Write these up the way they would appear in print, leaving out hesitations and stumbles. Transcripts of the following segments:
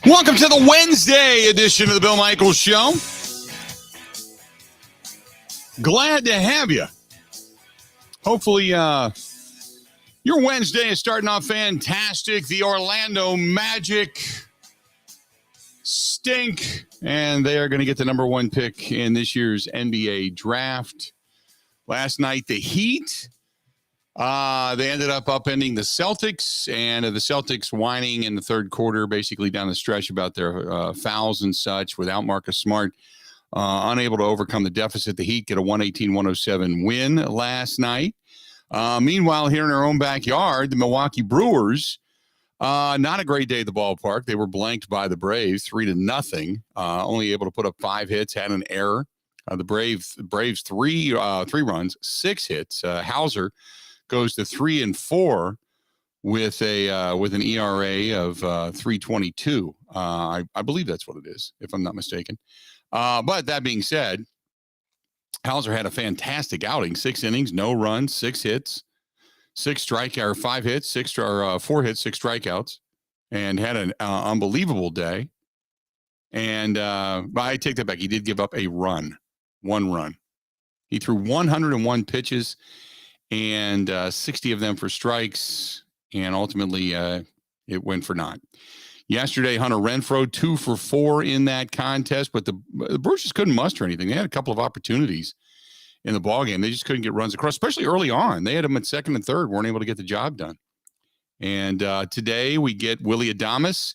Welcome to the Wednesday edition of the Bill Michaels Show. Glad to have you. Hopefully, your Wednesday is starting off fantastic. The Orlando Magic stink, and they are going to get the number one pick in this year's NBA draft. Last night, the Heat. They ended up upending the Celtics, and the Celtics whining in the third quarter, basically down the stretch about their fouls and such without Marcus Smart, unable to overcome the deficit. The Heat get a 118-107 win last night. Meanwhile, here in our own backyard, the Milwaukee Brewers, not a great day at the ballpark. They were blanked by the Braves 3-0, only able to put up 5 hits, had an error. The Braves three runs, 6 hits. Hauser goes to 3-4 with an ERA of 3.22. I believe that's what it is, if I'm not mistaken. But that being said, Hauser had a fantastic outing: 6 innings, no runs, 6 hits, 5 hits, 4 hits, 6 strikeouts, and had an unbelievable day. And I take that back. He did give up a run, 1 run. He threw 101 pitches. And 60 of them for strikes, and ultimately it went for naught. Yesterday, Hunter Renfroe, 2 for 4 in that contest, but the Brewers just couldn't muster anything. They had a couple of opportunities in the ballgame. They just couldn't get runs across, especially early on. They had them at second and third, weren't able to get the job done. And today we get Willy Adames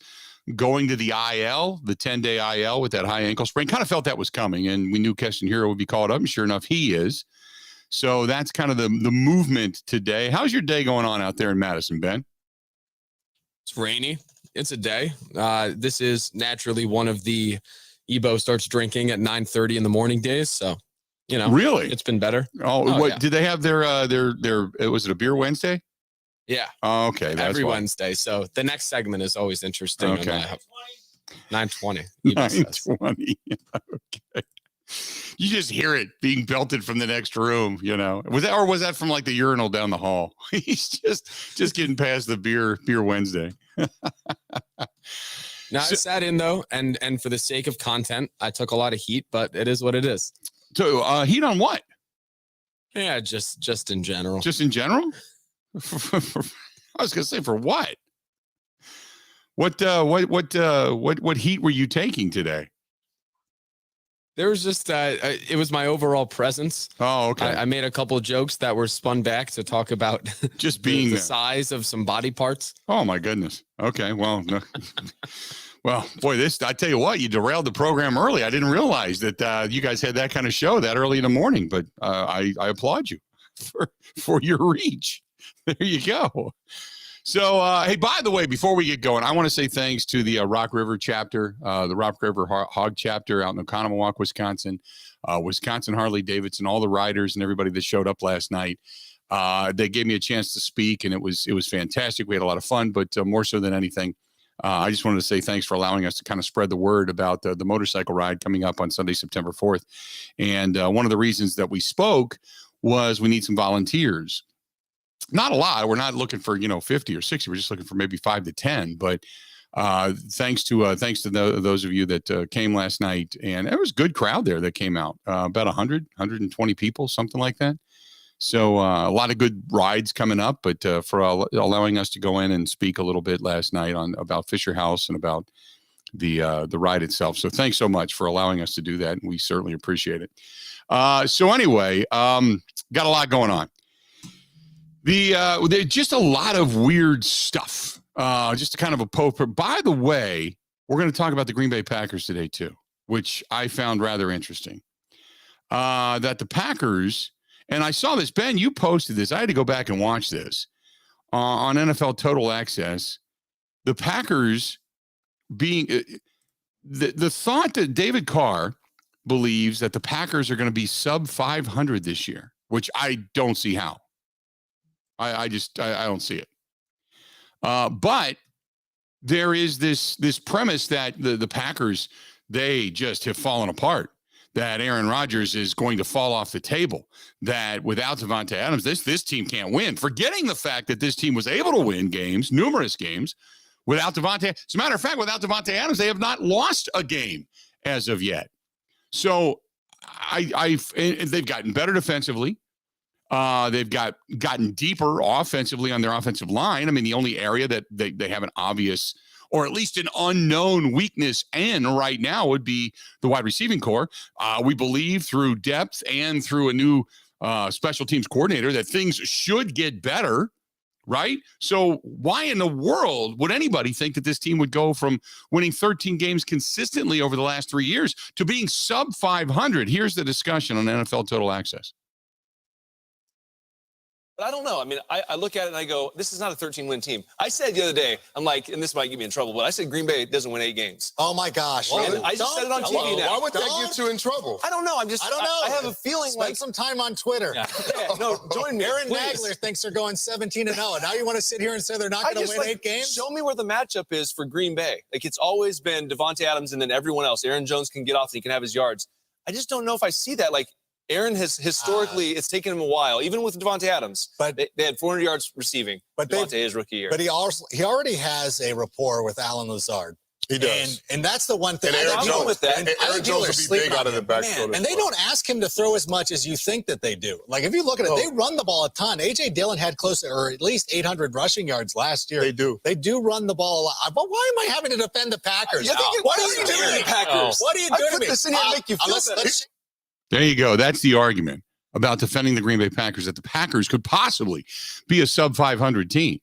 going to the IL, the 10-day IL with that high ankle sprain. Kind of felt that was coming, and we knew Keston Hiura would be called up, and sure enough, he is. So that's kind of the movement today. How's your day going on out there in Madison, Ben? It's rainy. It's a day. This is naturally one of the Ebo starts drinking at 9:30 in the morning days. So, really, it's been better. Oh, what yeah. Did they have their was it a beer Wednesday? Yeah. Oh, okay. That's every why. Wednesday. So the next segment is always interesting. Okay. 9:20. 9:20. Okay. You just hear it being belted from the next room, Was that from like the urinal down the hall? He's just getting past the beer Wednesday. I sat in though, and for the sake of content, I took a lot of heat, but it is what it is. So heat on what? Yeah, just in general. Just in general? I was gonna say for what? What heat were you taking today? There was just, it was my overall presence. Oh, okay. I made a couple of jokes that were spun back to talk about just being the size of some body parts. Oh, my goodness. Okay, well, no. Well, boy, I tell you what, you derailed the program early. I didn't realize that you guys had that kind of show that early in the morning, but I applaud you for your reach. There you go. So, hey, by the way, before we get going, I want to say thanks to the Rock River chapter, the Rock River Hog chapter out in Oconomowoc, Wisconsin, Wisconsin Harley-Davidson, all the riders and everybody that showed up last night. They gave me a chance to speak, and it was fantastic. We had a lot of fun, but more so than anything, I just wanted to say thanks for allowing us to kind of spread the word about the motorcycle ride coming up on Sunday, September 4th. And one of the reasons that we spoke was we need some volunteers. Not a lot. We're not looking for 50 or 60. We're just looking for maybe 5 to 10. But thanks to those of you that came last night, and there was a good crowd there that came out. About 120 people, something like that. So a lot of good rides coming up. But for allowing us to go in and speak a little bit last night about Fisher House and about the ride itself. So thanks so much for allowing us to do that. And we certainly appreciate it. So anyway, got a lot going on. There's just a lot of weird stuff. Just kind of a poker. By the way, we're going to talk about the Green Bay Packers today too, which I found rather interesting. That the Packers, and I saw this, Ben, you posted this. I had to go back and watch this on NFL Total Access. The Packers being the thought that David Carr believes that the Packers are going to be sub 500 this year, which I don't see how. I don't see it. But there is this premise that the Packers, they just have fallen apart, that Aaron Rodgers is going to fall off the table, that without Davante Adams, this team can't win. Forgetting the fact that this team was able to win games, numerous games, Without Devontae, as a matter of fact, without Devontae Adams, they have not lost a game as of yet. So they've gotten better defensively. They've gotten deeper offensively on their offensive line. I mean, the only area that they have an obvious or at least an unknown weakness in right now would be the wide receiving core. We believe through depth and through a new special teams coordinator that things should get better, right? So why in the world would anybody think that this team would go from winning 13 games consistently over the last 3 years to being sub 500? Here's the discussion on NFL Total Access. But I don't know. I mean, I look at it and I go, this is not a 13-win team. I said the other day, I'm like, and this might get me in trouble, but I said Green Bay doesn't win 8 games. Oh, my gosh. And I just said it on TV now. Why would that get you in trouble? I don't know. I don't know. I have a feeling Spend some time on Twitter. Yeah, no, join me. Aaron please. Nagler thinks they're going 17-0. Now you want to sit here and say they're not going to win 8 games? Show me where the matchup is for Green Bay. Like, it's always been Devontae Adams and then everyone else. Aaron Jones can get off and he can have his yards. I just don't know if I see that. Like, Aaron has historically, it's taken him a while, even with Devontae Adams. But they had 400 yards receiving. But Devontae his rookie year. But he already has a rapport with Alan Lazard. He does. And that's the one thing. And Aaron Jones, with that. Aaron Jones will be big out of the backfield. And they don't ask him to throw as much as you think that they do. Like, if you look at it, they run the ball a ton. A.J. Dillon had close to, or at least 800 rushing yards last year. They do. They do run the ball a lot. But why am I having to defend the Packers? What are you doing to the Packers? What are you doing to me? I put this in here to make you feel better. There you go. That's the argument about defending the Green Bay Packers, that the Packers could possibly be a sub 500 team.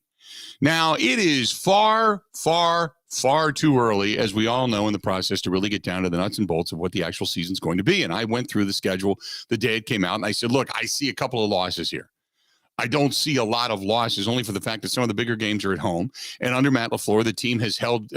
Now, it is far, far, far too early, as we all know in the process, to really get down to the nuts and bolts of what the actual season's going to be. And I went through the schedule the day it came out, and I said, look, I see a couple of losses here. I don't see a lot of losses, only for the fact that some of the bigger games are at home. And under Matt LaFleur, the team has held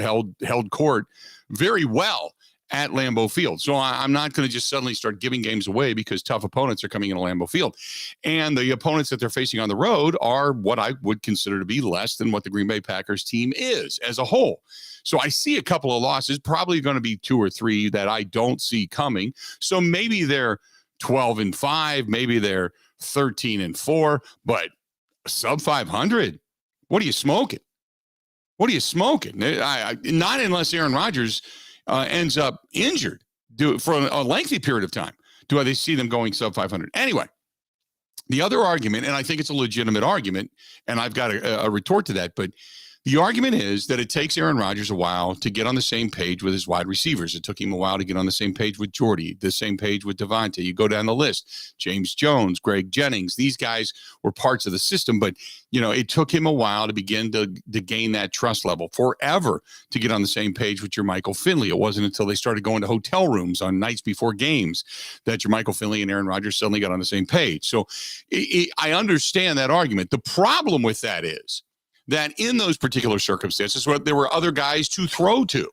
court very well at Lambeau Field. So I'm not going to just suddenly start giving games away because tough opponents are coming into Lambeau Field. And the opponents that they're facing on the road are what I would consider to be less than what the Green Bay Packers team is as a whole. So I see a couple of losses, probably going to be 2 or 3 that I don't see coming. So maybe they're 12-5, maybe they're 13-4, but sub 500. What are you smoking? What are you smoking? Not unless Aaron Rodgers ends up injured for a lengthy period of time. Do they see them going sub 500? Anyway, the other argument, and I think it's a legitimate argument, and I've got a retort to that, but the argument is that it takes Aaron Rodgers a while to get on the same page with his wide receivers. It took him a while to get on the same page with Jordy, the same page with Devontae. You go down the list, James Jones, Greg Jennings. These guys were parts of the system, but it took him a while to begin to gain that trust level. Forever to get on the same page with your Michael Finley. It wasn't until they started going to hotel rooms on nights before games that your Michael Finley and Aaron Rodgers suddenly got on the same page. So I understand that argument. The problem with that is that in those particular circumstances, there were other guys to throw to.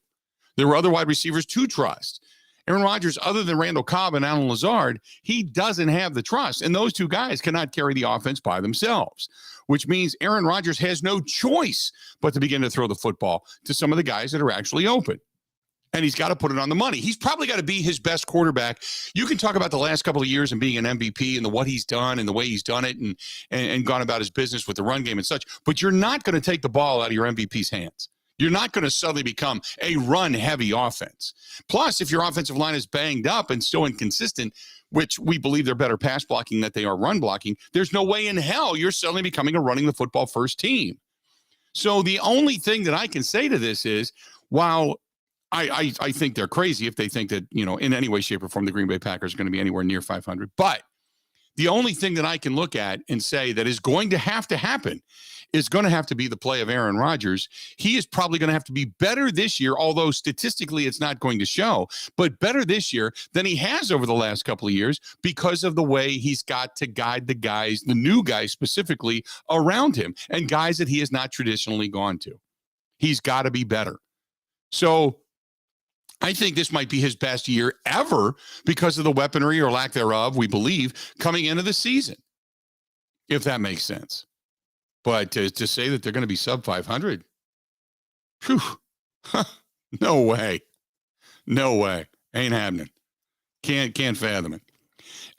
There were other wide receivers to trust. Aaron Rodgers, other than Randall Cobb and Alan Lazard, he doesn't have the trust. And those two guys cannot carry the offense by themselves, which means Aaron Rodgers has no choice but to begin to throw the football to some of the guys that are actually open. And he's got to put it on the money. He's probably got to be his best quarterback. You can talk about the last couple of years and being an MVP and what he's done and the way he's done it and gone about his business with the run game and such, but you're not going to take the ball out of your MVP's hands. You're not going to suddenly become a run-heavy offense. Plus, if your offensive line is banged up and still inconsistent, which we believe they're better pass blocking than they are run blocking, there's no way in hell you're suddenly becoming a running the football first team. So the only thing that I can say to this is, while I think they're crazy if they think that, in any way, shape, or form, the Green Bay Packers are going to be anywhere near 500. But the only thing that I can look at and say that is going to happen is going to have to be the play of Aaron Rodgers. He is probably going to have to be better this year, although statistically it's not going to show, but better this year than he has over the last couple of years because of the way he's got to guide the guys, the new guys specifically, around him and guys that he has not traditionally gone to. He's got to be better. So I think this might be his best year ever because of the weaponry or lack thereof, we believe, coming into the season, if that makes sense. But to say that they're going to be sub 500, whew, no way. No way. Ain't happening. Can't fathom it.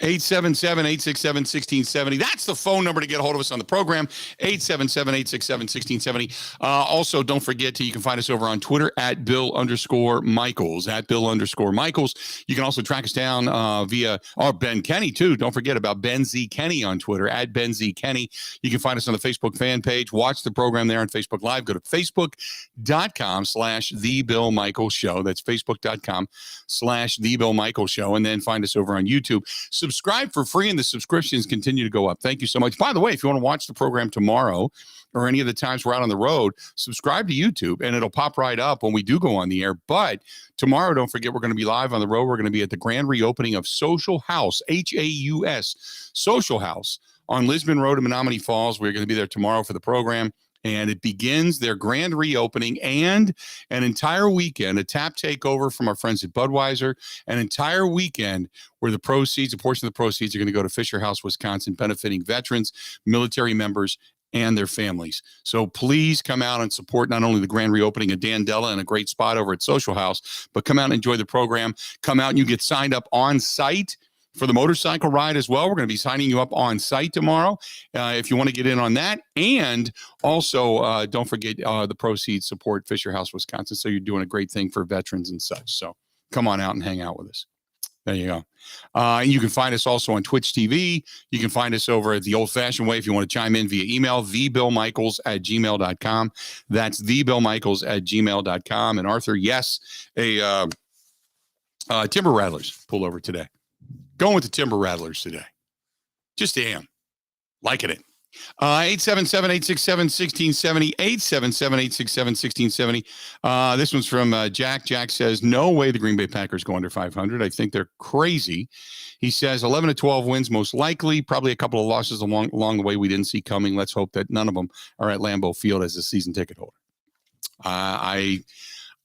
877-867-1670. That's the phone number to get a hold of us on the program, 877-867-1670. Also, don't forget you can find us over on Twitter at Bill_Michaels, at Bill_Michaels. You can also track us down via Ben Kenny, too. Don't forget about Ben Z. Kenny on Twitter, at Ben Z. Kenny. You can find us on the Facebook fan page. Watch the program there on Facebook Live. Go to Facebook.com/The Bill Michaels Show. That's Facebook.com/The Bill Michaels Show. And then find us over on YouTube. Subscribe for free, and the subscriptions continue to go up. Thank you so much. By the way, if you want to watch the program tomorrow or any of the times we're out on the road, subscribe to YouTube, and it'll pop right up when we do go on the air. But tomorrow, don't forget, we're going to be live on the road. We're going to be at the grand reopening of Social House, Haus, Social House on Lisbon Road in Menominee Falls. We're going to be there tomorrow for the program. And it begins their grand reopening and an entire weekend, a tap takeover from our friends at Budweiser, an entire weekend where the proceeds, a portion of the proceeds are going to go to Fisher House, Wisconsin, benefiting veterans, military members, and their families. So please come out and support not only the grand reopening of Dandela and a great spot over at Social House, but come out and enjoy the program. Come out and you get signed up on site for the motorcycle ride as well. We're going to be signing you up on site tomorrow if you want to get in on that. And also, don't forget the proceeds support Fisher House, Wisconsin. So you're doing a great thing for veterans and such. So come on out and hang out with us. There you go. And you can find us also on Twitch TV. You can find us over at the old-fashioned way if you want to chime in via email, thebillmichaels@gmail.com. That's thebillmichaels@gmail.com. And Arthur, yes, a Timber Rattlers pull over today. Going with the Timber Rattlers today. Just am. Liking it. 877-867-1670. 877-867-1670. This one's from Jack. Jack says, no way the Green Bay Packers go under 500. I think they're crazy. He says 11 to 12 wins most likely. Probably a couple of losses along the way we didn't see coming. Let's hope that none of them are at Lambeau Field as a season ticket holder.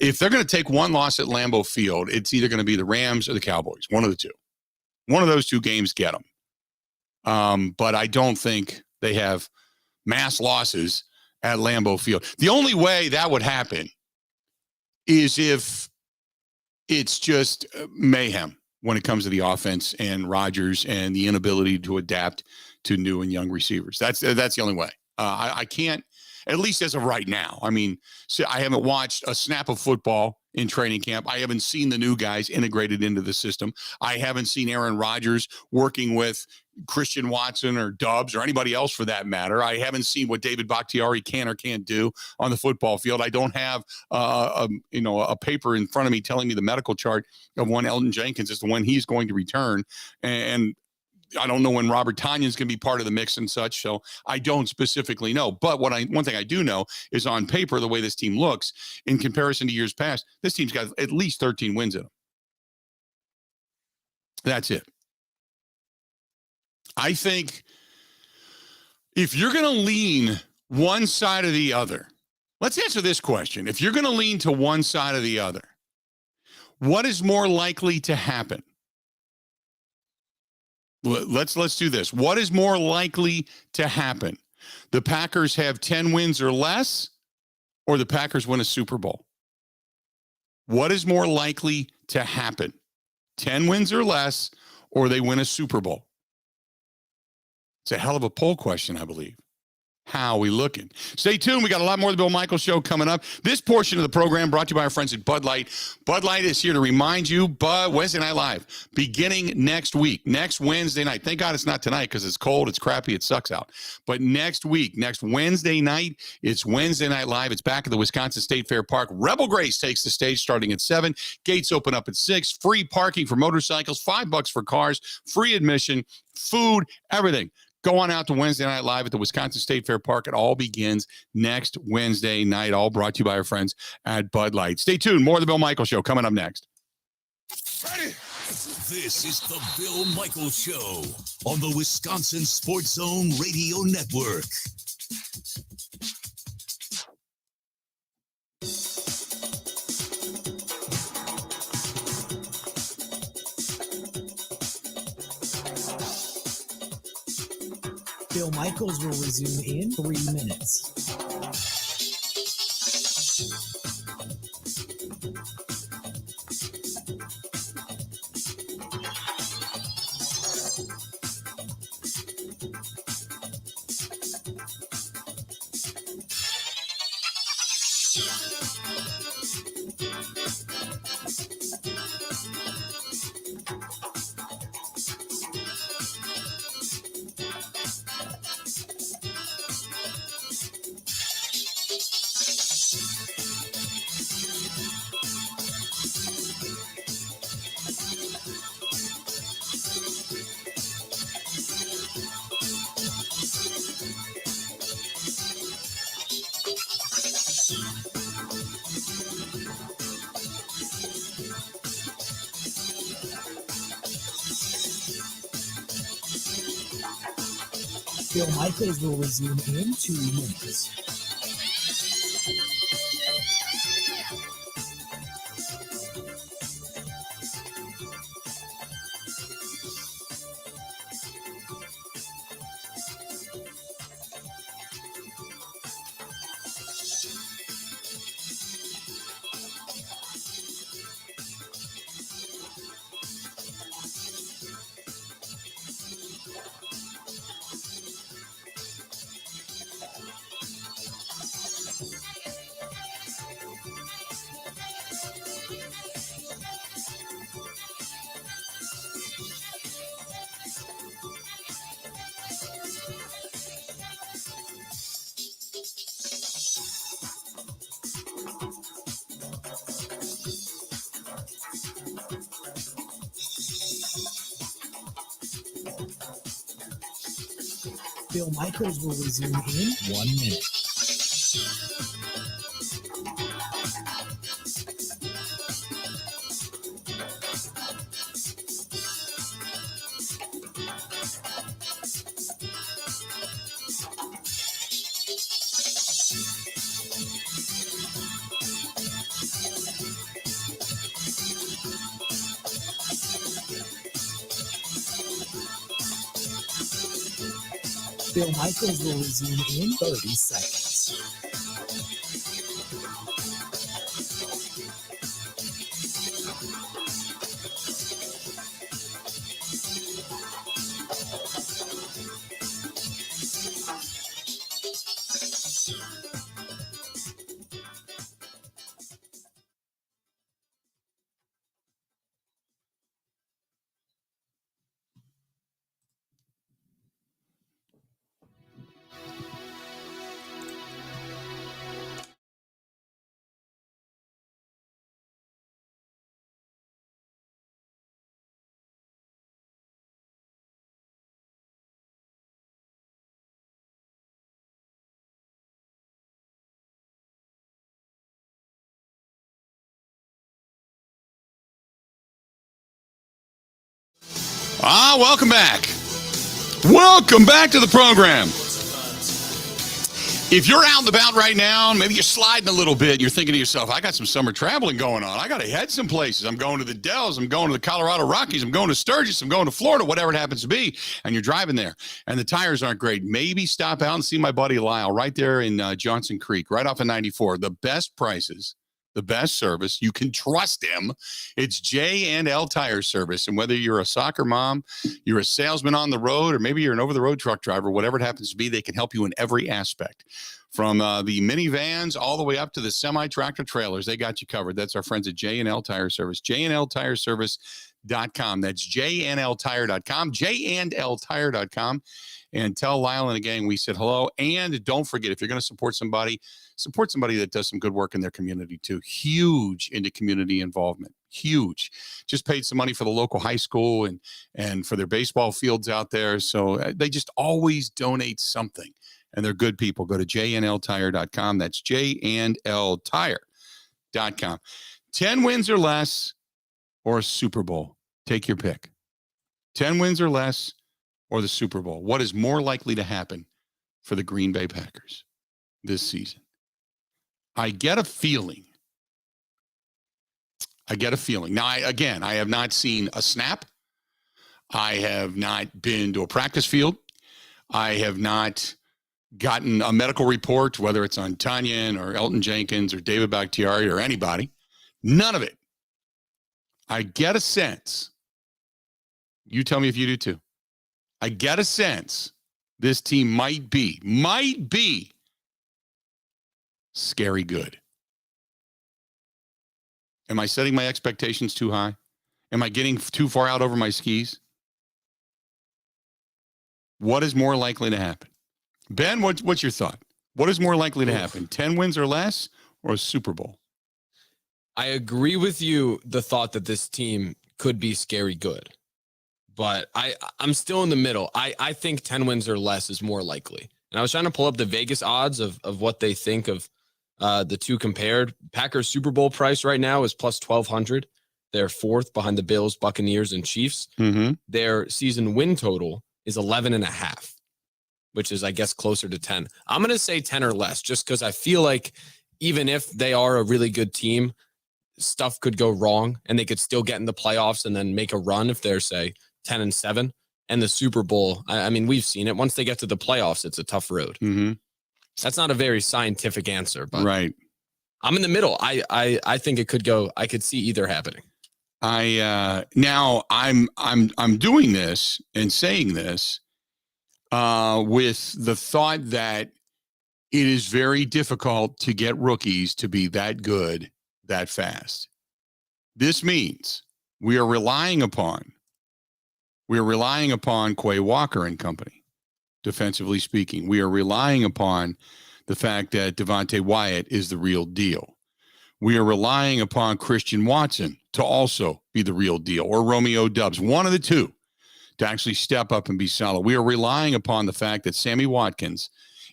If they're going to take one loss at Lambeau Field, it's either going to be the Rams or the Cowboys. One of the two. One of those two games get them. But I don't think they have mass losses at Lambeau Field. The only way that would happen is if it's just mayhem when it comes to the offense and Rodgers and the inability to adapt to new and young receivers. That's the only way. I can't, at least as of right now. I mean, I haven't watched a snap of football in training camp. I haven't seen the new guys integrated into the system. I haven't seen Aaron Rodgers working with Christian Watson or Doubs or anybody else for that matter. I haven't seen what David Bakhtiari can or can't do on the football field. I don't have a paper in front of me telling me the medical chart of when Elton Jenkins is the when he's going to return. And I don't know when Robert Tonyan's going to be part of the mix and such, so I don't specifically know. But one thing I do know is on paper, the way this team looks in comparison to years past, this team's got at least 13 wins in them. That's it. I think if you're going to lean one side or the other, let's answer this question. If you're going to lean to one side or the other, what is more likely to happen? Let's do this. What is more likely to happen? The Packers have 10 wins or less, or the Packers win a Super Bowl? What is more likely to happen? 10 wins or less, or they win a Super Bowl? It's a hell of a poll question, I believe. How are we looking? Stay tuned. We got a lot more of the Bill Michaels Show coming up. This portion of the program brought to you by our friends at Bud Light. Bud Light is here to remind you, Wednesday Night Live, beginning next week, next Wednesday night. Thank God it's not tonight because it's cold, it's crappy, it sucks out. But next week, next Wednesday night, it's Wednesday Night Live. It's back at the Wisconsin State Fair Park. Rebel Grace takes the stage starting at 7. Gates open up at 6. Free parking for motorcycles, $5 for cars, free admission, food, everything. Go on out to Wednesday Night Live at the Wisconsin State Fair Park. It all begins next Wednesday night, all brought to you by our friends at Bud Light. Stay tuned. More of the Bill Michaels Show coming up next. Ready? This is the Bill Michaels Show on the Wisconsin Sports Zone Radio Network. Bill Michaels will resume in 3 minutes. Bill Michaels will resume in 2 minutes. Bill Michaels will resume in 1 minute. Bill Michaels will resume in 30 seconds. Welcome back. Welcome back to the program. If you're out and about right now, maybe you're sliding a little bit, you're thinking to yourself, I got some summer traveling going on. I got to head some places. I'm going to the Dells. I'm going to the Colorado Rockies. I'm going to Sturgis. I'm going to Florida, whatever it happens to be. And you're driving there and the tires aren't great. Maybe stop out and see my buddy Lyle right there in Johnson Creek, right off of 94. The best prices, the best service. You can trust him. It's J&L Tire Service. And whether you're a soccer mom, you're a salesman on the road, or maybe you're an over-the-road truck driver, whatever it happens to be, they can help you in every aspect. From the minivans all the way up to the semi-tractor trailers, they got you covered. That's our friends at J&L Tire Service. JNLTireservice.com. That's JNLTire.com. JNLTire.com. And tell Lyle and the gang we said hello. And don't forget, if you're going to support somebody that does some good work in their community too. Huge into community involvement. Huge. Just paid some money for the local high school and for their baseball fields out there. So they just always donate something. And they're good people. Go to JNLTire.com. That's JNLTire.com. 10 wins or less or a Super Bowl. Take your pick. 10 wins or less or the Super Bowl. What is more likely to happen for the Green Bay Packers this season? I get a feeling. Now, I have not seen a snap. I have not been to a practice field. I have not gotten a medical report, whether it's on Tanyan or Elton Jenkins or David Bakhtiari or anybody. None of it. I get a sense. You tell me if you do too. I get a sense this team might be scary good. Am I setting my expectations too high? Am I getting too far out over my skis? What is more likely to happen? Ben, what's your thought? What is more likely to happen? 10 wins or less or a Super Bowl? I agree with you, the thought that this team could be scary good. But I'm still in the middle. I think 10 wins or less is more likely. And I was trying to pull up the Vegas odds of what they think of the two compared. Packers Super Bowl price right now is plus 1,200. They're fourth behind the Bills, Buccaneers, and Chiefs. Mm-hmm. Their season win total is 11.5. which is, I guess, closer to 10. I'm going to say 10 or less, just because I feel like even if they are a really good team, stuff could go wrong and they could still get in the playoffs and then make a run if they're, say, 10-7. And the Super Bowl, I mean, we've seen it. Once they get to the playoffs, it's a tough road. Mm-hmm. That's not a very scientific answer, but right. I'm in the middle. I think it could go. I could see either happening. Now I'm doing this and saying this with the thought that it is very difficult to get rookies to be that good that fast. This means we are relying upon Quay Walker and company, defensively speaking. We are relying upon the fact that Devontae Wyatt is the real deal. We are relying upon Christian Watson to also be the real deal, or Romeo Doubs, one of the two, to actually step up and be solid. We are relying upon the fact that Sammy Watkins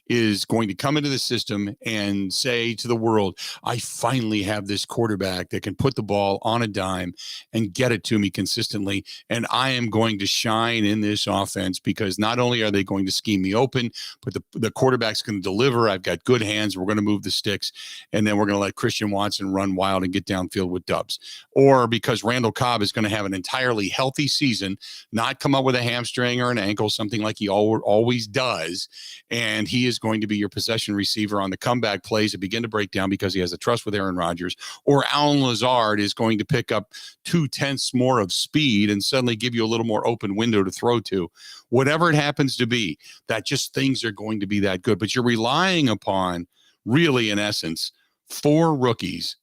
is going to come into the system and say to the world, I finally have this quarterback that can put the ball on a dime and get it to me consistently. And I am going to shine in this offense because not only are they going to scheme me open, but the quarterback's going to deliver. I've got good hands. We're going to move the sticks. And then we're going to let Christian Watson run wild and get downfield with Doubs. Or because Randall Cobb is going to have an entirely healthy season, not come up with a hamstring or an ankle, something like he always does. And he is going to be your possession receiver on the comeback plays that begin to break down because he has a trust with Aaron Rodgers, or Allen Lazard is going to pick up 0.2 more of speed and suddenly give you a little more open window to throw to. Whatever it happens to be, that just things are going to be that good. But you're relying upon, really, in essence, 4 rookies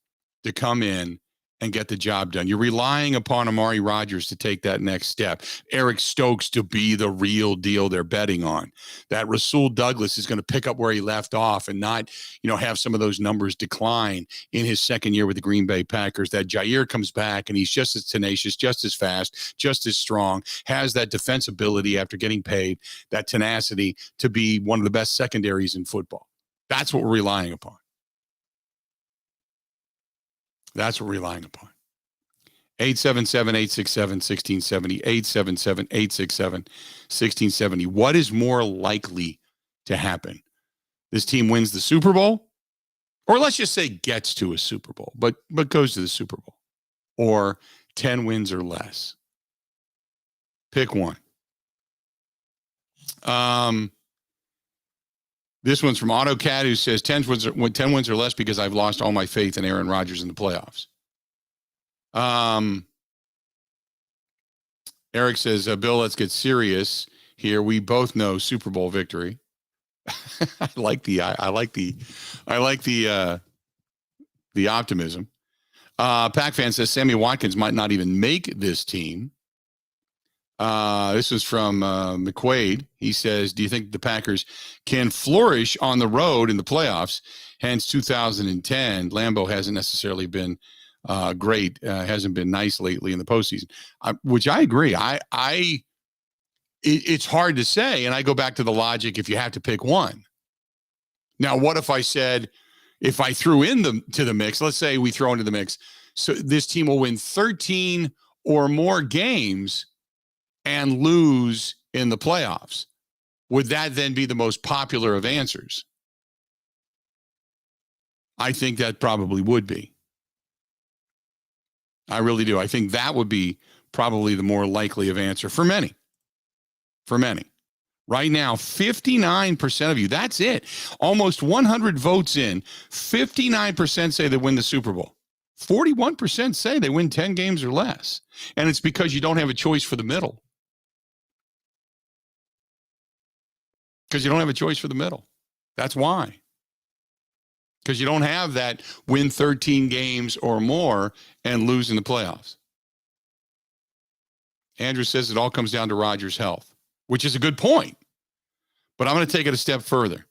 to come in and get the job done. You're relying upon Amari Rodgers to take that next step. Eric Stokes to be the real deal they're betting on. That Rasul Douglas is going to pick up where he left off and not, have some of those numbers decline in his second year with the Green Bay Packers. That Jair comes back and he's just as tenacious, just as fast, just as strong, has that defensibility after getting paid, that tenacity to be one of the best secondaries in football. That's what we're relying upon. That's what we're relying upon. 877-867-1670, 877-867-1670. What is more likely to happen? This team wins the Super Bowl, or let's just say gets to a Super Bowl, but goes to the Super Bowl, or 10 wins or less. Pick one. This one's from AutoCAD, who says 10 wins or less because I've lost all my faith in Aaron Rodgers in the playoffs. Eric says, Bill, let's get serious here. We both know Super Bowl victory. I like the optimism. Pac fan says Sammy Watkins might not even make this team. This is from McQuaid. He says, do you think the Packers can flourish on the road in the playoffs? Hence 2010. Lambeau hasn't necessarily been great. Hasn't been nice lately in the postseason, which I agree. It's hard to say. And I go back to the logic if you have to pick one. Now, what if I said, if I threw to the mix, let's say we throw into the mix, so this team will win 13 or more games and lose in the playoffs. Would that then be the most popular of answers? I think that probably would be. I really do. I think that would be probably the more likely of answer for many. For many. Right now, 59% of you, that's it. Almost 100 votes in, 59% say they win the Super Bowl. 41% say they win 10 games or less. And it's because you don't have a choice for the middle. Because you don't have a choice for the middle. That's why. Because you don't have that win 13 games or more and lose in the playoffs. Andrew says it all comes down to Rodgers' health, which is a good point. But I'm going to take it a step further.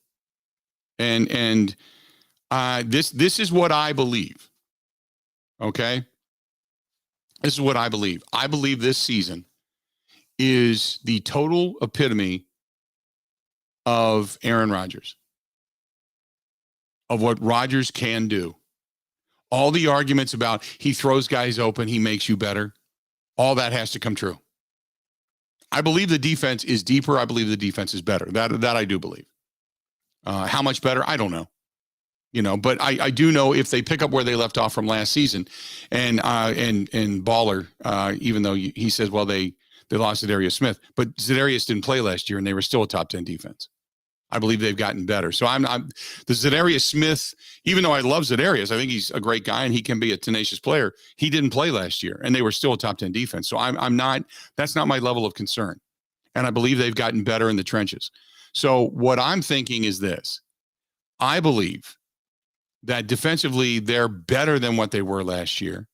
And this is what I believe. Okay? This is what I believe. I believe this season is the total epitome of Aaron Rodgers, of what Rodgers can do. All the arguments about he throws guys open, he makes you better, all that has to come true. I believe the defense is deeper. I believe the defense is better. That I do believe. How much better? I don't know. But I do know if they pick up where they left off from last season, and Baller, even though he says, well, they lost Zadarius Smith, but Zadarius didn't play last year, and they were still a top 10 defense. I believe they've gotten better. So I'm the Zadarius Smith, even though I love Zadarius, I think he's a great guy and he can be a tenacious player. He didn't play last year, and they were still a top 10 defense. So I'm not. That's not my level of concern, and I believe they've gotten better in the trenches. So what I'm thinking is this: I believe that defensively they're better than what they were last year.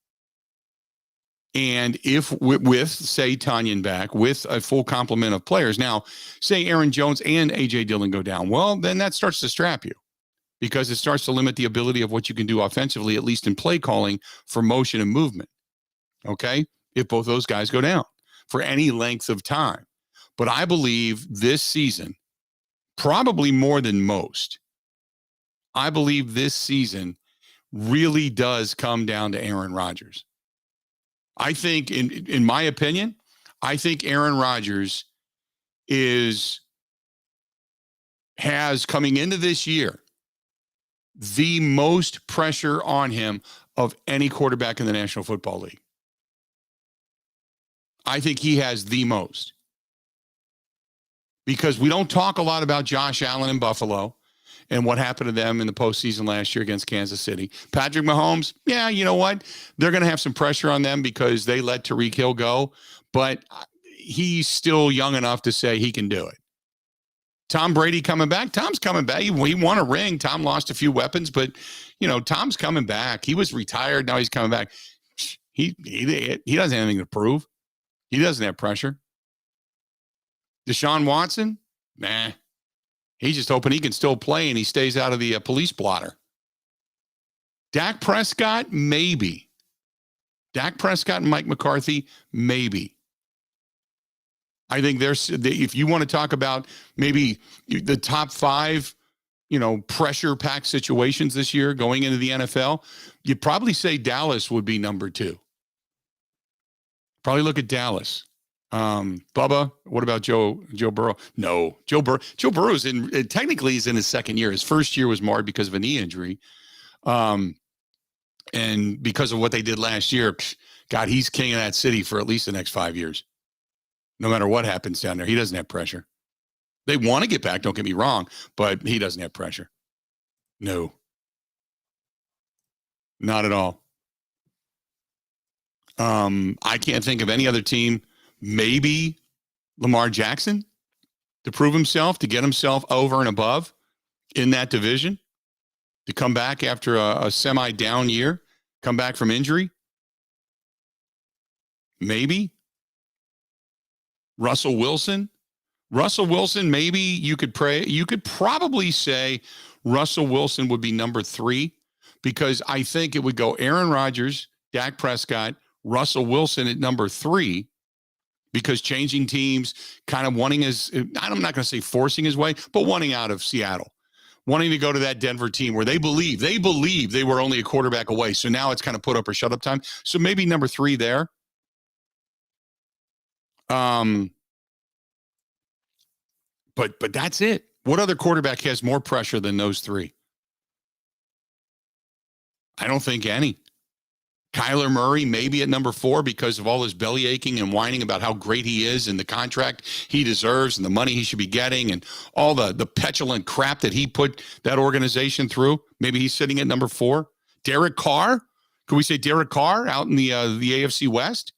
And if with say Tanyan back, with a full complement of players, now say Aaron Jones and A.J. Dillon go down, well, then that starts to strap you because it starts to limit the ability of what you can do offensively, at least in play calling for motion and movement. Okay? If both those guys go down for any length of time. But I believe this season, probably more than most, I believe this season really does come down to Aaron Rodgers. I think, in my opinion, I think Aaron Rodgers has coming into this year the most pressure on him of any quarterback in the National Football League. I think he has the most. Because we don't talk a lot about Josh Allen in Buffalo and what happened to them in the postseason last year against Kansas City. Patrick Mahomes, yeah, you know what? They're going to have some pressure on them because they let Tyreek Hill go, but he's still young enough to say he can do it. Tom Brady coming back. Tom's coming back. He won a ring. Tom lost a few weapons, but, Tom's coming back. He was retired. Now he's coming back. He doesn't have anything to prove. He doesn't have pressure. Deshaun Watson, nah. He's just hoping he can still play and he stays out of the police blotter. Dak Prescott, maybe. Dak Prescott and Mike McCarthy, maybe. I think if you want to talk about maybe the top 5, pressure-packed situations this year going into the NFL, you'd probably say Dallas would be number 2. Probably look at Dallas. Bubba, what about Joe Burrow? No, Joe Burrow technically he's in his second year. His first year was marred because of a knee injury. And because of what they did last year, God, he's king of that city for at least the next 5 years. No matter what happens down there, he doesn't have pressure. They want to get back, don't get me wrong, but he doesn't have pressure. No. Not at all. I can't think of any other team. Maybe Lamar Jackson to prove himself, to get himself over and above in that division, to come back after a semi-down year, come back from injury. Maybe. Russell Wilson, maybe you could probably say Russell Wilson would be number 3 because I think it would go Aaron Rodgers, Dak Prescott, Russell Wilson at number 3. Because changing teams, kind of wanting I'm not going to say forcing his way, but wanting out of Seattle, wanting to go to that Denver team where they believe they were only a quarterback away. So now it's kind of put up or shut up time. So maybe number 3 there. But that's it. What other quarterback has more pressure than those 3? I don't think any. Kyler Murray maybe at number 4 because of all his belly aching and whining about how great he is and the contract he deserves and the money he should be getting and all the petulant crap that he put that organization through. Maybe he's sitting at number 4. Derek Carr, could we say Derek Carr out in the AFC West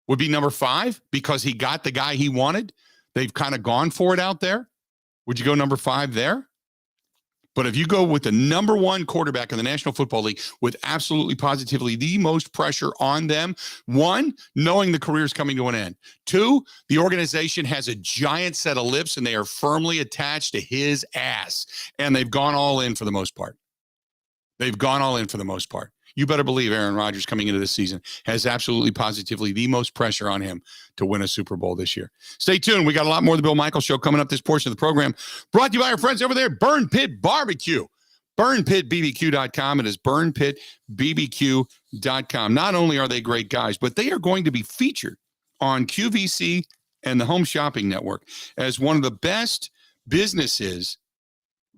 would be number 5 because he got the guy he wanted? They've kind of gone for it out there. Would you go number 5 there? But if you go with the number 1 quarterback in the National Football League with absolutely positively the most pressure on them, 1, knowing the career is coming to an end. 2, the organization has a giant set of lips and they are firmly attached to his ass. And they've gone all in for the most part. You better believe Aaron Rodgers coming into this season has absolutely positively the most pressure on him to win a Super Bowl this year. Stay tuned. We got a lot more of the Bill Michaels Show coming up this portion of the program. Brought to you by our friends over there at Burn Pit Barbecue. BurnPitBBQ.com. It is BurnPitBBQ.com. Not only are they great guys, but they are going to be featured on QVC and the Home Shopping Network as one of the best businesses,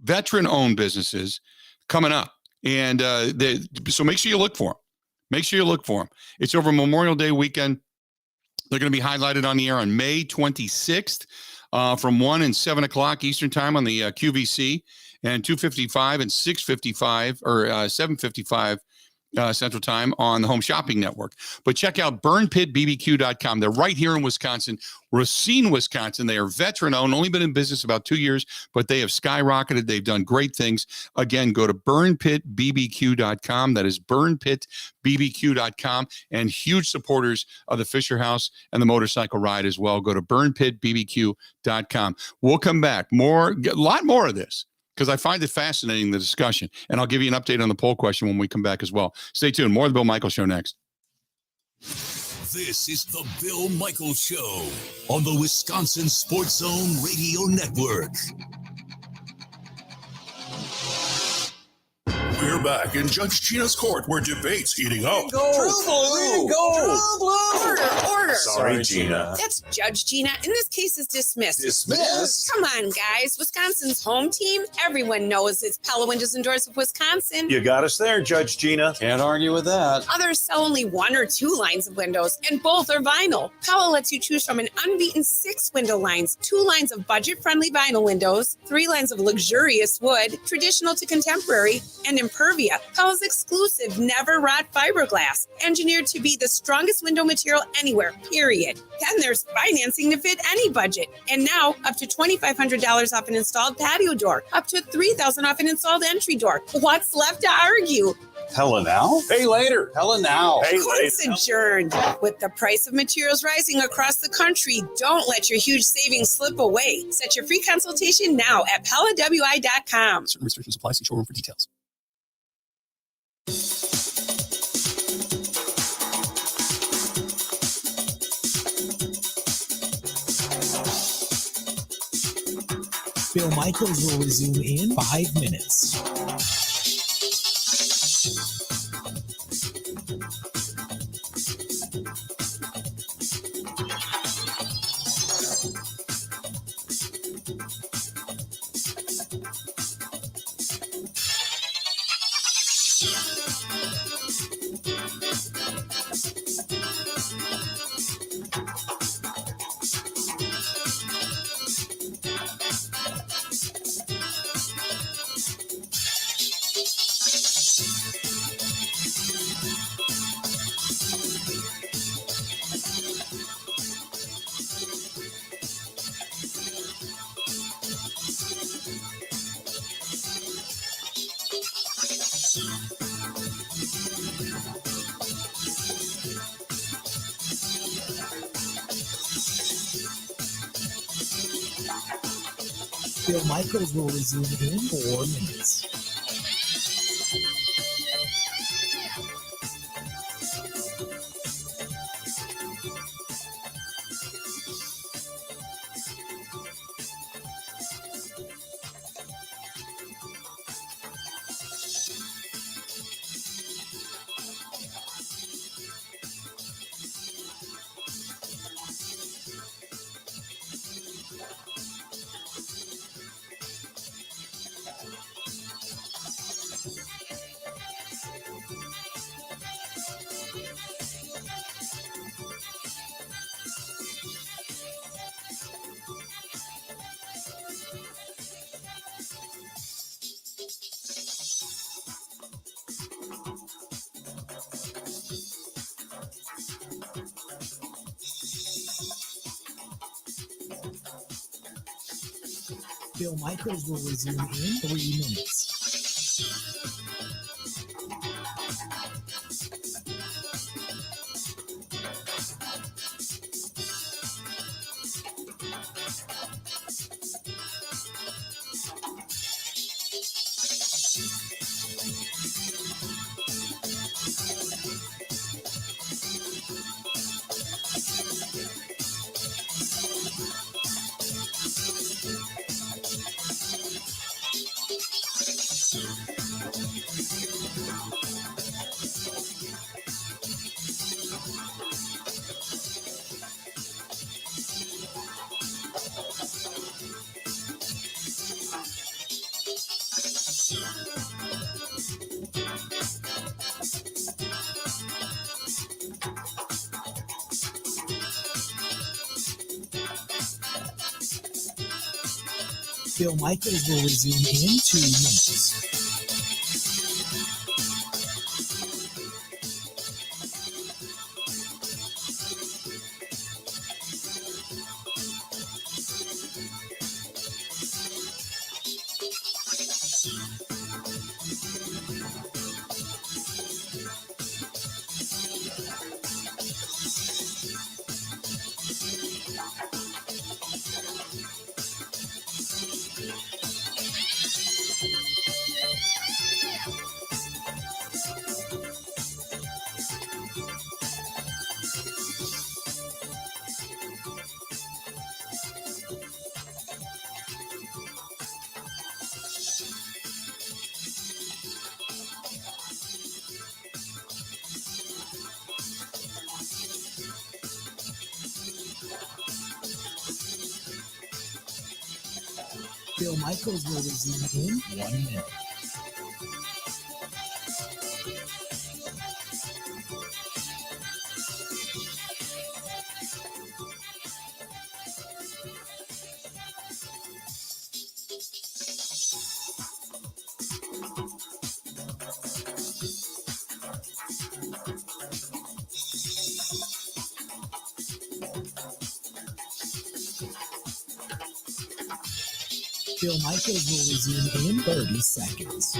veteran-owned businesses, coming up. And so make sure you look for them. Make sure you look for them. It's over Memorial Day weekend. They're going to be highlighted on the air on May 26th from 1 and 7 o'clock Eastern time on the QVC, and 2:55 and 6:55 or 7:55 Central Time on the Home Shopping Network. But check out burnpitbbq.com. They're right here in Wisconsin, Racine, Wisconsin. They are veteran-owned, only been in business about 2 years, but they have skyrocketed. They've done great things. Again, go to burnpitbbq.com. That is burnpitbbq.com, and huge supporters of the Fisher House and the motorcycle ride as well. Go to burnpitbbq.com. We'll come back. A lot more of this, because I find it fascinating, the discussion. And I'll give you an update on the poll question when we come back as well. Stay tuned. More of the Bill Michaels Show next. This is the Bill Michaels Show on the Wisconsin Sports Zone Radio Network. We're back in Judge Gina's court where debate's heating up. Order. Sorry, Gina. That's Judge Gina, and this case is dismissed. Dismissed? Come on, guys. Wisconsin's home team. Everyone knows it's Pella Windows and Doors of Wisconsin. You got us there, Judge Gina. Can't argue with that. Others sell only 1 or 2 lines of windows, and both are vinyl. Pella lets you choose from an unbeaten 6 window lines, 2 lines of budget-friendly vinyl windows, 3 lines of luxurious wood, traditional to contemporary, and Impervia, Pella's exclusive never rot fiberglass, engineered to be the strongest window material anywhere, period. Then there's financing to fit any budget. And now, up to $2,500 off an installed patio door, up to $3,000 off an installed entry door. What's left to argue? Hella now? Pay later. Hella now. Pay Court's adjourned. With the price of materials rising across the country, don't let your huge savings slip away. Set your free consultation now at PellaWI.com. Certain restrictions apply. See showroom for details. Bill Michaels will resume in 5 minutes. Bill Michaels will resume in 4 minutes. Bill Michaels will resume in 3 minutes. Bill Michaels will resume in 2 minutes. Bill Michaels will resume in 1 minute. Bill Michaels will resume in 30 seconds.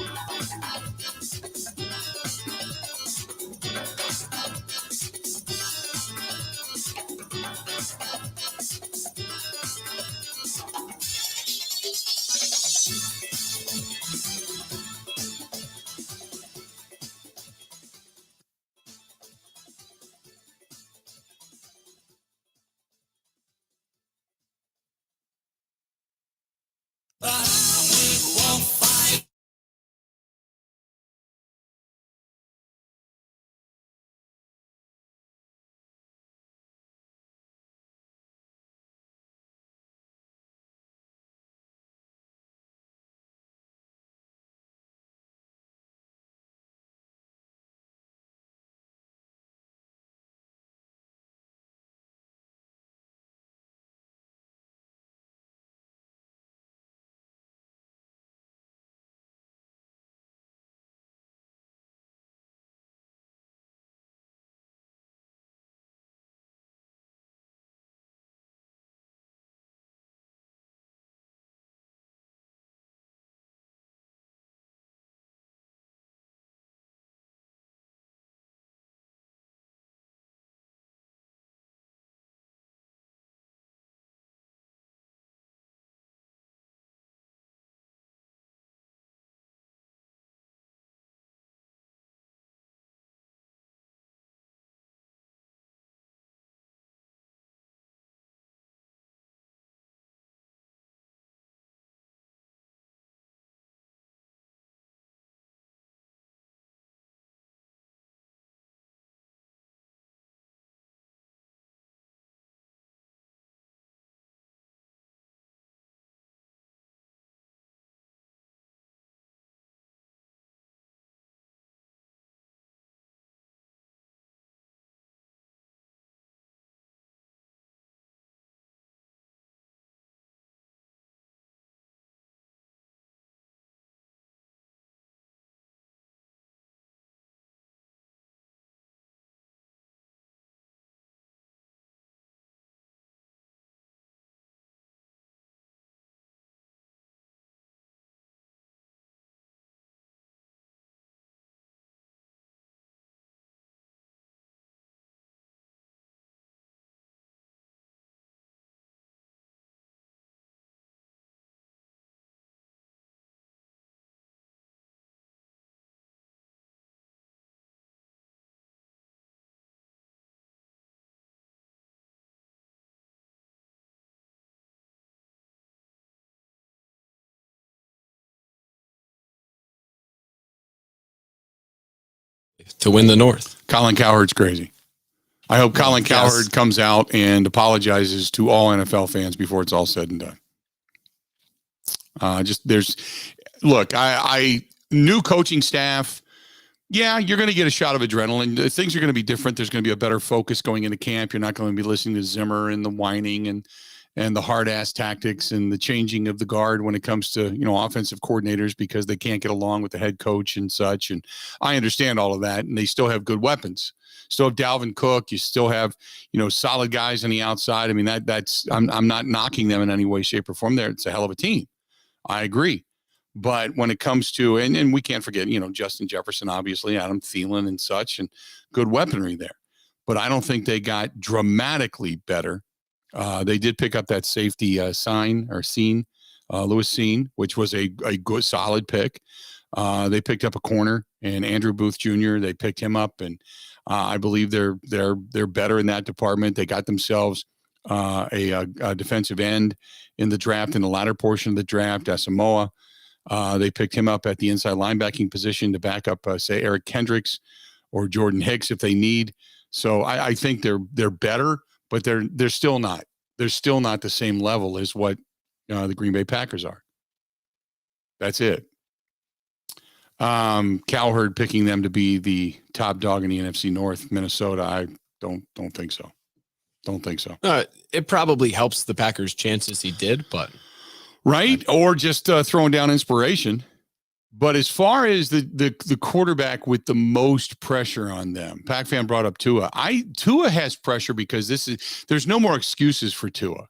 To win the North. Colin Cowherd's crazy. I hope Colin Cowherd comes out and apologizes to all NFL fans before it's all said and done. Look, I new coaching staff. Yeah, you're going to get a shot of adrenaline. Things are going to be different. There's going to be a better focus going into camp. You're not going to be listening to Zimmer and the whining and the hard ass tactics and the changing of the guard when it comes to, offensive coordinators because they can't get along with the head coach and such. And I understand all of that. And they still have good weapons. Still have Dalvin Cook. You still have, solid guys on the outside. I mean, I'm not knocking them in any way, shape, or form there. It's a hell of a team. I agree. But when it comes to, and we can't forget, Justin Jefferson, obviously, Adam Thielen and such, and good weaponry there. But I don't think they got dramatically better. They did pick up that safety Lewis Cine, which was a good, solid pick. They picked up a corner, and Andrew Booth Jr., they picked him up, and I believe they're better in that department. They got themselves a defensive end in the draft, in the latter portion of the draft, Asamoah. They picked him up at the inside linebacking position to back up, say, Eric Kendricks or Jordan Hicks if they need. So I think they're better, but they're still not. They're still not the same level as what the Green Bay Packers are. That's it. Cowherd picking them to be the top dog in the NFC North, Minnesota. I don't think so. Don't think so. It probably helps the Packers' chances he did, but. Right. Or just throwing down inspiration. But as far as the quarterback with the most pressure on them, Pac-Fan brought up Tua. Tua has pressure because there's no more excuses for Tua.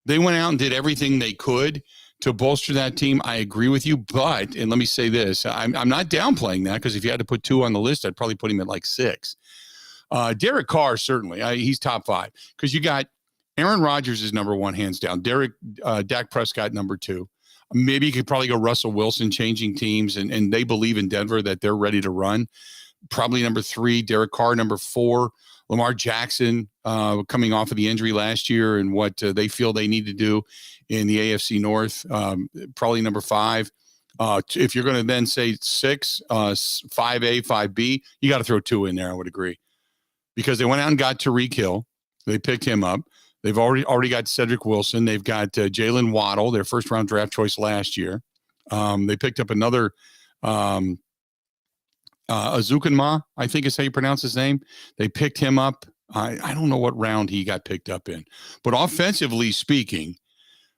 They went out and did everything they could to bolster that team. I agree with you, but, and let me say this, I'm not downplaying that, because if you had to put Tua on the list, I'd probably put him at like 6. Derek Carr, certainly. He's top 5, because you got Aaron Rodgers is number 1, hands down. Dak Prescott, number 2. Maybe you could probably go Russell Wilson, changing teams, and they believe in Denver that they're ready to run. Probably number 3, Derek Carr, number 4, Lamar Jackson, coming off of the injury last year and what they feel they need to do in the AFC North. Probably number 5. If you're going to then say 6, 5A, 5B, you got to throw 2 in there, I would agree. Because they went out and got Tyreek Hill. They picked him up. They've already got Cedric Wilson. They've got Jalen Waddle, their first-round draft choice last year. They picked up another Azukanma, I think is how you pronounce his name. They picked him up. I don't know what round he got picked up in. But offensively speaking,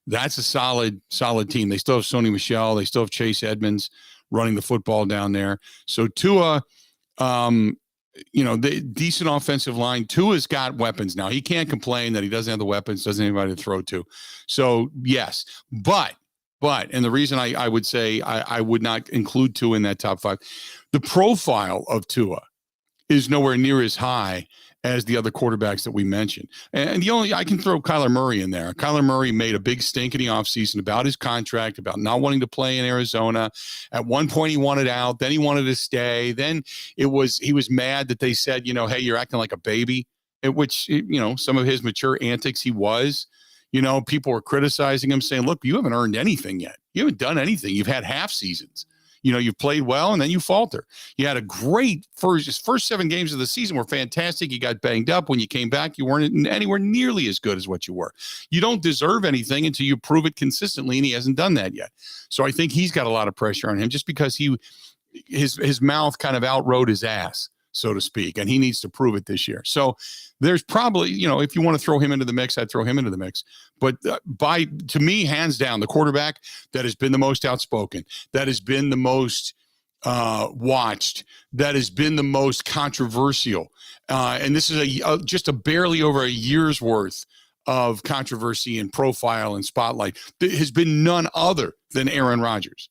that's a solid team. They still have Sony Michel. They still have Chase Edmonds running the football down there. So Tua, the decent offensive line. Tua's got weapons now. He can't complain that he doesn't have the weapons, doesn't have anybody to throw to. So, yes. But, and the reason I would say I would not include Tua in that top 5, the profile of Tua is nowhere near as high as the other quarterbacks that we mentioned. And I can throw Kyler Murray in there. Kyler Murray made a big stink in the offseason about his contract, about not wanting to play in Arizona. At one point he wanted out, then he wanted to stay. Then he was mad that they said, hey, you're acting like a baby, which, some of his mature antics he was. People were criticizing him, saying, look, you haven't earned anything yet. You haven't done anything. You've had half seasons. You've played well, and then you falter. You had a great first 7 games of the season were fantastic. You got banged up. When you came back, you weren't anywhere nearly as good as what you were. You don't deserve anything until you prove it consistently, and he hasn't done that yet. So I think he's got a lot of pressure on him just because his mouth kind of outrode his ass, so to speak, and he needs to prove it this year. So there's probably, if you want to throw him into the mix, I'd throw him into the mix. But to me, hands down, the quarterback that has been the most outspoken, that has been the most watched, that has been the most controversial, and this is just barely over a year's worth of controversy and profile and spotlight, has been none other than Aaron Rodgers.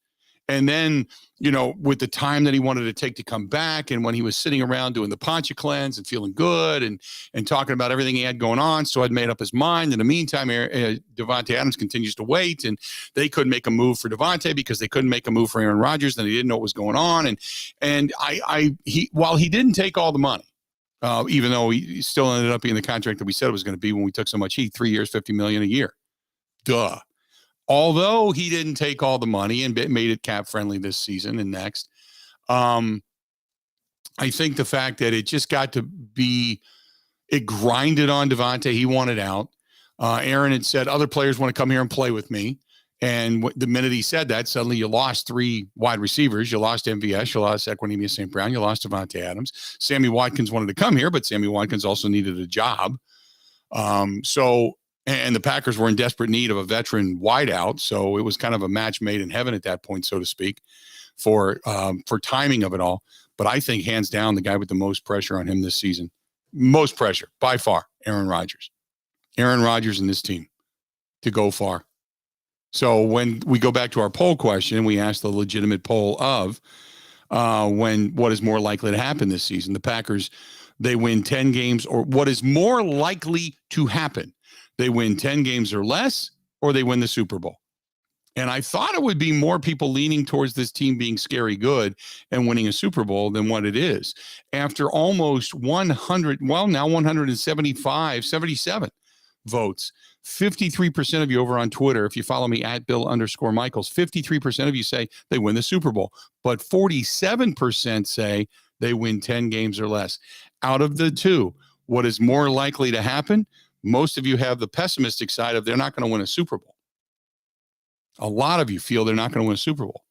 And then, with the time that he wanted to take to come back, and when he was sitting around doing the Poncha cleanse and feeling good and talking about everything he had going on, so I'd made up his mind. In the meantime, Davante Adams continues to wait, and they couldn't make a move for Davante because they couldn't make a move for Aaron Rodgers, and they didn't know what was going on. And while he didn't take all the money, even though he still ended up being the contract that we said it was going to be when we took so much heat, 3 years, $50 million a year. Duh. Although he didn't take all the money and made it cap friendly this season and next, I think the fact that it just got to be, it grinded on Davante. He wanted out. Aaron had said, other players want to come here and play with me. And the minute he said that, suddenly you lost 3 wide receivers. You lost MVS. You lost Equanimeous St. Brown. You lost Davante Adams. Sammy Watkins wanted to come here, but Sammy Watkins also needed a job. So And the Packers were in desperate need of a veteran wideout, so it was kind of a match made in heaven at that point, so to speak, for timing of it all. But I think hands down, the guy with the most pressure on him this season, most pressure by far, Aaron Rodgers. Aaron Rodgers and this team to go far. So when we go back to our poll question, we asked the legitimate poll of what is more likely to happen this season. The Packers, they win 10 games, or what is more likely to happen? They win 10 games or less, or they win the Super Bowl. And I thought it would be more people leaning towards this team being scary good and winning a Super Bowl than what it is. After almost 177 votes, 53% of you over on Twitter, if you follow me at Bill_Michaels, 53% of you say they win the Super Bowl, but 47% say they win 10 games or less. Out of the two, what is more likely to happen? Most of you have the pessimistic side of they're not going to win a Super Bowl. A lot of you feel they're not going to win a Super Bowl,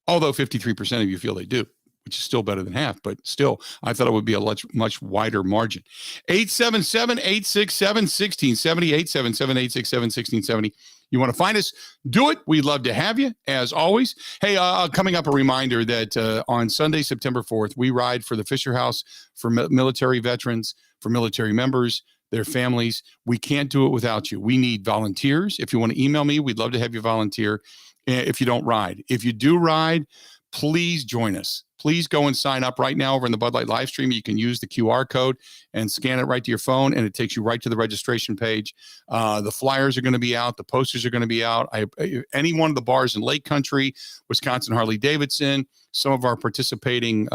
although 53% of you feel they do, which is still better than half. But still, I thought it would be a much wider margin. 877-867-1670, 877-867-1670. You want to find us? Do it. We'd love to have you, as always. Hey, coming up, a reminder that on Sunday, September 4th, we ride for the Fisher House for military veterans, for military members, their families. We can't do it without you. We need volunteers. If you want to email me, we'd love to have you volunteer if you don't ride. If you do ride, please join us. Please go and sign up right now over in the Bud Light live stream. You can use the QR code and scan it right to your phone, and it takes you right to the registration page. The flyers are going to be out. The posters are going to be out. Any one of the bars in Lake Country, Wisconsin Harley-Davidson, some of our participating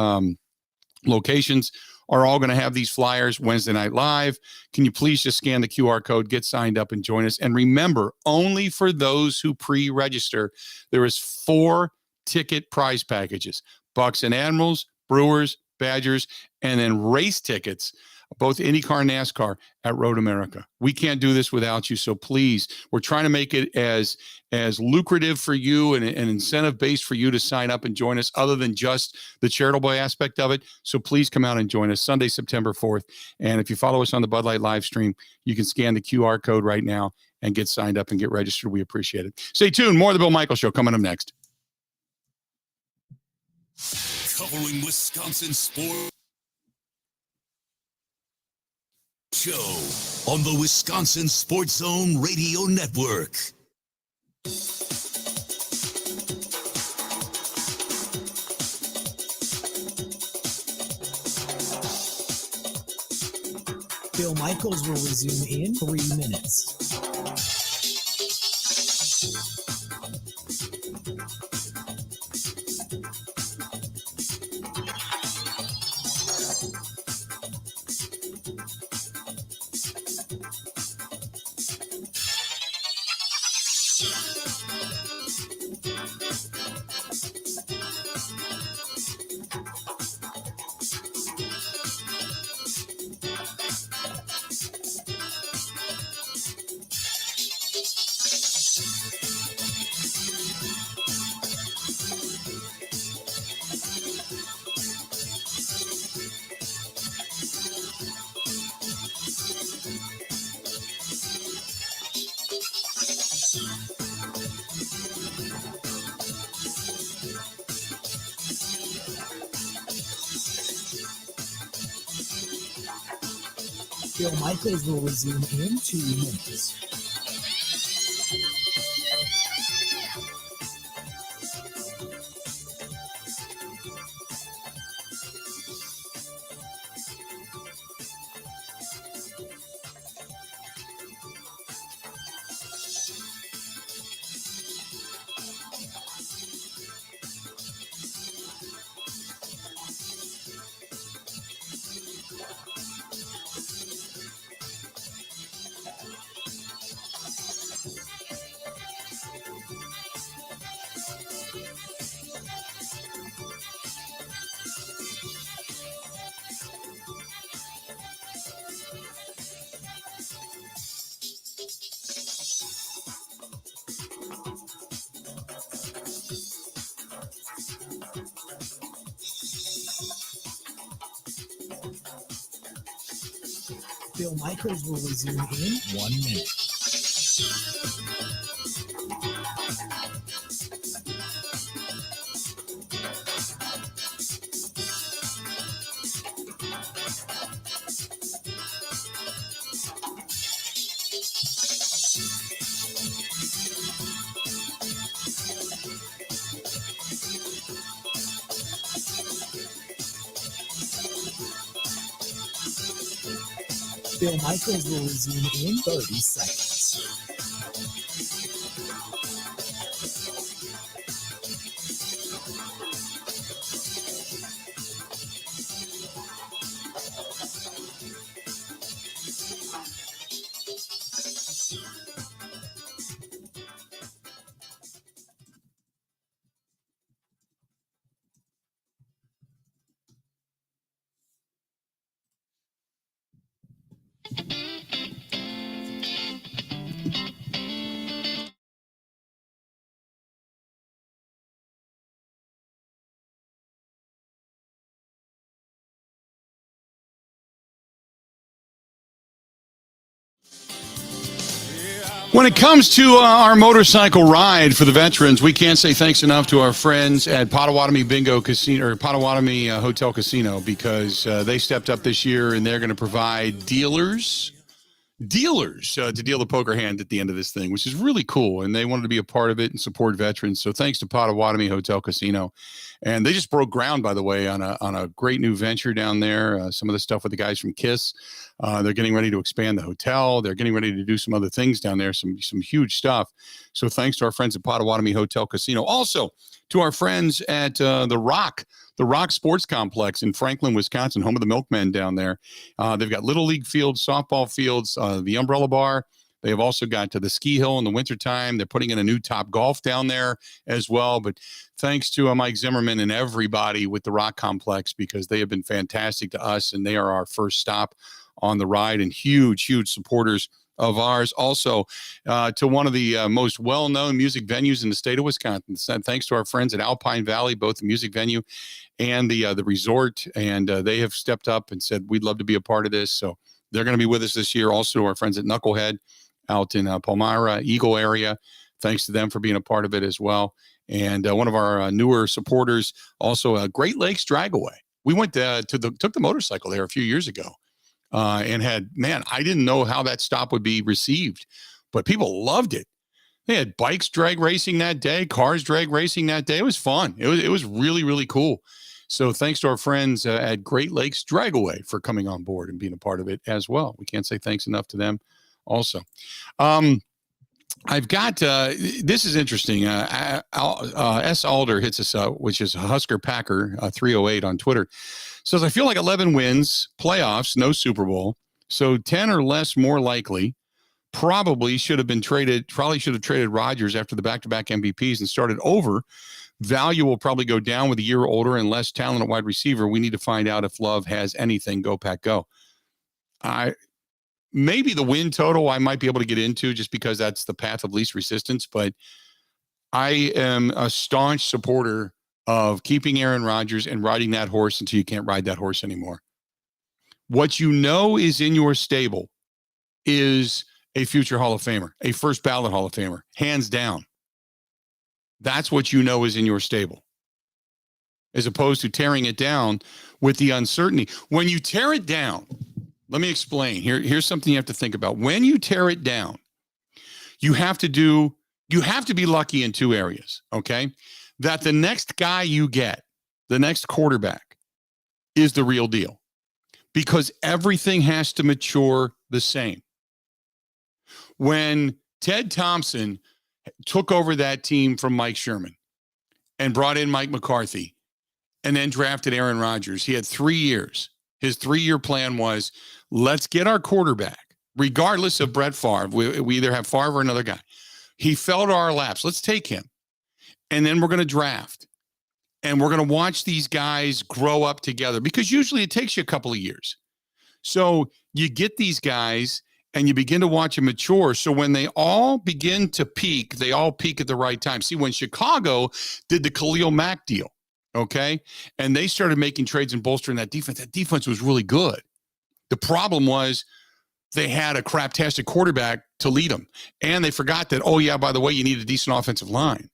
locations are all going to have these flyers Wednesday Night Live. Can you please just scan the QR code, get signed up, and join us? And remember, only for those who pre-register, there is 4 ticket prize packages: Bucks and Admirals, Brewers, Badgers, and then race tickets, both IndyCar and NASCAR at Road America. We can't do this without you, so please, we're trying to make it as lucrative for you and an incentive-based for you to sign up and join us, other than just the charitable aspect of it. So please come out and join us Sunday, September 4th. And if you follow us on the Bud Light live stream, you can scan the QR code right now and get signed up and get registered. We appreciate it. Stay tuned. More of the Bill Michaels Show coming up next. Covering Wisconsin sports show on the Wisconsin Sports Zone Radio Network. Bill Michaels will resume in 3 minutes. Bill Michaels will resume in 2 minutes. Bill Michaels will resume in 1 minute. Bill Michaels will resume in 30 seconds. When it comes to our motorcycle ride for the veterans, we can't say thanks enough to our friends at Potawatomi Bingo Casino or Potawatomi Hotel Casino, because they stepped up this year and they're going to provide dealers to deal the poker hand at the end of this thing, which is really cool. And they wanted to be a part of it and support veterans. So thanks to Potawatomi Hotel Casino. And they just broke ground, by the way, on a great new venture down there. Some of the stuff with the guys from KISS. They're getting ready to expand the hotel. They're getting ready to do some other things down there, some huge stuff. So thanks to our friends at Potawatomi Hotel Casino. Also to our friends at the Rock Sports Complex in Franklin, Wisconsin, home of the Milkmen down there. They've got Little League fields, softball fields, the Umbrella Bar. They have also got to the ski hill in the wintertime. They're putting in a new Top Golf down there as well. But thanks to Mike Zimmerman and everybody with the Rock Complex, because they have been fantastic to us, and they are our first stop on the ride and huge supporters of ours. Also to one of the most well-known music venues in the state of Wisconsin. Thanks to our friends at Alpine Valley, both the music venue and the resort. And they have stepped up and said, we'd love to be a part of this. So they're going to be with us this year. Also our friends at Knucklehead out in Palmyra, Eagle area. Thanks to them for being a part of it as well. And one of our newer supporters, also Great Lakes Dragaway. We went took the motorcycle there a few years ago. And I didn't know how that stop would be received, but people loved it. They had bikes drag racing that day, cars drag racing that day. It was fun. It was really, really cool. So thanks to our friends at Great Lakes Dragaway for coming on board and being a part of it as well. We can't say thanks enough to them also. I've got, this is interesting. S. Alder hits us up, which is Husker Packer 308 on Twitter. Says, I feel like 11 wins, playoffs, no Super Bowl. So 10 or less more likely. Probably should have traded Rodgers after the back-to-back MVPs and started over. Value will probably go down with a year older and less talented wide receiver. We need to find out if Love has anything. Go Pack, go. Maybe the win total I might be able to get into just because that's the path of least resistance. But I am a staunch supporter of keeping Aaron Rodgers and riding that horse until you can't ride that horse anymore. What you know is in your stable is a future Hall of Famer, a first ballot Hall of Famer, hands down. That's what you know is in your stable, as opposed to tearing it down with the uncertainty. When you tear it down, let me explain. Here's something you have to think about. When you tear it down, you have to be lucky in two areas, okay? That the next guy you get, the next quarterback, is the real deal. Because everything has to mature the same. When Ted Thompson took over that team from Mike Sherman and brought in Mike McCarthy and then drafted Aaron Rodgers, he had 3 years. His 3-year plan was, let's get our quarterback, regardless of Brett Favre. We either have Favre or another guy. He fell to our laps. Let's take him. And then we're going to draft. And we're going to watch these guys grow up together, because usually it takes you a couple of years. So you get these guys and you begin to watch them mature. So when they all begin to peak, they all peak at the right time. See, when Chicago did the Khalil Mack deal, okay, and they started making trades and bolstering that defense was really good. The problem was they had a craptastic quarterback to lead them. And they forgot that, oh, yeah, by the way, you need a decent offensive line.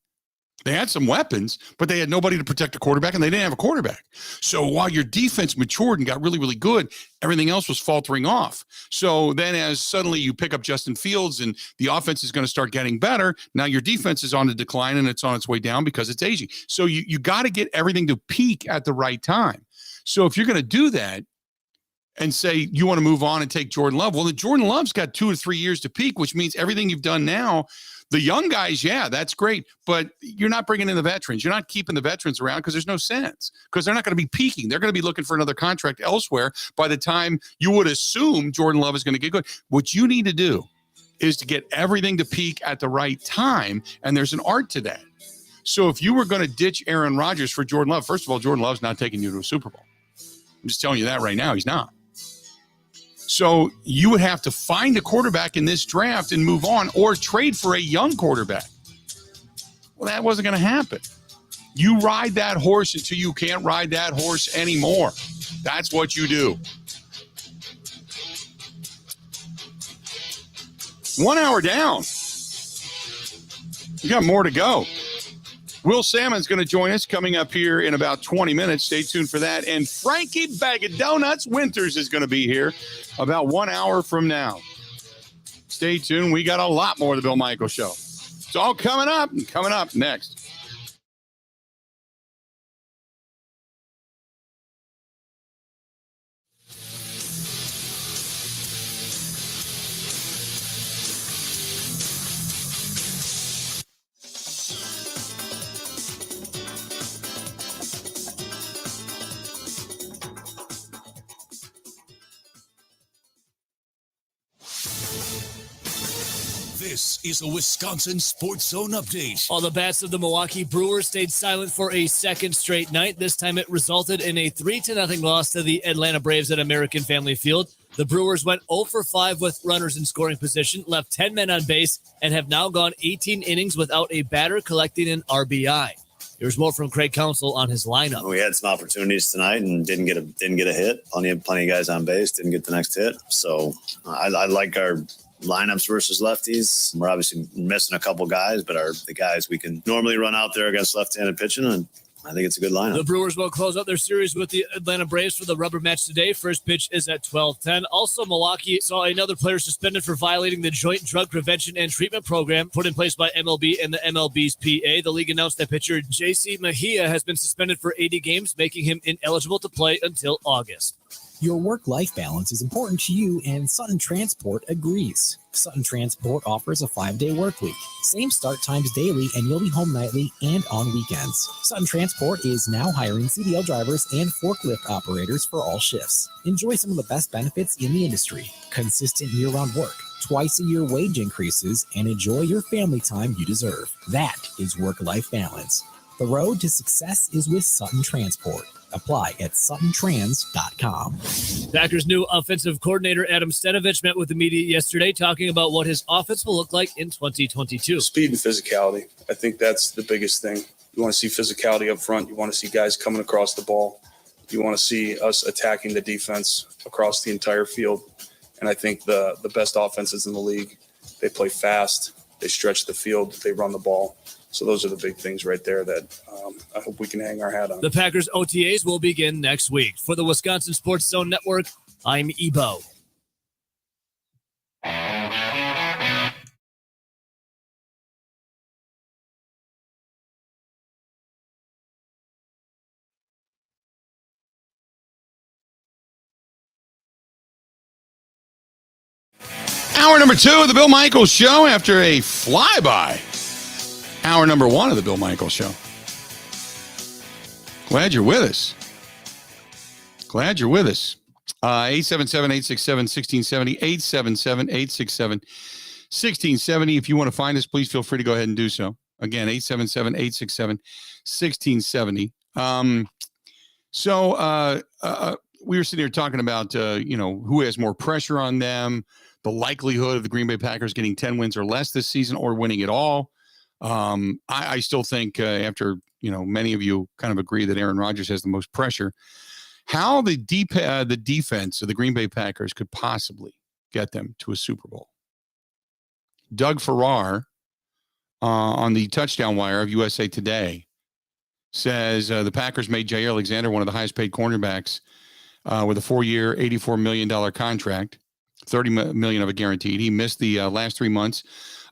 They had some weapons, but they had nobody to protect the quarterback, and they didn't have a quarterback. So while your defense matured and got really, really good, everything else was faltering off. So then as suddenly you pick up Justin Fields and the offense is going to start getting better, now your defense is on the decline and it's on its way down because it's aging. So you got to get everything to peak at the right time. So if you're going to do that and say you want to move on and take Jordan Love, well, the Jordan Love's got 2 to 3 years to peak, which means everything you've done now, the young guys, yeah, that's great, but you're not bringing in the veterans. You're not keeping the veterans around because there's no sense, because they're not going to be peaking. They're going to be looking for another contract elsewhere by the time you would assume Jordan Love is going to get good. What you need to do is to get everything to peak at the right time, and there's an art to that. So if you were going to ditch Aaron Rodgers for Jordan Love, first of all, Jordan Love's not taking you to a Super Bowl. I'm just telling you that right now. He's not. So you would have to find a quarterback in this draft and move on, or trade for a young quarterback. Well, that wasn't going to happen. You ride that horse until you can't ride that horse anymore. That's what you do. 1 hour down. You got more to go. Will Salmon's going to join us coming up here in about 20 minutes. Stay tuned for that. And Frankie Bag of Donuts Winters is going to be here about 1 hour from now. Stay tuned. We got a lot more of the Bill Michaels Show. It's all coming up next. This is a Wisconsin Sports Zone update. All the bats of the Milwaukee Brewers stayed silent for a second straight night. This time it resulted in a 3-0 loss to the Atlanta Braves at American Family Field. The Brewers went 0 for 5 with runners in scoring position, left 10 men on base, and have now gone 18 innings without a batter collecting an RBI. Here's more from Craig Counsell on his lineup. We had some opportunities tonight and didn't get a hit. Plenty of guys on base, didn't get the next hit. So I like our lineups versus lefties. We're obviously missing a couple guys, but the guys we can normally run out there against left-handed pitching, and I think it's a good lineup. The Brewers will close out their series with the Atlanta Braves for the rubber match today. First pitch is at 12:10. Also, Milwaukee saw another player suspended for violating the Joint Drug Prevention and Treatment Program put in place by MLB and the MLB's PA. The league announced that pitcher J.C. Mejia has been suspended for 80 games, making him ineligible to play until August. Your work-life balance is important to you, and Sutton Transport agrees. Sutton Transport offers a 5-day work week, same start times daily, and you'll be home nightly and on weekends. Sutton Transport is now hiring CDL drivers and forklift operators for all shifts. Enjoy some of the best benefits in the industry, consistent year-round work, twice-a-year wage increases, and enjoy your family time you deserve. That is work-life balance. The road to success is with Sutton Transport. Apply at suttontrans.com. Packers' new offensive coordinator Adam Stenavich met with the media yesterday, talking about what his offense will look like in 2022. Speed and physicality. I think that's the biggest thing. You want to see physicality up front. You want to see guys coming across the ball. You want to see us attacking the defense across the entire field. And I think the best offenses in the league, they play fast, they stretch the field, they run the ball. So those are the big things right there that I hope we can hang our hat on. The Packers OTAs will begin next week. For the Wisconsin Sports Zone Network, I'm Ebo. Hour number 2 of the Bill Michaels Show after a flyby. Hour number 1 of the Bill Michaels Show. Glad you're with us. 877-867-1670, 877-867-1670. If you want to find us, please feel free to go ahead and do so. Again, 877-867-1670. We were sitting here talking about, who has more pressure on them, the likelihood of the Green Bay Packers getting 10 wins or less this season or winning it all. I still think after, many of you kind of agree that Aaron Rodgers has the most pressure, how the defense of the Green Bay Packers could possibly get them to a Super Bowl. Doug Farrar on the touchdown wire of USA Today says the Packers made Jair Alexander one of the highest paid cornerbacks with a 4-year, $84 million contract, $30 million of it guaranteed. He missed the last 3 months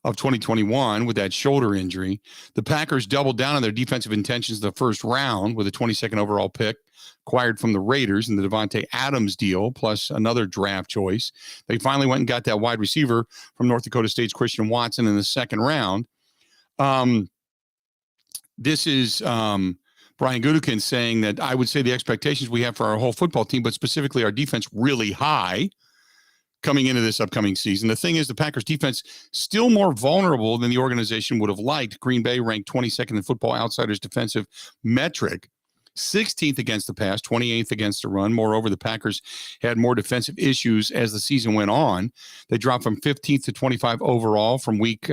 of 2021 with that shoulder injury. The Packers doubled down on their defensive intentions in the first round with a 22nd overall pick acquired from the Raiders in the Davante Adams deal, plus another draft choice. They finally went and got that wide receiver from North Dakota State's Christian Watson in the second round. This is Brian Gutekunst saying that I would say the expectations we have for our whole football team, but specifically our defense, really high coming into this upcoming season. The thing is, the Packers defense still more vulnerable than the organization would have liked. Green Bay ranked 22nd in Football Outsiders defensive metric, 16th against the pass, 28th against the run. Moreover, the Packers had more defensive issues as the season went on. They dropped from 15th to 25 overall from week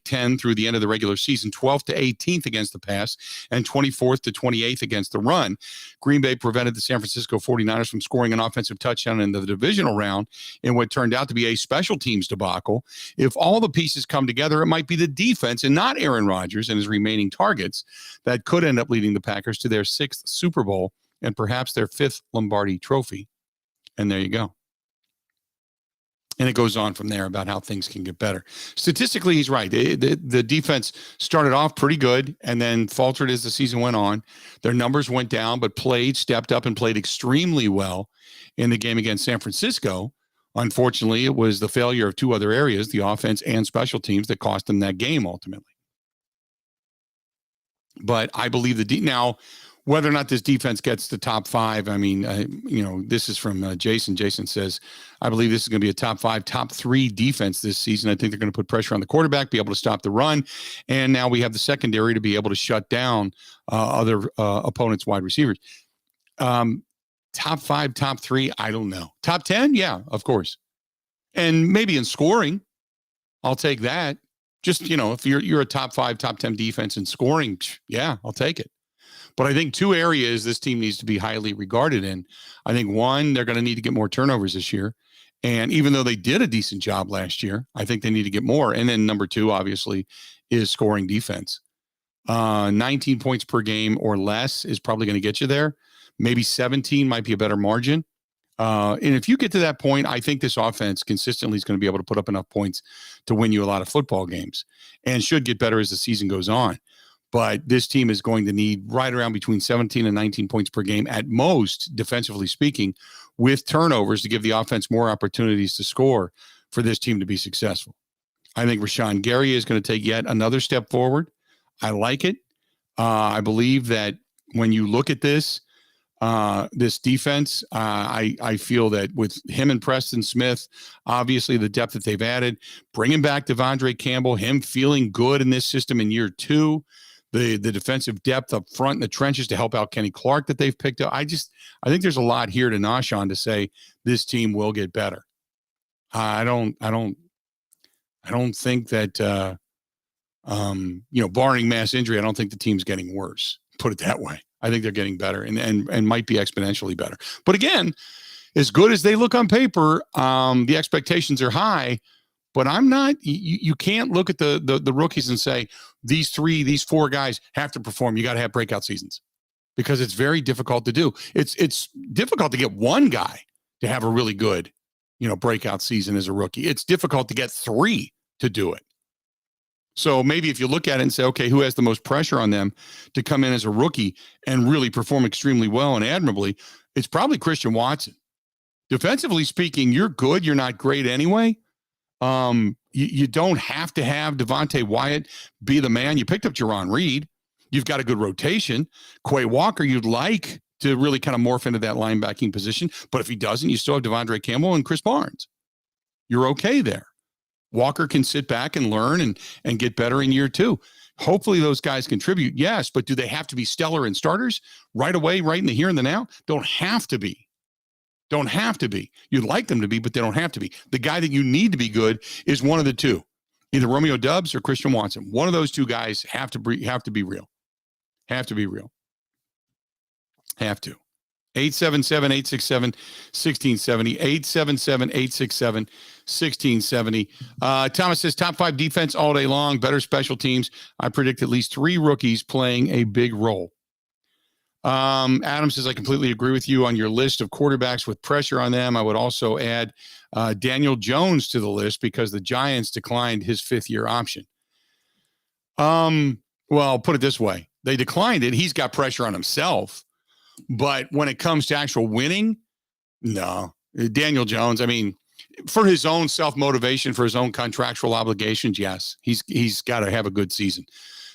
10 through the end of the regular season, 12th to 18th against the pass, and 24th to 28th against the run. Green Bay prevented the San Francisco 49ers from scoring an offensive touchdown in the divisional round in what turned out to be a special teams debacle. If all the pieces come together, it might be the defense and not Aaron Rodgers and his remaining targets that could end up leading the Packers to their 6th Super Bowl and perhaps their 5th Lombardi trophy. And there you go. And it goes on from there about how things can get better. Statistically, he's right. The defense started off pretty good and then faltered as the season went on. Their numbers went down, but stepped up and played extremely well in the game against San Francisco. Unfortunately, it was the failure of 2 other areas, the offense and special teams, that cost them that game ultimately. But I believe now, whether or not this defense gets to top 5, I mean, this is from Jason. Jason says, I believe this is going to be a top 5, top 3 defense this season. I think they're going to put pressure on the quarterback, be able to stop the run. And now we have the secondary to be able to shut down other opponents' wide receivers. Top 5, top 3, I don't know. Top 10? Yeah, of course. And maybe in scoring, I'll take that. Just, if you're a top 5, top 10 defense in scoring, yeah, I'll take it. But I think 2 areas this team needs to be highly regarded in. I think, one, they're going to need to get more turnovers this year. And even though they did a decent job last year, I think they need to get more. And then number 2, obviously, is scoring defense. 19 points per game or less is probably going to get you there. Maybe 17 might be a better margin. And if you get to that point, I think this offense consistently is going to be able to put up enough points to win you a lot of football games and should get better as the season goes on. But this team is going to need right around between 17 and 19 points per game at most, defensively speaking, with turnovers to give the offense more opportunities to score for this team to be successful. I think Rashawn Gary is going to take yet another step forward. I like it. I believe that when you look at this defense, I feel that with him and Preston Smith, obviously the depth that they've added, bringing back Devondre Campbell, him feeling good in this system in year 2, the defensive depth up front in the trenches to help out Kenny Clark that they've picked up. I think there's a lot here to nosh on to say this team will get better. I don't think that, barring mass injury, I don't think the team's getting worse. Put it that way. I think they're getting better and might be exponentially better. But again, as good as they look on paper, the expectations are high. But I'm not. You can't look at the rookies and say these 4 guys have to perform. You got to have breakout seasons because it's very difficult to do. It's difficult to get one guy to have a really good, breakout season as a rookie. It's difficult to get 3 to do it. So maybe if you look at it and say, okay, who has the most pressure on them to come in as a rookie and really perform extremely well and admirably, it's probably Christian Watson. Defensively speaking, you're good. You're not great anyway. You don't have to have Devontae Wyatt be the man. You picked up Jerron Reed. You've got a good rotation. Quay Walker, you'd like to really kind of morph into that linebacking position. But if he doesn't, you still have Devondre Campbell and Chris Barnes. You're okay there. Walker can sit back and learn and get better in year 2. Hopefully those guys contribute. Yes, but do they have to be stellar and starters right away, right in the here and the now? Don't have to be. Don't have to be. You'd like them to be, but they don't have to be. The guy that you need to be good is one of the 2, either Romeo Doubs or Christian Watson. One of those 2 guys have to be real. Have to be real. Have to. 877-867-1670. 877-867-1670. Thomas says top 5 defense all day long, better special teams. I predict at least 3 rookies playing a big role. Adam says, I completely agree with you on your list of quarterbacks with pressure on them. I would also add Daniel Jones to the list because the Giants declined his 5th-year option. Well, put it this way. They declined it. He's got pressure on himself. But when it comes to actual winning, no. Daniel Jones, I mean, for his own self-motivation, for his own contractual obligations, yes, he's got to have a good season.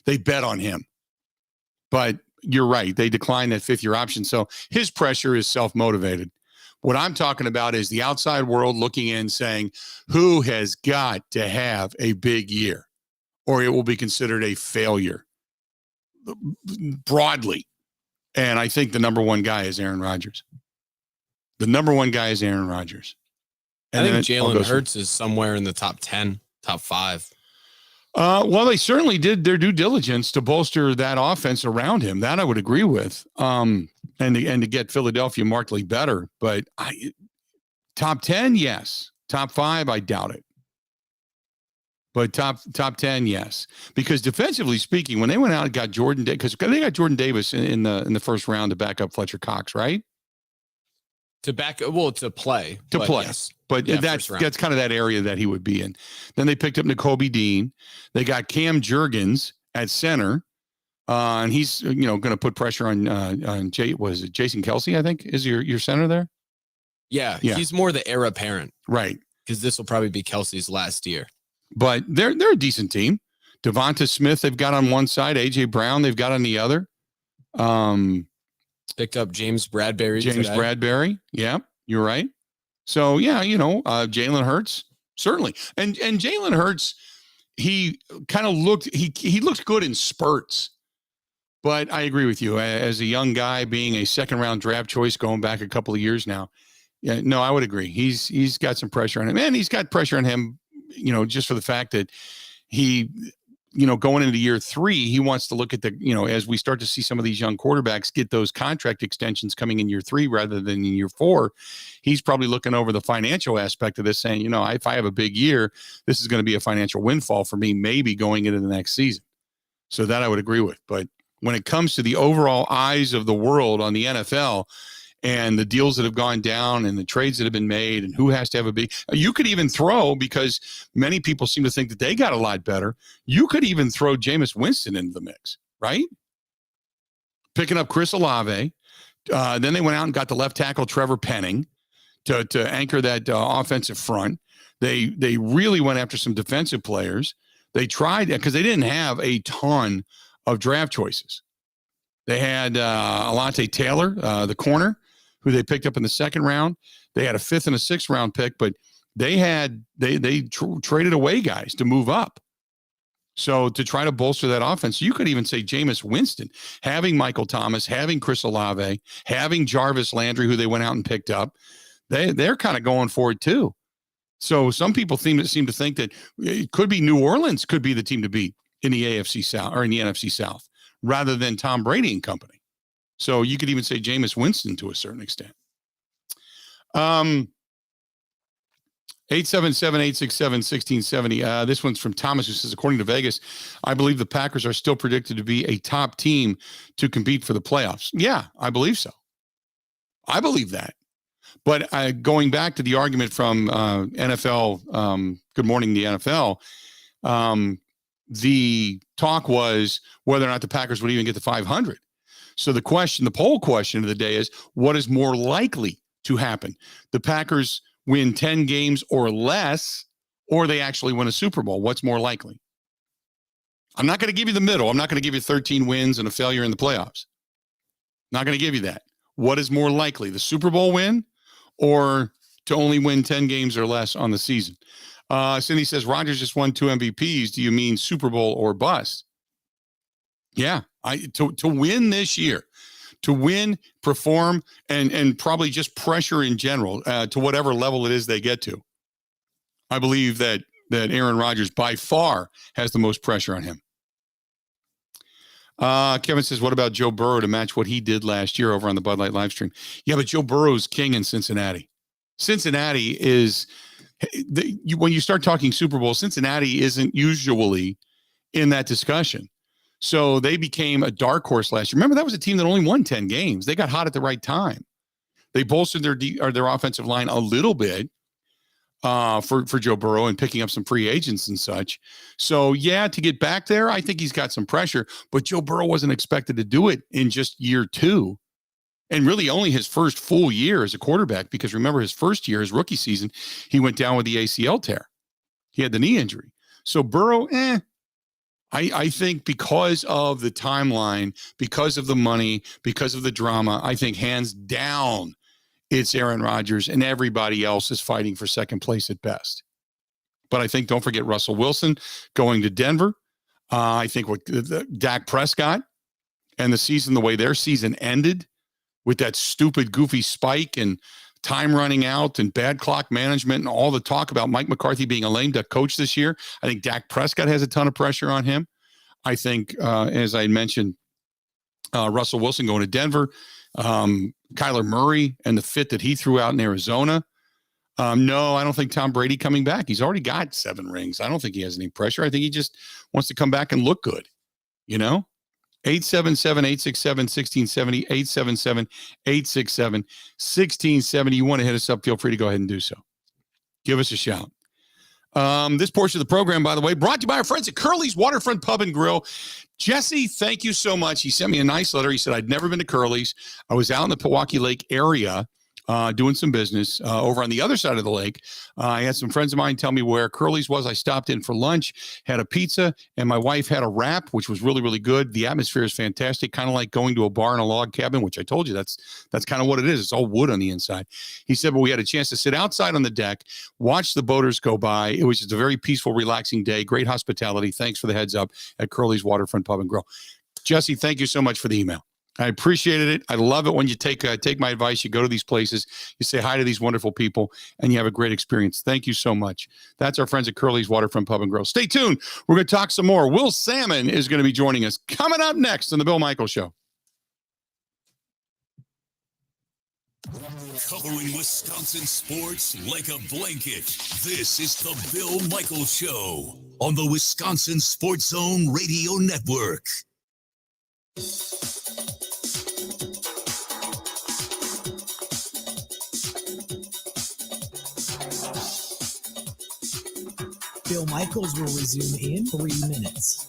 They bet on him. But you're right. They declined that 5th-year option. So his pressure is self-motivated. What I'm talking about is the outside world looking in saying, who has got to have a big year or it will be considered a failure broadly. And I think the number one guy is Aaron Rodgers. The number one guy is Aaron Rodgers. And I think Jalen Hurts is somewhere in the top 10, top 5. Well, they certainly did their due diligence to bolster that offense around him. That I would agree with. And to get Philadelphia markedly better. But top 10, yes. Top 5, I doubt it. But top 10, yes. Because defensively speaking, when they went out and got Jordan, because they got Jordan Davis in the first round to back up Fletcher Cox, right? To play. Yes. But yeah, that's kind of that area that he would be in. Then they picked up Nakobe Dean. They got Cam Jurgens at center. And he's, going to put pressure on Jason Kelsey, I think, is your center there? Yeah. He's more the heir apparent. Right. Because this will probably be Kelsey's last year. But they're a decent team. Devonta Smith, they've got on one side. A.J. Brown, they've got on the other. Picked up James Bradbury today. Yeah, you're right. So, yeah, Jalen Hurts, certainly. And Jalen Hurts, he kind of looked good in spurts. But I agree with you. As a young guy, being a second-round draft choice going back a couple of years now, yeah, no, I would agree. He's got some pressure on him. And he's got pressure on him, just for the fact that he, going into year 3, he wants to look at as we start to see some of these young quarterbacks get those contract extensions coming in year 3 rather than in year 4, he's probably looking over the financial aspect of this saying, if I have a big year, this is going to be a financial windfall for me, maybe going into the next season. So that I would agree with. But when it comes to the overall eyes of the world on the NFL, and the deals that have gone down and the trades that have been made and who has to have a big, you could even throw, because many people seem to think that they got a lot better. You could even throw Jameis Winston into the mix, right? Picking up Chris Olave. Then they went out and got the left tackle, Trevor Penning, to anchor that offensive front. They really went after some defensive players. They tried, because they didn't have a ton of draft choices. They had Alontae Taylor, the corner, who they picked up in the 2nd round. They had a 5th and a 6th round pick, but they traded away guys to move up. So to try to bolster that offense, you could even say Jameis Winston, having Michael Thomas, having Chris Olave, having Jarvis Landry, who they went out and picked up, they're kind of going for it too. So some people seem to think that it could be New Orleans could be the team to beat in the AFC South or in the NFC South, rather than Tom Brady and company. So you could even say Jameis Winston to a certain extent. 877-867-1670. This one's from Thomas, who says, according to Vegas, I believe the Packers are still predicted to be a top team to compete for the playoffs. Yeah, I believe so. I believe that. But going back to the argument from NFL, Good Morning, the NFL, the talk was whether or not the Packers would even get to 500. So the poll question of the day is, what is more likely to happen? The Packers win 10 games or less, or they actually win a Super Bowl? What's more likely? I'm not going to give you the middle. I'm not going to give you 13 wins and a failure in the playoffs. Not going to give you that. What is more likely, the Super Bowl win or to only win 10 games or less on the season? Cindy says, Rodgers just won 2 MVPs. Do you mean Super Bowl or bust? Yeah, to win this year, to win, perform, and probably just pressure in general to whatever level it is they get to. I believe that Aaron Rodgers by far has the most pressure on him. Kevin says, what about Joe Burrow to match what he did last year over on the Bud Light live stream? Yeah, but Joe Burrow's king in Cincinnati. Cincinnati is, when you start talking Super Bowl, Cincinnati isn't usually in that discussion. So they became a dark horse last year. Remember, that was a team that only won 10 games. They got hot at the right time. They bolstered their offensive line a little bit for Joe Burrow and picking up some free agents and such. So, yeah, to get back there, I think he's got some pressure. But Joe Burrow wasn't expected to do it in just year 2. And really only his first full year as a quarterback, because remember his first year, his rookie season, he went down with the ACL tear. He had the knee injury. So Burrow, I think because of the timeline, because of the money, because of the drama, I think hands down it's Aaron Rodgers, and everybody else is fighting for second place at best. But I think, don't forget Russell Wilson going to Denver. I think what Dak Prescott and the season, the way their season ended with that stupid, goofy spike and time running out and bad clock management and all the talk about Mike McCarthy being a lame duck coach this year. I think Dak Prescott has a ton of pressure on him. I think, as I mentioned, Russell Wilson going to Denver, Kyler Murray and the fit that he threw out in Arizona. No, I don't think Tom Brady coming back. He's already got 7 rings. I don't think he has any pressure. I think he just wants to come back and look good, 877-867-1670, 877-867-1670. You want to hit us up, feel free to go ahead and do so. Give us a shout. This portion of the program, by the way, brought to you by our friends at Curly's Waterfront Pub and Grill. Jesse, thank you so much. He sent me a nice letter. He said, I'd never been to Curly's. I was out in the Pewaukee Lake area doing some business over on the other side of the lake. I had some friends of mine tell me where Curly's was. I stopped in for lunch, had a pizza, and my wife had a wrap, which was really, really good. The atmosphere is fantastic, kind of like going to a bar in a log cabin, which I told you that's kind of what it is. It's all wood on the inside. He said, but we had a chance to sit outside on the deck, watch the boaters go by. It was just a very peaceful, relaxing day. Great hospitality. Thanks for the heads up at Curly's Waterfront Pub and Grill. Jesse, thank you so much for the email. I appreciated it. I love it when you take my advice. You go to these places, you say hi to these wonderful people, and you have a great experience. Thank you so much. That's our friends at Curly's Waterfront Pub and Grill. Stay tuned. We're going to talk some more. Will Salmon is going to be joining us coming up next on the Bill Michaels Show. Covering Wisconsin sports like a blanket. This is the Bill Michaels Show on the Wisconsin Sports Zone Radio Network. Bill Michaels will resume in 3 minutes.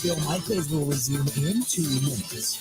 Bill Michaels will resume in 2 minutes.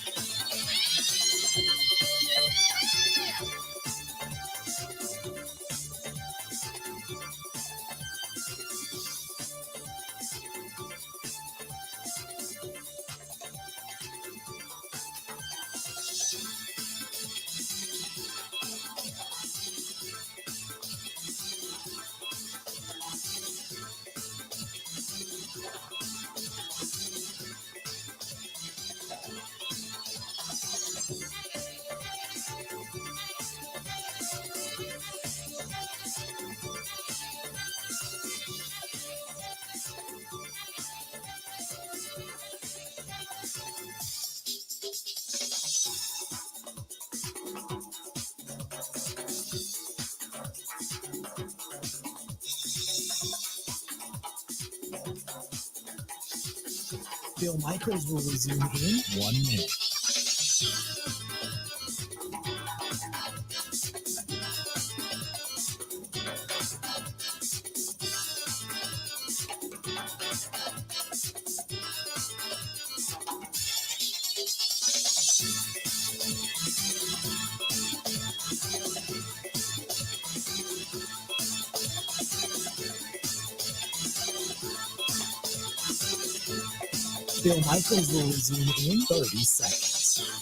Bill Michaels will resume in 1 minute. Bill Michaels will resume in 30 seconds.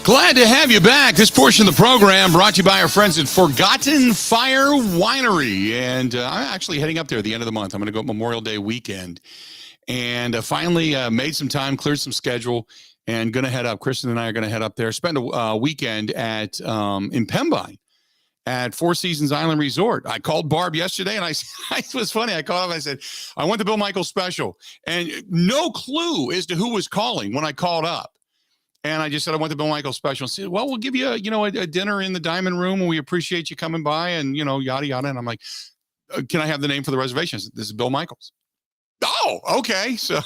Glad to have you back. This portion of the program brought to you by our friends at Forgotten Fire Winery. And I'm actually heading up there at the end of the month. I'm going to go Memorial Day weekend. And finally made some time, cleared some schedule, and going to head up. Kristen and I are going to head up there, spend a weekend at in Pembine at Four Seasons Island Resort. I called Barb yesterday, and it was funny. I called him. I said, I want the Bill Michaels special. And no clue as to who was calling when I called up. And I just said, I want the Bill Michaels special. And said, well, we'll give you a dinner in the Diamond Room, and we appreciate you coming by, and, yada, yada. And I'm like, can I have the name for the reservations? This is Bill Michaels. Oh, okay. So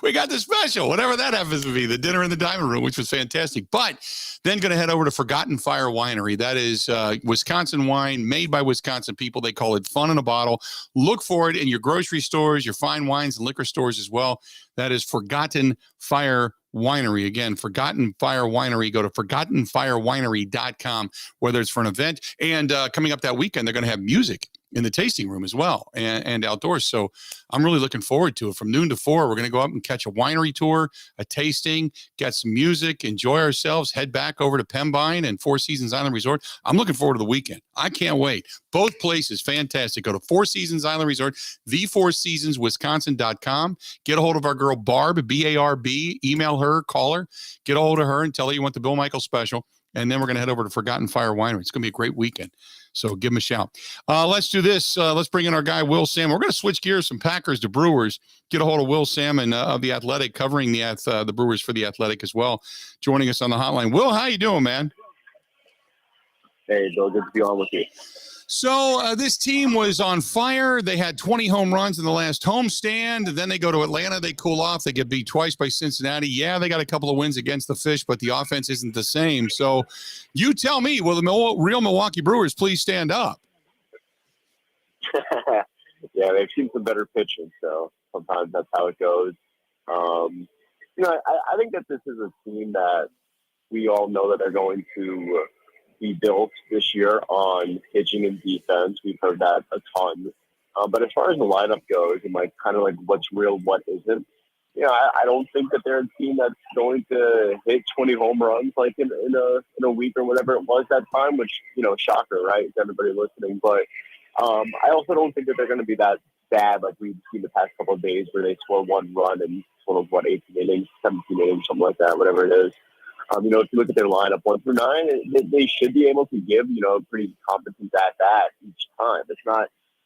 we got the special, whatever that happens to be, the dinner in the Diamond Room, which was fantastic. But then going to head over to Forgotten Fire Winery. That is Wisconsin wine made by Wisconsin people. They call it fun in a bottle. Look for it in your grocery stores, your fine wines and liquor stores as well. That is Forgotten Fire Winery. Again, Forgotten Fire Winery. Go to ForgottenFireWinery.com, whether it's for an event. And coming up that weekend, they're going to have music in the tasting room as well, and outdoors. So I'm really looking forward to it. From noon to 4, we're going to go up and catch a winery tour, a tasting, get some music, enjoy ourselves, head back over to Pembine and Four Seasons Island Resort. I'm looking forward to the weekend. I can't wait. Both places, fantastic. Go to Four Seasons Island Resort, thefourseasonswisconsin.com. Get a hold of our girl Barb, B-A-R-B. Email her, call her, get a hold of her and tell her you want the Bill Michaels special. And then we're going to head over to Forgotten Fire Winery. It's going to be a great weekend. So give them a shout. Let's do this. Let's bring in our guy, Will Salmon. We're going to switch gears from Packers to Brewers. Get a hold of Will Salmon of The Athletic, covering the Brewers for The Athletic as well, joining us on the hotline. Will, how you doing, man? Hey, Bill, good to be on with you. So this team was on fire. They had 20 home runs in the last homestand. Then they go to Atlanta. They cool off. They get beat twice by Cincinnati. Yeah, they got a couple of wins against the Fish, but the offense isn't the same. So you tell me, will the real Milwaukee Brewers please stand up? Yeah, they've seen some better pitching, so sometimes that's how it goes. I think that this is a team that we all know that they're going to be built this year on pitching and defense. We've heard that a ton. But as far as the lineup goes, and kind of what's real, what isn't, I don't think that they're a team that's going to hit 20 home runs in a week or whatever it was that time, which, shocker, right, to everybody listening. But I also don't think that they're going to be that bad like we've seen the past couple of days where they score one run in sort of 18 innings, 17 innings, something like that, whatever it is. If you look at their lineup 1 through 9, they should be able to give, a pretty competent at-bat each time.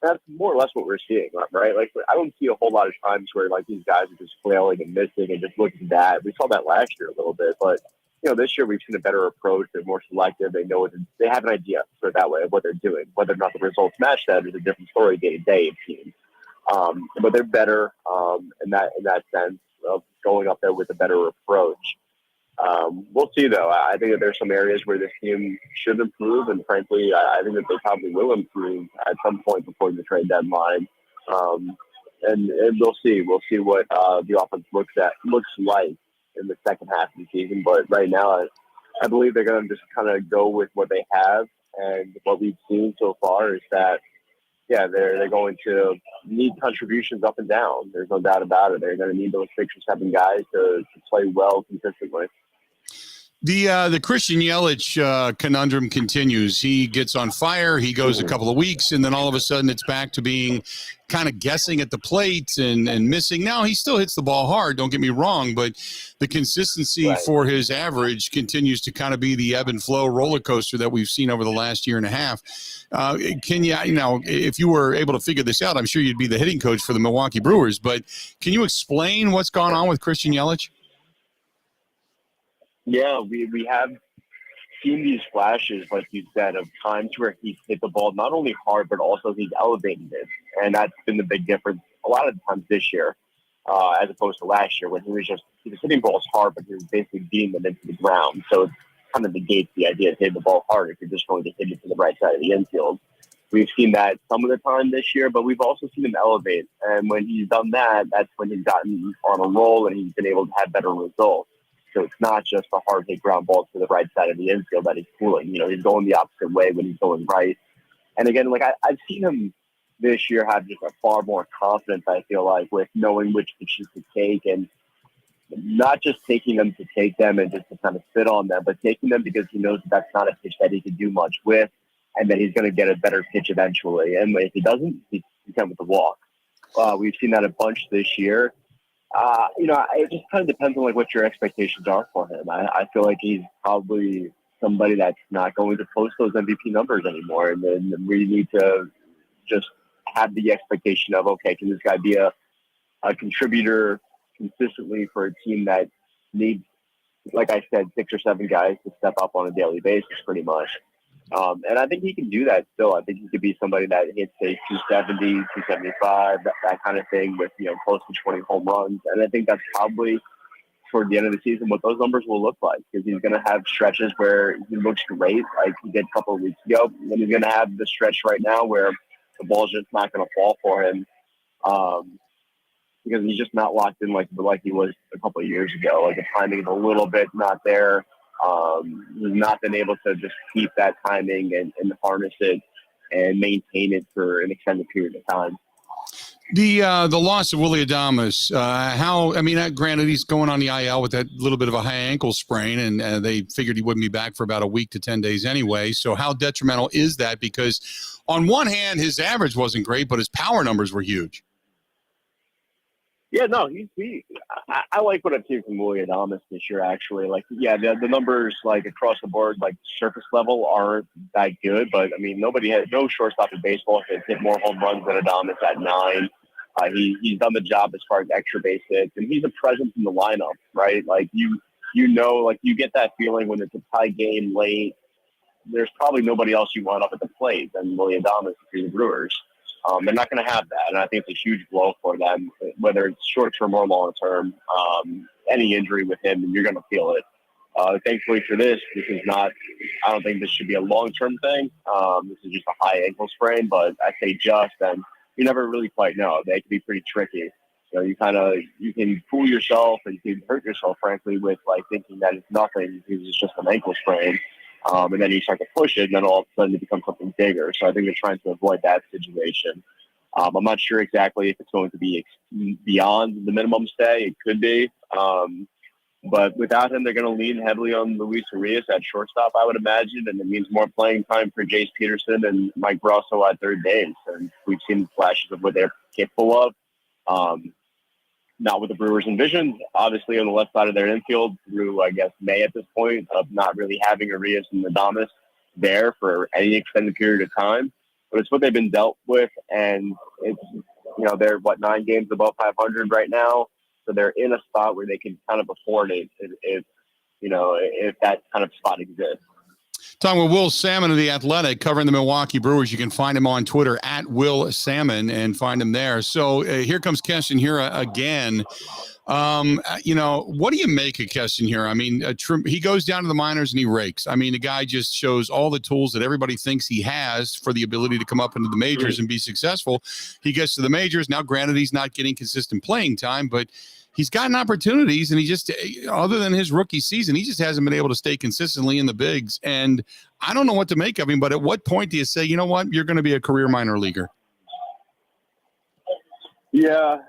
That's more or less what we're seeing, right? I don't see a whole lot of times where, these guys are just flailing and missing and just looking bad. We saw that last year a little bit, but, this year we've seen a better approach. They're more selective. They know they have an idea, put it that way, of what they're doing. Whether or not the results match that is a different story day to day, it seems. But they're better in that sense of going up there with a better approach. We'll see, though. I think that there's some areas where this team should improve, and frankly, I think that they probably will improve at some point before the trade deadline. And we'll see. We'll see what the offense looks like in the second half of the season. But right now, I believe they're going to just kind of go with what they have, and what we've seen so far is that, yeah, they're going to need contributions up and down. There's no doubt about it. They're going to need those 6 or 7 guys to play well consistently. The Christian Yelich conundrum continues. He gets on fire. He goes a couple of weeks, and then all of a sudden it's back to being kind of guessing at the plate and missing. Now, he still hits the ball hard, don't get me wrong, but the consistency for his average continues to kind of be the ebb and flow roller coaster that we've seen over the last year and a half. Can you, if you were able to figure this out, I'm sure you'd be the hitting coach for the Milwaukee Brewers, but can you explain what's gone on with Christian Yelich? Yeah, we have seen these flashes, like you said, of times where he's hit the ball not only hard, but also he's elevated it. And that's been the big difference a lot of times this year, as opposed to last year when he was hitting balls hard, but he was basically beating them into the ground. So it kind of negates the idea of hitting the ball hard if you're just going to hit it to the right side of the infield. We've seen that some of the time this year, but we've also seen him elevate. And when he's done that, that's when he's gotten on a roll and he's been able to have better results. So it's not just a hard hit ground ball to the right side of the infield that he's fooling. He's going the opposite way when he's going right. And again, I've seen him this year have just a far more confidence, I feel like, with knowing which pitches to take and not just taking them to take them and just to kind of sit on them, but taking them because he knows that's not a pitch that he can do much with and that he's going to get a better pitch eventually. And if he doesn't, he's content with the walk. We've seen that a bunch this year. It just kind of depends on what your expectations are for him. I feel like he's probably somebody that's not going to post those MVP numbers anymore. And then we need to just have the expectation of, okay, can this guy be a contributor consistently for a team that needs, like I said, 6 or 7 guys to step up on a daily basis pretty much. And I think he can do that still. I think he could be somebody that hits, say, 270, 275, that kind of thing with, close to 20 home runs. And I think that's probably toward the end of the season what those numbers will look like, because he's going to have stretches where he looks great, like he did a couple of weeks ago. And then he's going to have the stretch right now where the ball's just not going to fall for him because he's just not locked in like he was a couple of years ago. Like the timing is a little bit not there. He's not been able to just keep that timing and harness it and maintain it for an extended period of time. The loss of Willy Adames, granted he's going on the IL with that little bit of a high ankle sprain, and they figured he wouldn't be back for about a week to 10 days anyway. So how detrimental is that? Because on one hand, his average wasn't great, but his power numbers were huge. Yeah, no, I like what I've seen from Willy Adames this year, actually. The numbers, across the board, surface level aren't that good. But, no shortstop in baseball has hit more home runs than Adames at 9. He's done the job as far as extra base hits, and he's a presence in the lineup, right? You get that feeling when it's a tie game late. There's probably nobody else you want up at the plate than Willy Adames for the Brewers. They're not going to have that, and I think it's a huge blow for them, whether it's short-term or long-term. Any injury with him, and you're going to feel it. Thankfully for this is not – I don't think this should be a long-term thing. This is just a high ankle sprain, but I say just, and you never really quite know. They can be pretty tricky. You can fool yourself and you can hurt yourself, frankly, with, thinking that it's nothing because it's just an ankle sprain. And then you start to push it, and then all of a sudden it becomes something bigger. So I think they're trying to avoid that situation. I'm not sure exactly if it's going to be beyond the minimum stay. It could be. But without him, they're going to lean heavily on Luis Urias at shortstop, I would imagine. And it means more playing time for Jace Peterson and Mike Grosso at third base. And we've seen flashes of what they're capable of. Not what the Brewers envisioned, obviously, on the left side of their infield through, I guess, May at this point, of not really having Urias and Adames there for any extended period of time. But it's what they've been dealt with, and it's, they're, 9 games above 500 right now, so they're in a spot where they can kind of afford it if that kind of spot exists. Talking with Will Salmon of The Athletic, covering the Milwaukee Brewers. You can find him on Twitter at Will Salmon and find him there. So here comes Keston Hiura again. What do you make of Keston Hiura? He goes down to the minors and he rakes. The guy just shows all the tools that everybody thinks he has for the ability to come up into the majors and be successful. He gets to the majors. Now, granted, he's not getting consistent playing time, but he's gotten opportunities, and he just, other than his rookie season, he just hasn't been able to stay consistently in the bigs. And I don't know what to make of him, but at what point do you say, you know what, you're going to be a career minor leaguer? Yeah,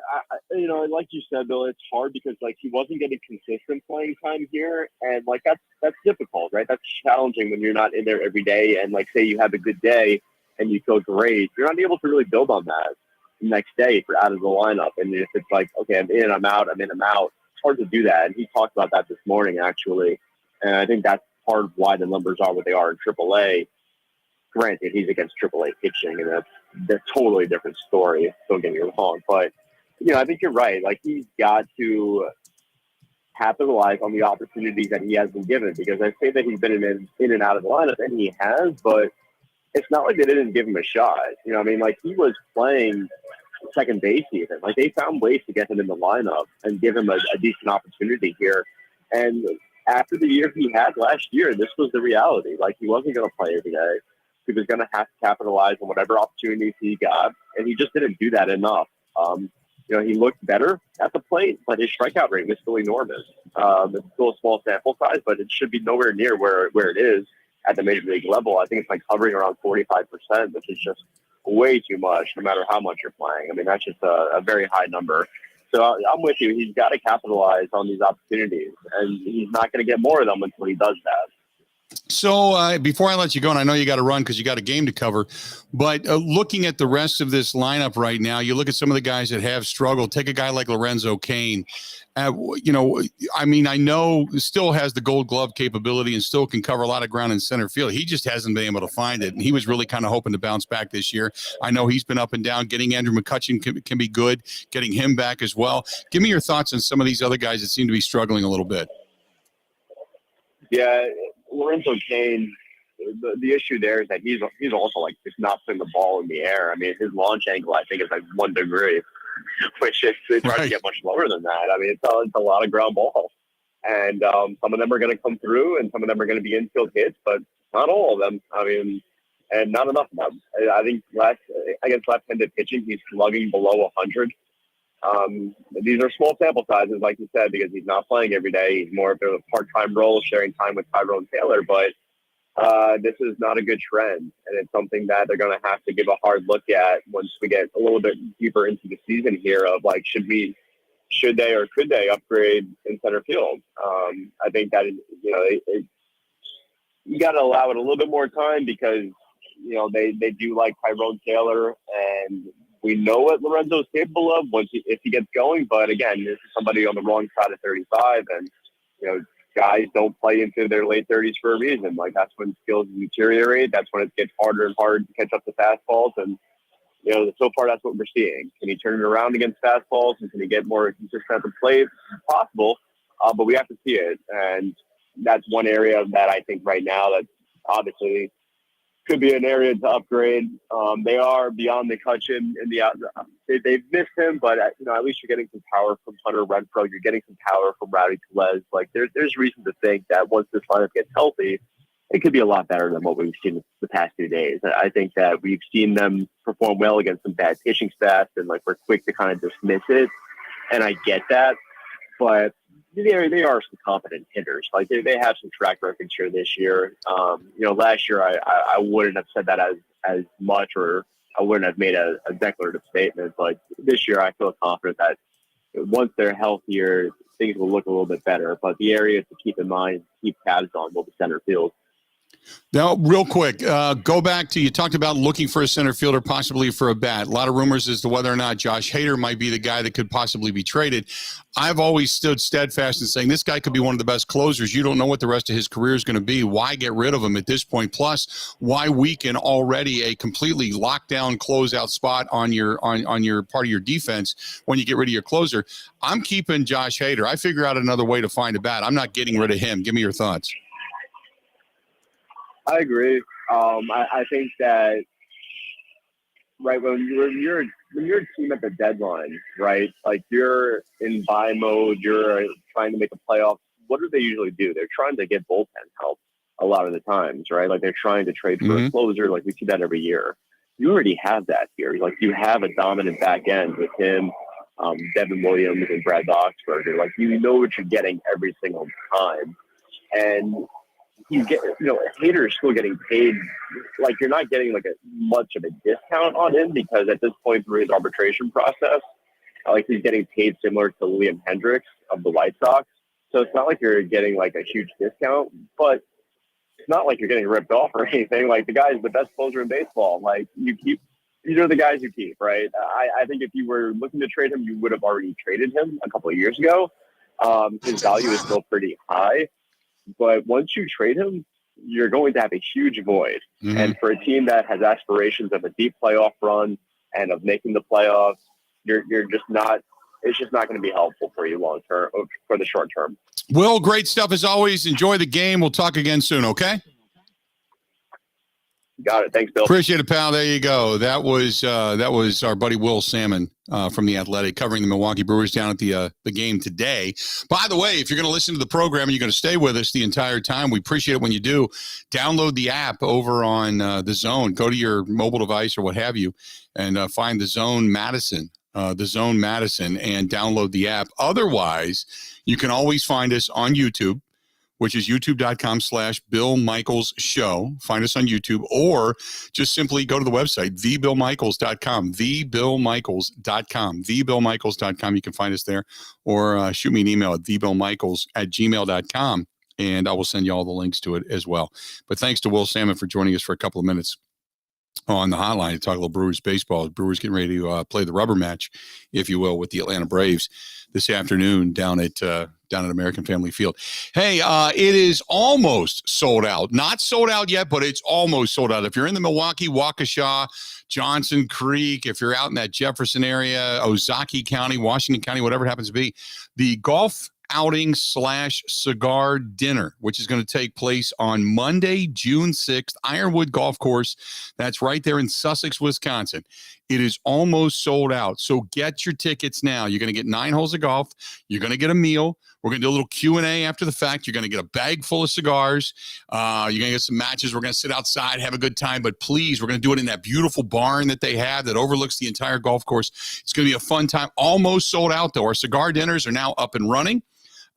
like you said, Bill, it's hard because he wasn't getting consistent playing time here, and that's difficult, right? That's challenging when you're not in there every day, and say you have a good day and you feel great, you're not able to really build on that the next day if you're out of the lineup. And if it's okay, I'm in, I'm out, it's hard to do that. And he talked about that this morning, actually, and I think that's part of why the numbers are what they are in AAA. Granted, he's against AAA pitching, and that's a totally different story. Don't get me wrong, but I think you're right. He's got to capitalize on the opportunities that he has been given. Because I say that he's been in and out of the lineup, and he has, but it's not like they didn't give him a shot. You know what I mean? Like, he was playing second base even. Like, they found ways to get him in the lineup and give him a decent opportunity here. And after the year he had last year, this was the reality. Like, he wasn't going to play every day. He was going to have to capitalize on whatever opportunities he got, and he just didn't do that enough. You know, he looked better at the plate, but his strikeout rate was still enormous. It's still a small sample size, but it should be nowhere near where it is at the major league level. I think it's like hovering around 45%, which is just way too much, no matter how much you're playing. I mean, that's just a very high number. So I'm with you. He's got to capitalize on these opportunities, and he's not going to get more of them until he does that. So before I let you go, and I know you got to run because you got a game to cover, but looking at the rest of this lineup right now, you look at some of the guys that have struggled. Take a guy like Lorenzo Cain. You know, I mean, I know still has the Gold Glove capability and still can cover a lot of ground in center field. He just hasn't been able to find it, and he was really kind of hoping to bounce back this year. I know he's been up and down. Getting Andrew McCutchen can be good. Getting him back as well. Give me your thoughts on some of these other guys that seem to be struggling a little bit. Yeah, Lorenzo Cain, the issue there is that he's also like just not putting the ball in the air. I mean, his launch angle, I think, is like 1 degree, which is it's hard to get much lower than that. I mean, it's a lot of ground ball. And some of them are going to come through and some of them are going to be infield hits, but not all of them. I mean, and not enough of them. I think against left-handed pitching, he's slugging below 100. These are small sample sizes, like you said, because he's not playing every day. He's more of a part-time role, sharing time with Tyrone Taylor. But this is not a good trend, and it's something that they're going to have to give a hard look at once we get a little bit deeper into the season here. Of like, should they or could they upgrade in center field? I think that you got to allow it a little bit more time because they do like Tyrone Taylor and. We know what Lorenzo's capable of if he gets going, but again, this is somebody on the wrong side of 35, and guys don't play into their late 30s for a reason. Like that's when skills deteriorate. That's when it gets harder and harder to catch up to fastballs, and so far that's what we're seeing. Can he turn it around against fastballs, and can he get more consistent at the plate? It's possible, but we have to see it, and that's one area that I think right now that obviously. Could be an area to upgrade. They are beyond McCutchen in the they've missed him, but at least you're getting some power from Hunter Renfroe. You're getting some power from Rowdy Tellez. Like there's reason to think that once this lineup gets healthy, it could be a lot better than what we've seen the past 2 days. I think that we've seen them perform well against some bad pitching staff, and like we're quick to kind of dismiss it. And I get that, but. They are some competent hitters. Like they have some track records here this year. Last year I wouldn't have said that as much, or I wouldn't have made a declarative statement. But this year I feel confident that once they're healthier, things will look a little bit better. But the area to keep in mind, keep tabs on, will be center field. Now, real quick, go back to you talked about looking for a center fielder, possibly for a bat. A lot of rumors as to whether or not Josh Hader might be the guy that could possibly be traded. I've always stood steadfast in saying this guy could be one of the best closers. You don't know what the rest of his career is going to be. Why get rid of him at this point? Plus, why weaken already a completely lockdown closeout spot on your part of your defense when you get rid of your closer? I'm keeping Josh Hader. I figure out another way to find a bat. I'm not getting rid of him. Give me your thoughts. I agree. I think that when you're a team at the deadline, right? Like you're in buy mode, you're trying to make a playoff. What do they usually do? They're trying to get bullpen help a lot of the times, right? Like they're trying to trade for a closer. Like we see that every year. You already have that here. Like you have a dominant back end with him, Devin Williams and Brad Boxberger. Like you know what you're getting every single time, and. Hader's still getting paid. Like you're not getting like much of a discount on him because at this point through his arbitration process, like he's getting paid similar to Liam Hendricks of the White Sox. So it's not like you're getting like a huge discount, but it's not like you're getting ripped off or anything. Like the guy's the best closer in baseball. Like these are the guys you keep, right? I think if you were looking to trade him, you would have already traded him a couple of years ago. His value is still pretty high. But once you trade him, you're going to have a huge void. Mm-hmm. And for a team that has aspirations of a deep playoff run and of making the playoffs, you're just not it's just not going to be helpful for you long term, for the short term. Will, great stuff as always. Enjoy the game. We'll talk again soon, okay? Got it. Thanks, Bill. Appreciate it, pal. There you go. That was our buddy Will Salmon from The Athletic, covering the Milwaukee Brewers down at the game today. By the way, if you're going to listen to the program and you're going to stay with us the entire time, we appreciate it when you do. Download the app over on The Zone. Go to your mobile device or what have you and find The Zone Madison. And download the app. Otherwise, you can always find us on YouTube, which is youtube.com/Bill Michaels Show. Find us on YouTube, or just simply go to the website, thebillmichaels.com, thebillmichaels.com, thebillmichaels.com. You can find us there, or shoot me an email at thebillmichaels@gmail.com, and I will send you all the links to it as well. But thanks to Will Salmon for joining us for a couple of minutes on the hotline to talk a little Brewers baseball. Brewers getting ready to play the rubber match, if you will, with the Atlanta Braves this afternoon down at American Family Field. Hey, it is almost sold out. Not sold out yet, but it's almost sold out. If you're in the Milwaukee, Waukesha, Johnson Creek, if you're out in that Jefferson area, Ozaukee County, Washington County, whatever it happens to be, the golf outing / cigar dinner, which is going to take place on Monday, June 6th, Ironwood Golf Course. That's right there in Sussex, Wisconsin. It is almost sold out. So get your tickets now. You're going to get 9 holes of golf. You're going to get a meal. We're going to do a little Q&A after the fact. You're going to get a bag full of cigars. You're going to get some matches. We're going to sit outside, have a good time. But please, we're going to do it in that beautiful barn that they have that overlooks the entire golf course. It's going to be a fun time. Almost sold out, though. Our cigar dinners are now up and running.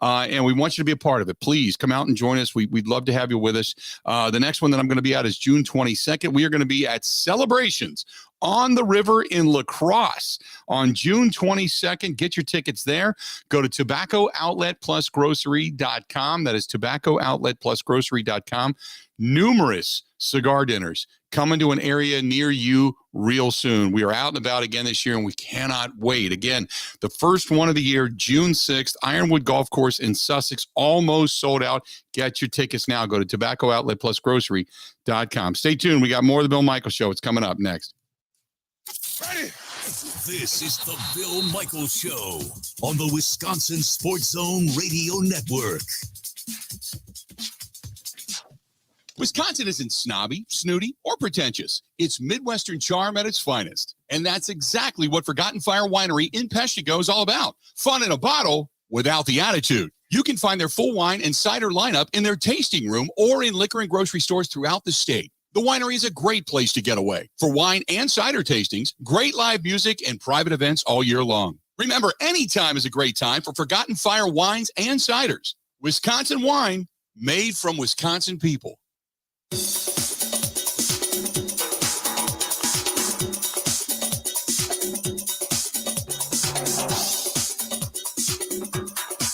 And we want you to be a part of it. Please come out and join us. We'd love to have you with us. The next one that I'm going to be at is June 22nd. We are going to be at Celebrations on the River in La Crosse on June 22nd. Get your tickets there. Go to tobaccooutletplusgrocery.com. That is tobaccooutletplusgrocery.com. Numerous cigar dinners coming to an area near you real soon. We are out and about again this year, and we cannot wait. Again, the first one of the year, June 6th, Ironwood Golf Course in Sussex, almost sold out. Get your tickets now. Go to tobaccooutletplusgrocery.com. Stay tuned. We got more of the Bill Michaels Show. It's coming up next. Ready? This is the Bill Michaels Show on the Wisconsin Sports Zone Radio Network. Wisconsin isn't snobby, snooty, or pretentious. It's Midwestern charm at its finest. And that's exactly what Forgotten Fire Winery in Peshtigo is all about. Fun in a bottle without the attitude. You can find their full wine and cider lineup in their tasting room or in liquor and grocery stores throughout the state. The winery is a great place to get away for wine and cider tastings, great live music, and private events all year long. Remember, any time is a great time for Forgotten Fire wines and ciders. Wisconsin wine made from Wisconsin people.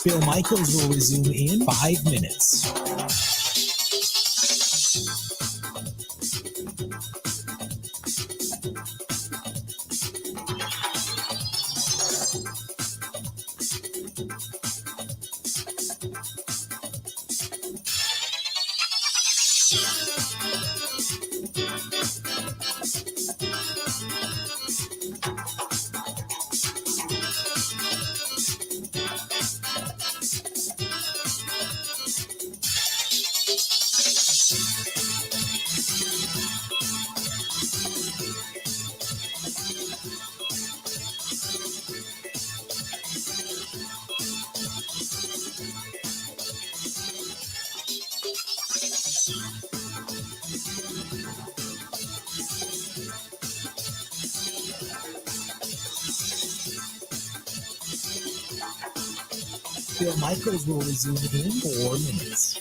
Bill Michaels will resume in 5 minutes. Bill Michaels will resume in 4 minutes.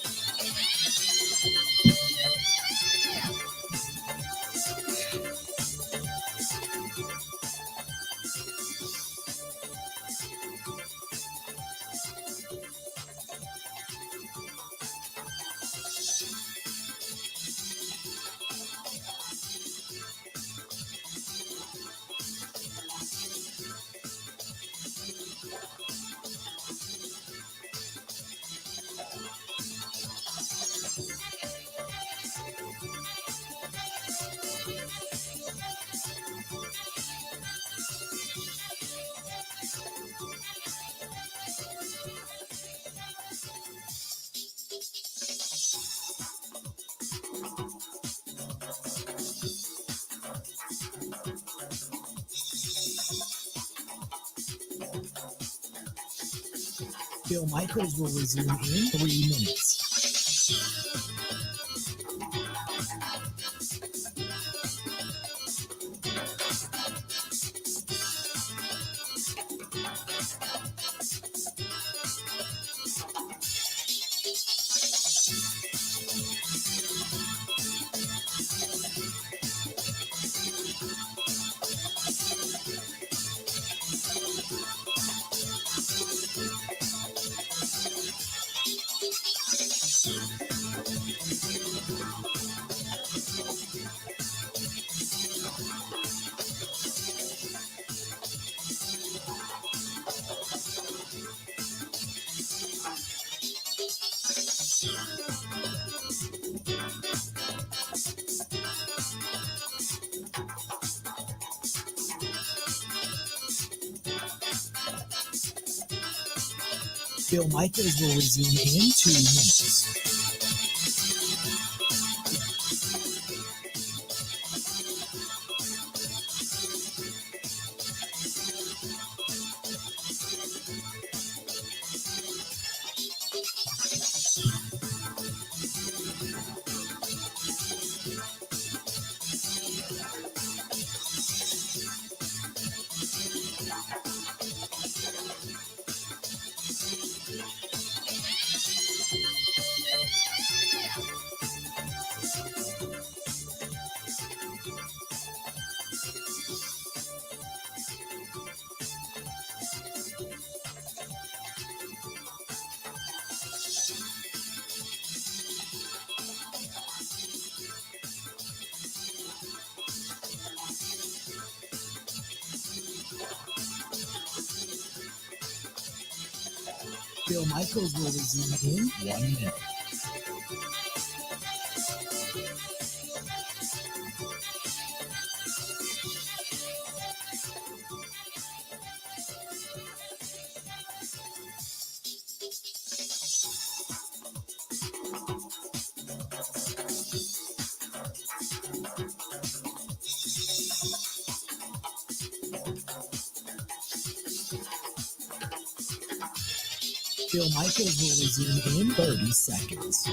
Bill Michaels will resume in 3 minutes. Bill Michaels will resume in 2 minutes. Bill Michaels will resume in 1 minute. Bill Michaels will resume in 30 seconds.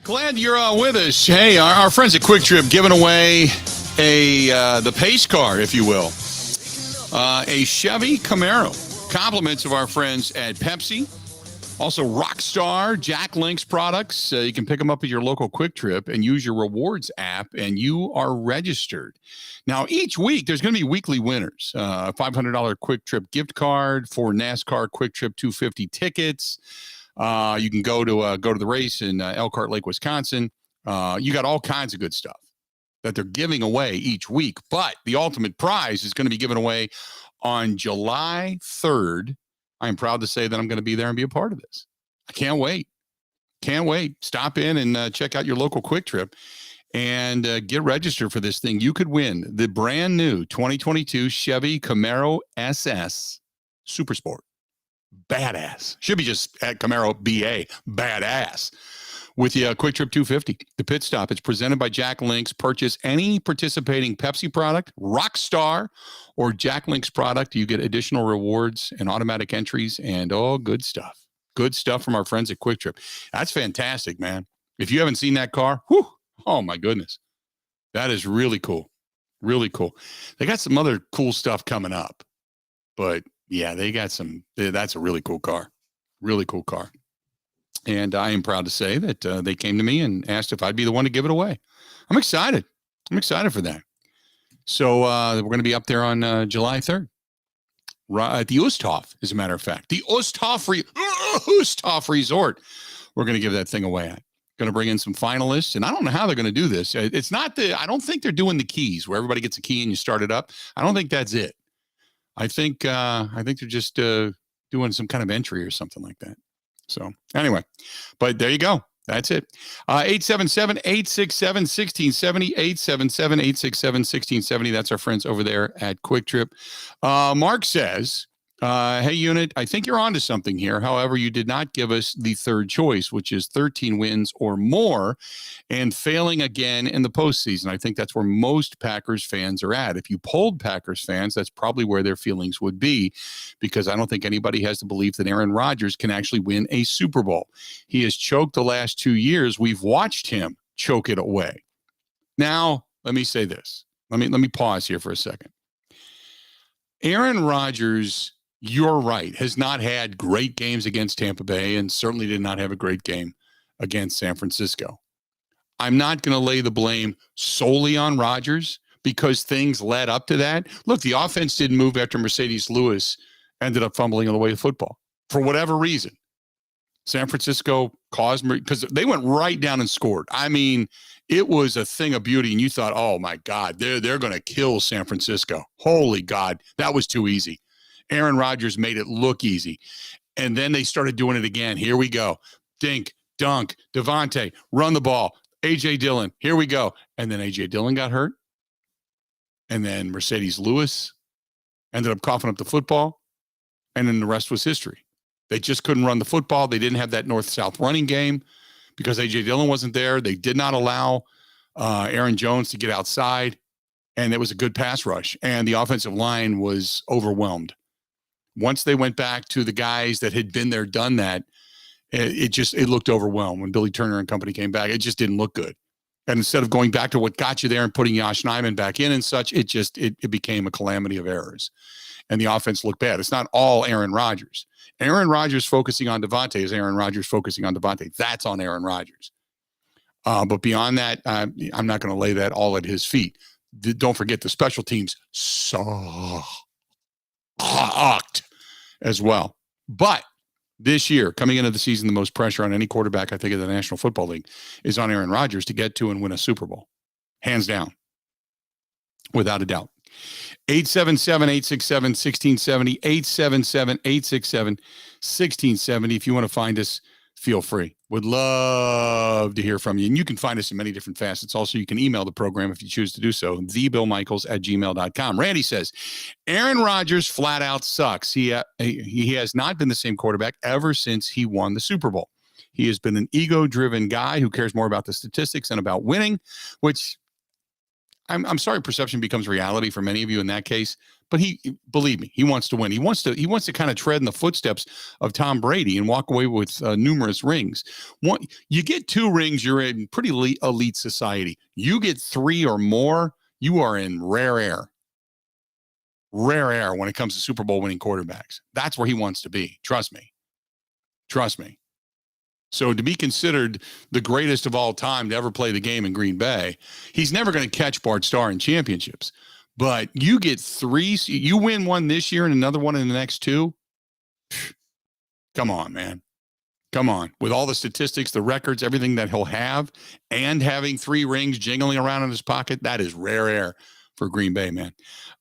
Glad you're with us. Hey, our friends at Quick Trip giving away the pace car, if you will. A Chevy Camaro. Compliments of our friends at Pepsi. Also, Rockstar, Jack Link's products. You can pick them up at your local Quick Trip and use your rewards app, and you are registered. Now, each week, there's going to be weekly winners. A $500 Quick Trip gift card, 4 NASCAR Quick Trip 250 tickets. You can go to the race in Elkhart Lake, Wisconsin. You got all kinds of good stuff that they're giving away each week. But the ultimate prize is going to be given away on July 3rd. I'm proud to say that I'm going to be there and be a part of this. I can't wait. Can't wait. Stop in and check out your local Quick Trip and get registered for this thing. You could win the brand new 2022 Chevy Camaro SS Super Sport. Badass. Should be just at Camaro BA. Badass. With the Quick Trip 250, the pit stop. It's presented by Jack Links. Purchase any participating Pepsi product, Rockstar, or Jack Links product. You get additional rewards and automatic entries and all good stuff. Good stuff from our friends at Quick Trip. That's fantastic, man. If you haven't seen that car, whew, oh my goodness. That is really cool. Really cool. They got some other cool stuff coming up. But yeah, they got some. That's a really cool car. Really cool car. And I am proud to say that they came to me and asked if I'd be the one to give it away. I'm excited. I'm excited for that. So we're going to be up there on July 3rd. Right at the Osthoff, as a matter of fact. The Osthoff Resort. We're going to give that thing away at. going to bring in some finalists, and I don't know how they're going to do this. It's not I don't think they're doing the keys where everybody gets a key and you start it up. I don't think that's it. I think they're just doing some kind of entry or something like that. So anyway, but there you go. That's it. 877-867-1670, 877-867-1670. That's our friends over there at Quick Trip. Mark says, hey, Unit, I think you're onto something here. However, you did not give us the third choice, which is 13 wins or more and failing again in the postseason. I think that's where most Packers fans are at. If you polled Packers fans, that's probably where their feelings would be, because I don't think anybody has the belief that Aaron Rodgers can actually win a Super Bowl. He has choked the last 2 years. We've watched him choke it away. Now, let me say this. Let me pause here for a second. Aaron Rodgers, you're right, has not had great games against Tampa Bay and certainly did not have a great game against San Francisco. I'm not going to lay the blame solely on Rodgers because things led up to that. Look, the offense didn't move after Mercedes Lewis ended up fumbling on the way to football for whatever reason. San Francisco caused, because they went right down and scored. I mean, it was a thing of beauty, and you thought, oh, my God, they're going to kill San Francisco. Holy God, that was too easy. Aaron Rodgers made it look easy. And then they started doing it again. Here we go. Dink, dunk, Devontae, run the ball. A.J. Dillon, here we go. And then A.J. Dillon got hurt. And then Mercedes Lewis ended up coughing up the football. And then the rest was history. They just couldn't run the football. They didn't have that north-south running game because A.J. Dillon wasn't there. They did not allow Aaron Jones to get outside. And it was a good pass rush. And the offensive line was overwhelmed. Once they went back to the guys that had been there, done that, it looked overwhelmed. When Billy Turner and company came back, it just didn't look good. And instead of going back to what got you there and putting Josh Nijman back in and such, it became a calamity of errors. And the offense looked bad. It's not all Aaron Rodgers. Aaron Rodgers focusing on Devontae is Aaron Rodgers focusing on Devontae. That's on Aaron Rodgers. But beyond that, I'm not going to lay that all at his feet. Don't forget the special teams sucked as well. But this year, coming into the season, the most pressure on any quarterback, I think, in the National Football League is on Aaron Rodgers to get to and win a Super Bowl. Hands down. Without a doubt. 877-867-1670, 877-867-1670. If you want to find us, feel free. Would love to hear from you. And you can find us in many different facets. Also, you can email the program if you choose to do so, thebillmichaels@gmail.com. Randy says, Aaron Rodgers flat out sucks. He has not been the same quarterback ever since he won the Super Bowl. He has been an ego-driven guy who cares more about the statistics than about winning, which I'm sorry, perception becomes reality for many of you in that case. But believe me, he wants to win. He wants to kind of tread in the footsteps of Tom Brady and walk away with numerous rings. You get 2 rings, you're in pretty elite society. You get 3 or more, you are in rare air. Rare air when it comes to Super Bowl winning quarterbacks. That's where he wants to be. Trust me. Trust me. So to be considered the greatest of all time to ever play the game in Green Bay, he's never going to catch Bart Starr in championships. But you get 3, you win one this year and another one in the next 2. Come on, man. Come on. With all the statistics, the records, everything that he'll have, and having 3 rings jingling around in his pocket, that is rare air for Green Bay, man.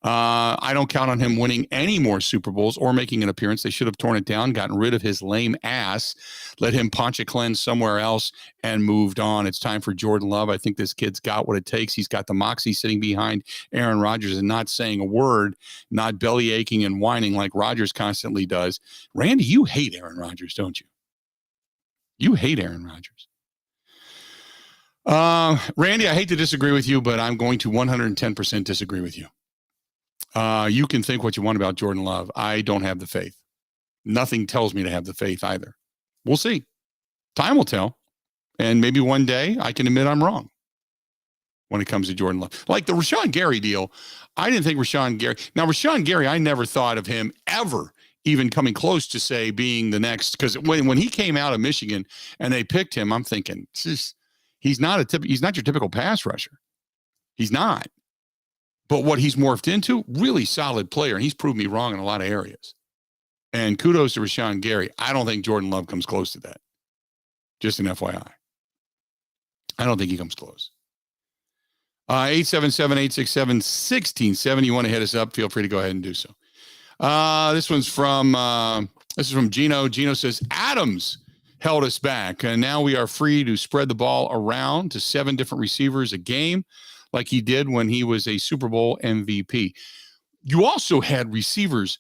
I don't count on him winning any more Super Bowls or making an appearance. They should have torn it down, gotten rid of his lame ass, let him poncha cleanse somewhere else, and moved on. It's time for Jordan Love. I think this kid's got what it takes. He's got the moxie sitting behind Aaron Rodgers and not saying a word, not belly aching and whining like Rodgers constantly does. Randy, you hate Aaron Rodgers, don't you? You hate Aaron Rodgers. Randy, I hate to disagree with you, but I'm going to 110% disagree with you. You can think what you want about Jordan Love. I don't have the faith. Nothing tells me to have the faith either. We'll see. Time will tell. And maybe one day I can admit I'm wrong when it comes to Jordan Love. Like the Rashawn Gary deal, I didn't think Rashawn Gary, I never thought of him ever even coming close to, say, being the next. Because when he came out of Michigan and they picked him, I'm thinking, he's not your typical pass rusher. He's not. But what he's morphed into, really solid player. And he's proved me wrong in a lot of areas. And kudos to Rashawn Gary. I don't think Jordan Love comes close to that. Just an FYI. I don't think he comes close. 877-867-1670. You want to hit us up, feel free to go ahead and do so. This is from Gino. Gino says, Adams held us back, and now we are free to spread the ball around to 7 different receivers a game like he did when he was a Super Bowl MVP. You also had receivers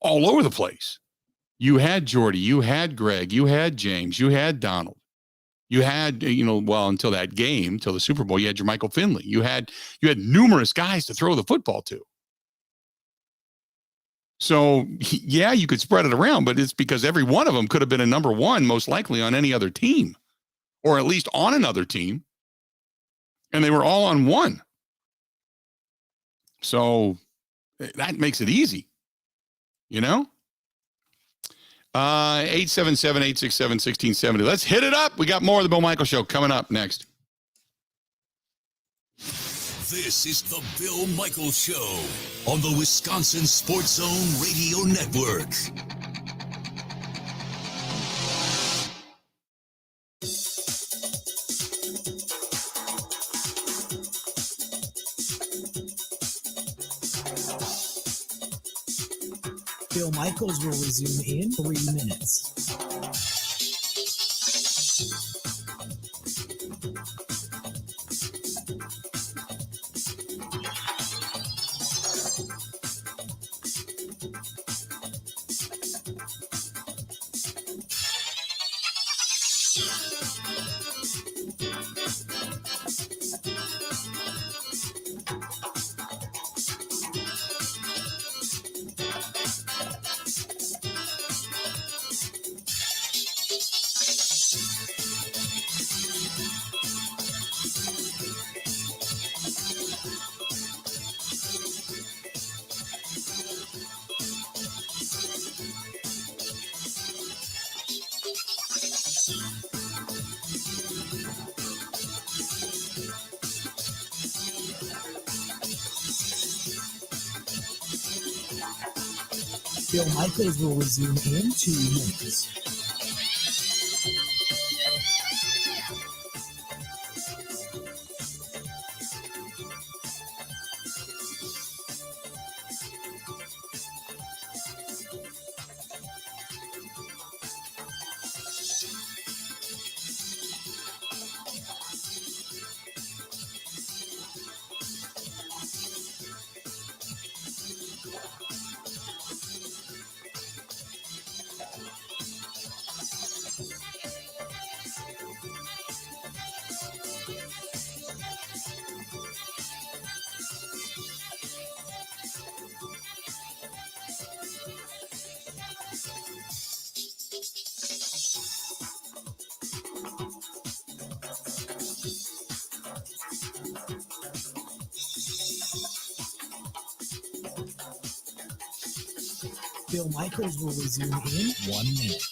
all over the place. You had Jordy, you had Greg, you had James, you had Donald. You had, until that game, till the Super Bowl, you had your Michael Finley. You had numerous guys to throw the football to. So, yeah, you could spread it around, but it's because every one of them could have been a number one, most likely on any other team, or at least on another team. And they were all on one. So that makes it easy, 877-867-1670. Let's hit it up. We got more of the Bill Michael Show coming up next. This is the Bill Michael Show on the Wisconsin Sports Zone Radio Network. Bill Michaels will resume in 3 minutes. Bill Michaels will resume in 2 minutes. Bill Michaels will resume in 1 minute.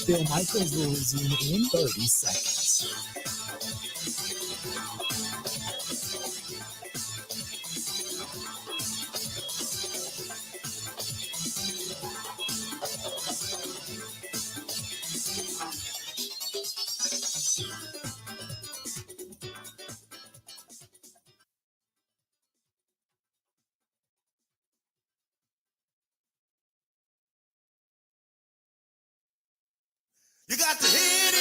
Bill Michaels will resume in 30 seconds. You got to hit it.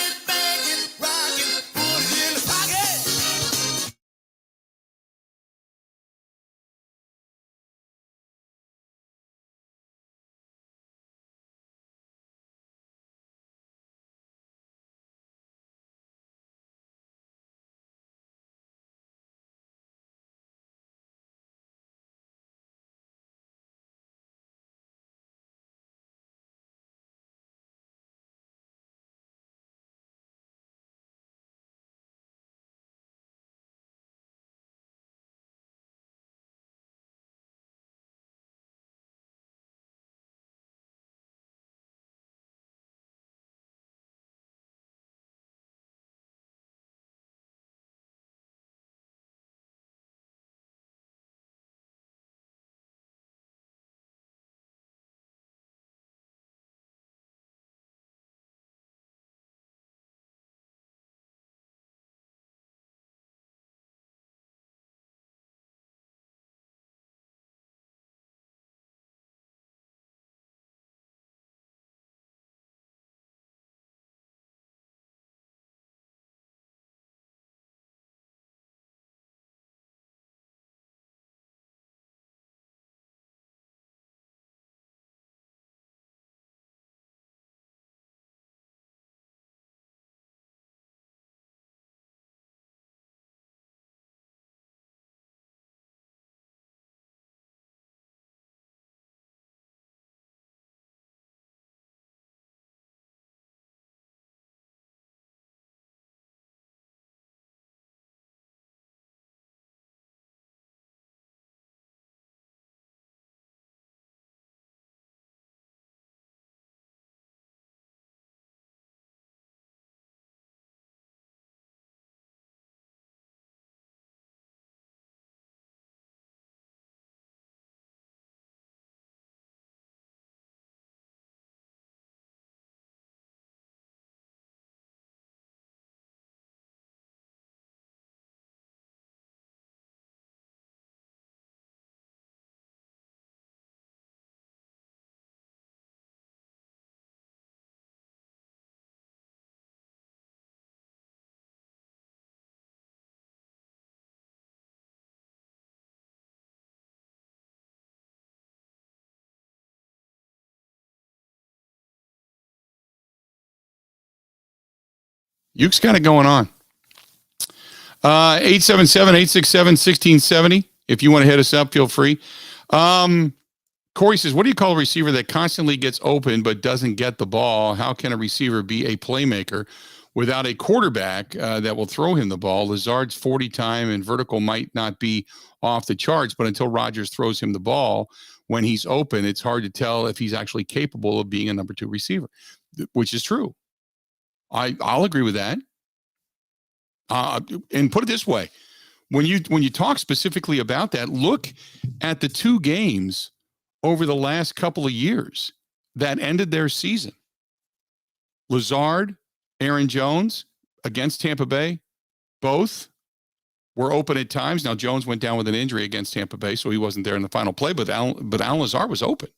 Uke's got it going on. 877-867-1670. If you want to hit us up, feel free. Corey says, what do you call a receiver that constantly gets open but doesn't get the ball? How can a receiver be a playmaker without a quarterback that will throw him the ball? Lazard's 40 time and vertical might not be off the charts, but until Rodgers throws him the ball when he's open, it's hard to tell if he's actually capable of being a number 2 receiver, which is true. I'll agree with that. And put it this way, when you talk specifically about that, look at the 2 games over the last couple of years that ended their season. Lazard, Aaron Jones against Tampa Bay, both were open at times. Now, Jones went down with an injury against Tampa Bay, so he wasn't there in the final play, but Allen Lazard was open.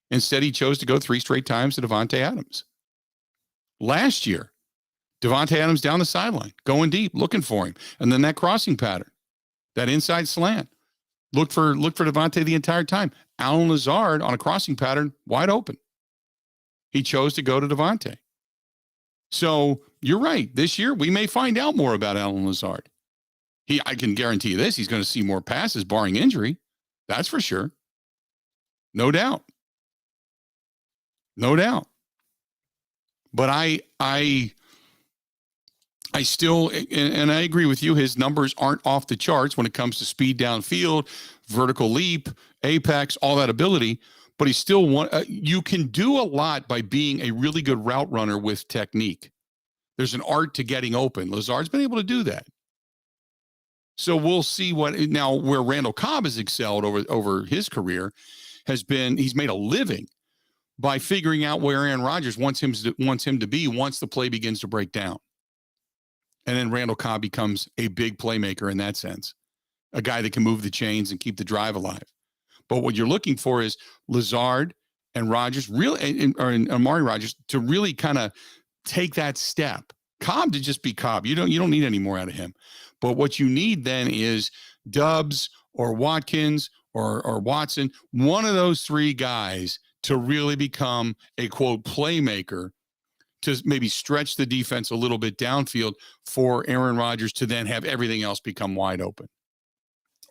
Instead, he chose to go 3 straight times to Davante Adams. Last year, Davante Adams down the sideline, going deep, looking for him. And then that crossing pattern, that inside slant. Look for Davante the entire time. Allen Lazard on a crossing pattern, wide open. He chose to go to Davante. So you're right. This year, we may find out more about Allen Lazard. I can guarantee you this. He's going to see more passes, barring injury. That's for sure. No doubt. No doubt. But I still, and I agree with you, his numbers aren't off the charts when it comes to speed downfield, vertical leap, apex, all that ability, but he's still you can do a lot by being a really good route runner with technique. There's an art to getting open. Lazard's been able to do that. So we'll see now where Randall Cobb has excelled over his career has been, he's made a living by figuring out where Aaron Rodgers wants him to be once the play begins to break down. And then Randall Cobb becomes a big playmaker in that sense, a guy that can move the chains and keep the drive alive. But what you're looking for is Lazard and Rodgers, and Amari Rodgers, to really kind of take that step. Cobb to just be Cobb. You don't need any more out of him. But what you need then is Doubs or Watkins or Watson, one of those 3 guys to really become a, quote, playmaker, to maybe stretch the defense a little bit downfield for Aaron Rodgers to then have everything else become wide open,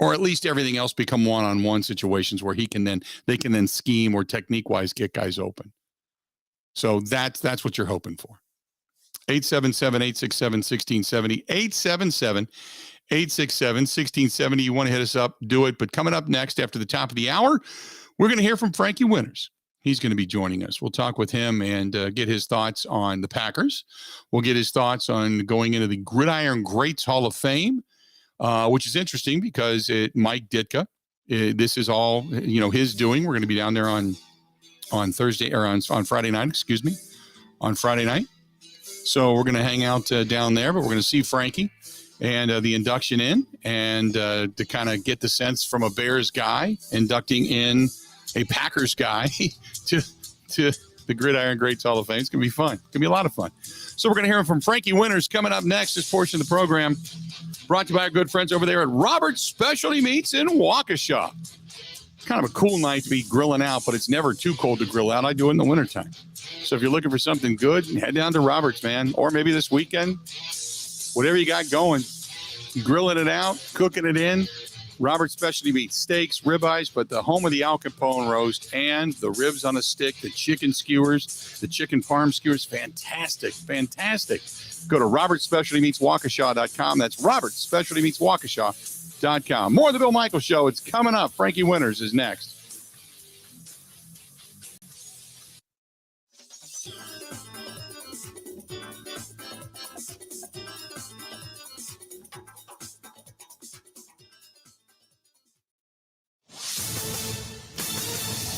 or at least everything else become one-on-one situations where they can then scheme or technique-wise get guys open. So that's what you're hoping for. 877-867-1670, 877-867-1670. You want to hit us up, do it. But coming up next after the top of the hour, we're going to hear from Frankie Winters. He's going to be joining us. We'll talk with him and get his thoughts on the Packers. We'll get his thoughts on going into the Gridiron Greats Hall of Fame, which is interesting because Mike Ditka, this is all his doing. We're going to be down there on Thursday or on Friday night. On Friday night. So we're going to hang out down there, but we're going to see Frankie and the induction in, and to kind of get the sense from a Bears guy inducting in a Packers guy to the Gridiron Greats Hall of Fame. It's going to be fun. It's going to be a lot of fun. So we're going to hear from Frankie Winters coming up next. This portion of the program brought to you by our good friends over there at Robert's Specialty Meats in Waukesha. Kind of a cool night to be grilling out, but it's never too cold to grill out. I do it in the wintertime. So if you're looking for something good, head down to Robert's, man. Or maybe this weekend, whatever you got going, grilling it out, cooking it in. Robert's Specialty Meats, steaks, ribeyes, but the home of the Al Capone roast and the ribs on a stick, the chicken skewers, the chicken parm skewers. Fantastic. Go to robertspecialtymeatswaukesha.com. That's robertspecialtymeatswaukesha.com. More of the Bill Michaels Show. It's coming up. Frankie Winters is next.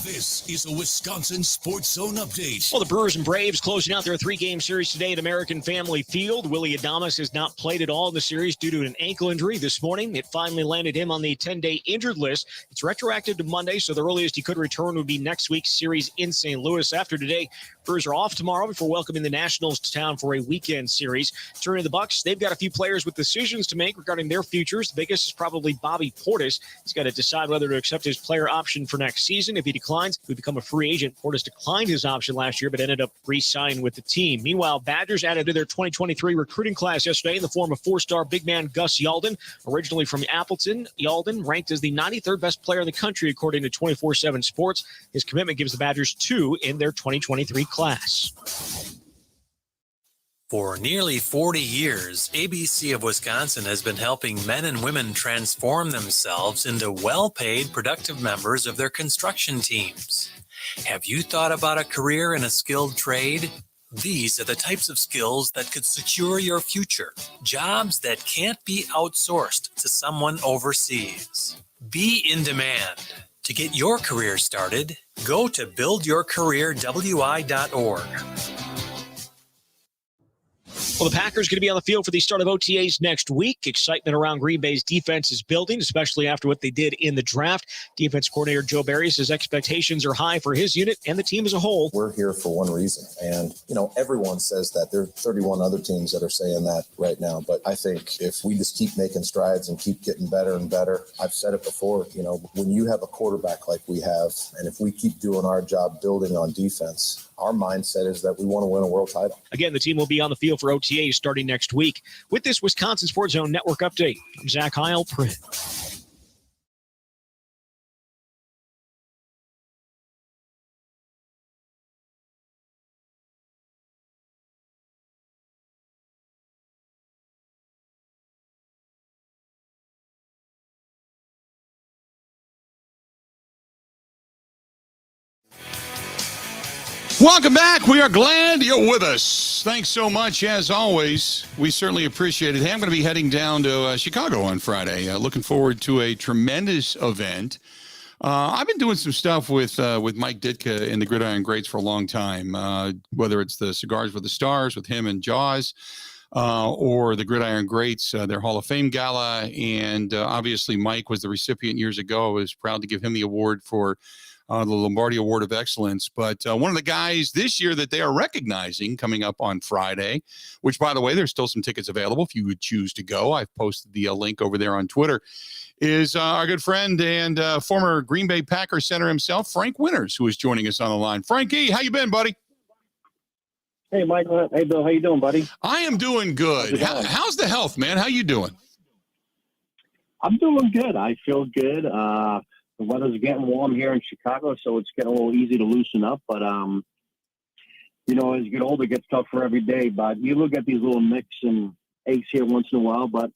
This is a Wisconsin Sports Zone update. Well, the Brewers and Braves closing out their 3-game series today at American Family Field. Willie Adames has not played at all in the series due to an ankle injury this morning. It finally landed him on the 10-day injured list. It's retroactive to Monday, so the earliest he could return would be next week's series in St. Louis. After today, Brewers are off tomorrow before welcoming the Nationals to town for a weekend series. Turning to the Bucs, they've got a few players with decisions to make regarding their futures. The biggest is probably Bobby Portis. He's got to decide whether to accept his player option for next season. If he declines, sidelines. He would become a free agent. Portis declined his option last year, but ended up re-signing with the team. Meanwhile, Badgers added to their 2023 recruiting class yesterday in the form of 4-star big man Gus Yalden. Originally from Appleton, Yalden ranked as the 93rd best player in the country, according to 24/7 Sports. His commitment gives the Badgers 2 in their 2023 class. For nearly 40 years, ABC of Wisconsin has been helping men and women transform themselves into well-paid, productive members of their construction teams. Have you thought about a career in a skilled trade? These are the types of skills that could secure your future. Jobs that can't be outsourced to someone overseas. Be in demand. To get your career started, go to buildyourcareerwi.org. Well, the Packers going to be on the field for the start of OTAs next week. Excitement around Green Bay's defense is building, especially after what they did in the draft. Defense coordinator Joe Barry says expectations are high for his unit and the team as a whole. We're here for one reason. And, everyone says that. There are 31 other teams that are saying that right now. But I think if we just keep making strides and keep getting better and better, I've said it before, when you have a quarterback like we have, and if we keep doing our job building on defense, our mindset is that we want to win a world title. Again, the team will be on the field for OTAs starting next week. With this Wisconsin Sports Zone Network update, I'm Zach Heil, Print. Welcome back. We are glad you're with us. Thanks so much, as always. We certainly appreciate it. Hey, I'm going to be heading down to Chicago on Friday. Looking forward to a tremendous event. I've been doing some stuff with Mike Ditka and the Gridiron Greats for a long time, whether it's the Cigars with the Stars with him and Jaws, or the Gridiron Greats, their Hall of Fame gala. And obviously, Mike was the recipient years ago. I was proud to give him the award for the Lombardi Award of Excellence. But one of the guys this year that they are recognizing coming up on Friday, which, by the way, there's still some tickets available if you would choose to go. I've posted the link over there on Twitter, is our good friend and former Green Bay Packer center himself, Frank Winters, who is joining us on the line. Frankie, how you been, buddy? Hey, Michael. Hey, Bill. How you doing, buddy? I am doing good. How's the health, man? How you doing? I'm doing good. I feel good. The weather's getting warm here in Chicago, so it's getting a little easy to loosen up. But, as you get older, it gets tougher every day. But you look at these little nicks and aches here once in a while, but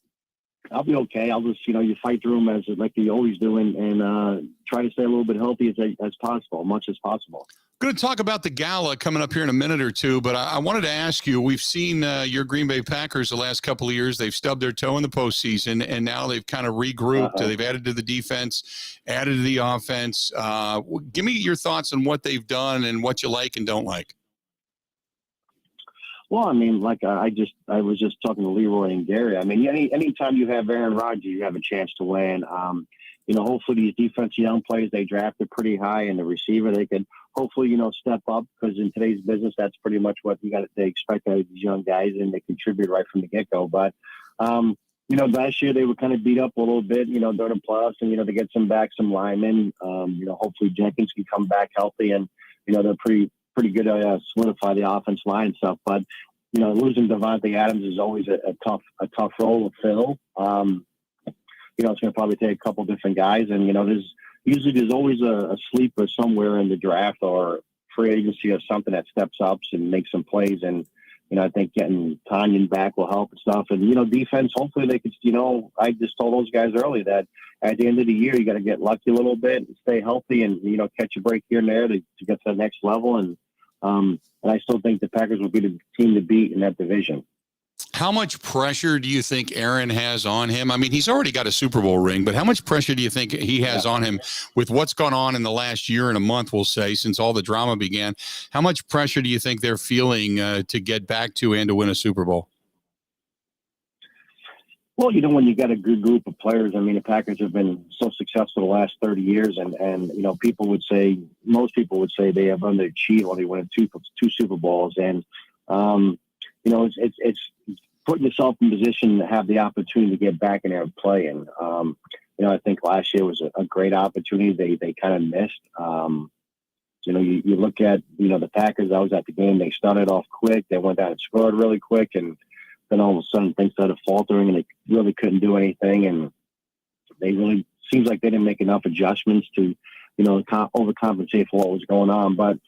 I'll be okay. I'll just, you fight through them as like you always do and try to stay a little bit healthy as possible, much as possible. Going to talk about the gala coming up here in a minute or two, but I wanted to ask you, we've seen your Green Bay Packers the last couple of years. They've stubbed their toe in the postseason, and now they've kind of regrouped. They've added to the defense, added to the offense. Give me your thoughts on what they've done and what you like and don't like. Well, I mean, I was just talking to Leroy and Gary. I mean, anytime you have Aaron Rodgers, you have a chance to win. Hopefully these defensive young players, they drafted pretty high, and the receiver, they could hopefully, step up, because in today's business, that's pretty much what they expect out of these young guys, and they contribute right from the get-go. But, last year they were kind of beat up a little bit, during the playoffs, and, they get some linemen. Hopefully Jenkins can come back healthy, and, they're pretty good to solidify the offense line and stuff. But, losing Davante Adams is always a tough role to fill. It's going to probably take a couple different guys, and, there's always a sleeper somewhere in the draft or free agency or something that steps up and makes some plays. And, I think getting Tanyan back will help and stuff. And, defense, hopefully they could, I just told those guys early that at the end of the year, you got to get lucky a little bit and stay healthy and, catch a break here and there to get to the next level. And I still think the Packers will be the team to beat in that division. How much pressure do you think Aaron has on him? I mean, he's already got a Super Bowl ring, but how much pressure do you think he has on him with what's gone on in the last year and a month, we'll say, since all the drama began? How much pressure do you think they're feeling to get back to and to win a Super Bowl? Well, when you got a good group of players, I mean, the Packers have been so successful the last 30 years, and most people would say they have underachieved when they won two Super Bowls. And, it's putting yourself in position to have the opportunity to get back in there and play. And, I think last year was a great opportunity they kind of missed. You know, you look at, you know, the Packers. I was at the game. They started off quick. They went down and scored really quick. And then all of a sudden things started faltering and they really couldn't do anything. And they really seems like they didn't make enough adjustments to, you know, overcompensate for what was going on. But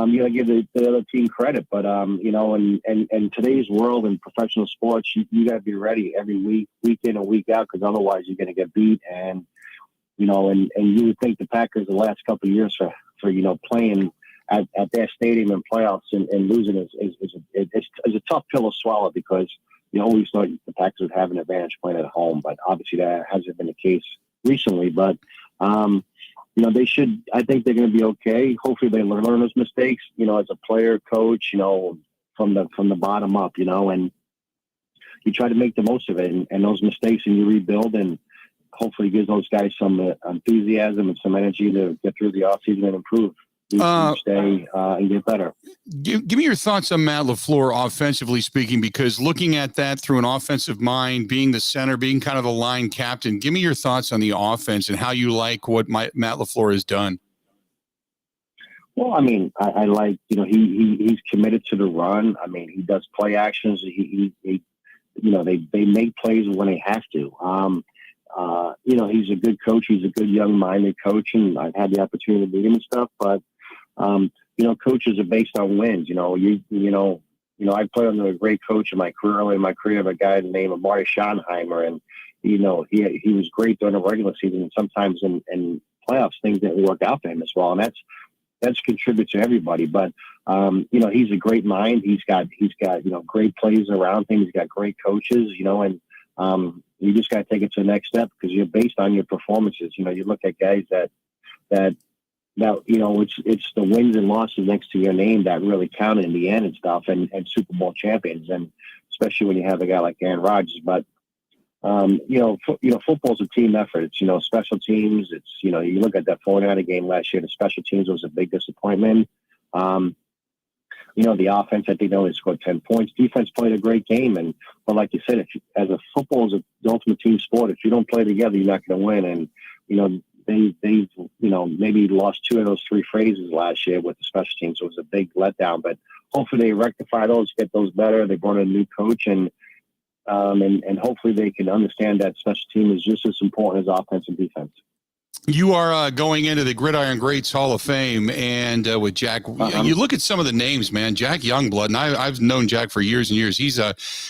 you got to give the other team credit. But, you know, in today's world in professional sports, you got to be ready every week in and week out, because otherwise you're going to get beat. And, you know, and you would think the Packers the last couple of years for you know, playing at their stadium in playoffs and losing is a tough pill to swallow, because you always thought the Packers would have an advantage playing at home. But obviously that hasn't been the case recently. But, you know, they should. I think they're going to be okay. Hopefully, they learn those mistakes. You know, as a player, coach. You know, from the bottom up. You know, and you try to make the most of it. And those mistakes, and you rebuild, and hopefully gives those guys some enthusiasm and some energy to get through the offseason and improve each day and get better. Give me your thoughts on Matt LaFleur, offensively speaking, because looking at that through an offensive mind, being the center, being kind of the line captain, give me your thoughts on the offense and how you like what Matt LaFleur has done. Well, I mean, I like, you know, he's committed to the run. I mean, he does play actions. He you know, they make plays when they have to. You know, he's a good coach. He's a good young-minded coach, and I've had the opportunity to meet him and stuff. But you know, coaches are based on wins. You know, you know, I played under a great coach in my career. Early in my career, a guy named Marty Schottenheimer, and you know, he was great during the regular season, and sometimes in playoffs things didn't work out for him as well, and that's contributed to everybody. But you know, he's a great mind. He's got you know, great plays around him. He's got great coaches. You know, and you just got to take it to the next step, because you're based on your performances. You know, you look at guys that you know, it's the wins and losses next to your name that really count in the end and stuff, and Super Bowl champions, and especially when you have a guy like Aaron Rodgers. But you know, football's a team effort. It's, you know, special teams. It's, you know, you look at that 49er game last year. The special teams was a big disappointment. You know, the offense, I think they only scored 10 points. Defense played a great game. But like you said, as a football is the ultimate team sport. If you don't play together, you're not going to win. And, you know, they've, you know, maybe lost 2 of those 3 phrases last year with the special teams. So it was a big letdown. But hopefully they rectify those, get those better. They brought in a new coach, and hopefully they can understand that special team is just as important as offense and defense. You are going into the Gridiron Greats Hall of Fame, and with Jack, you look at some of the names, man. Jack Youngblood, and I've known Jack for years and years. He's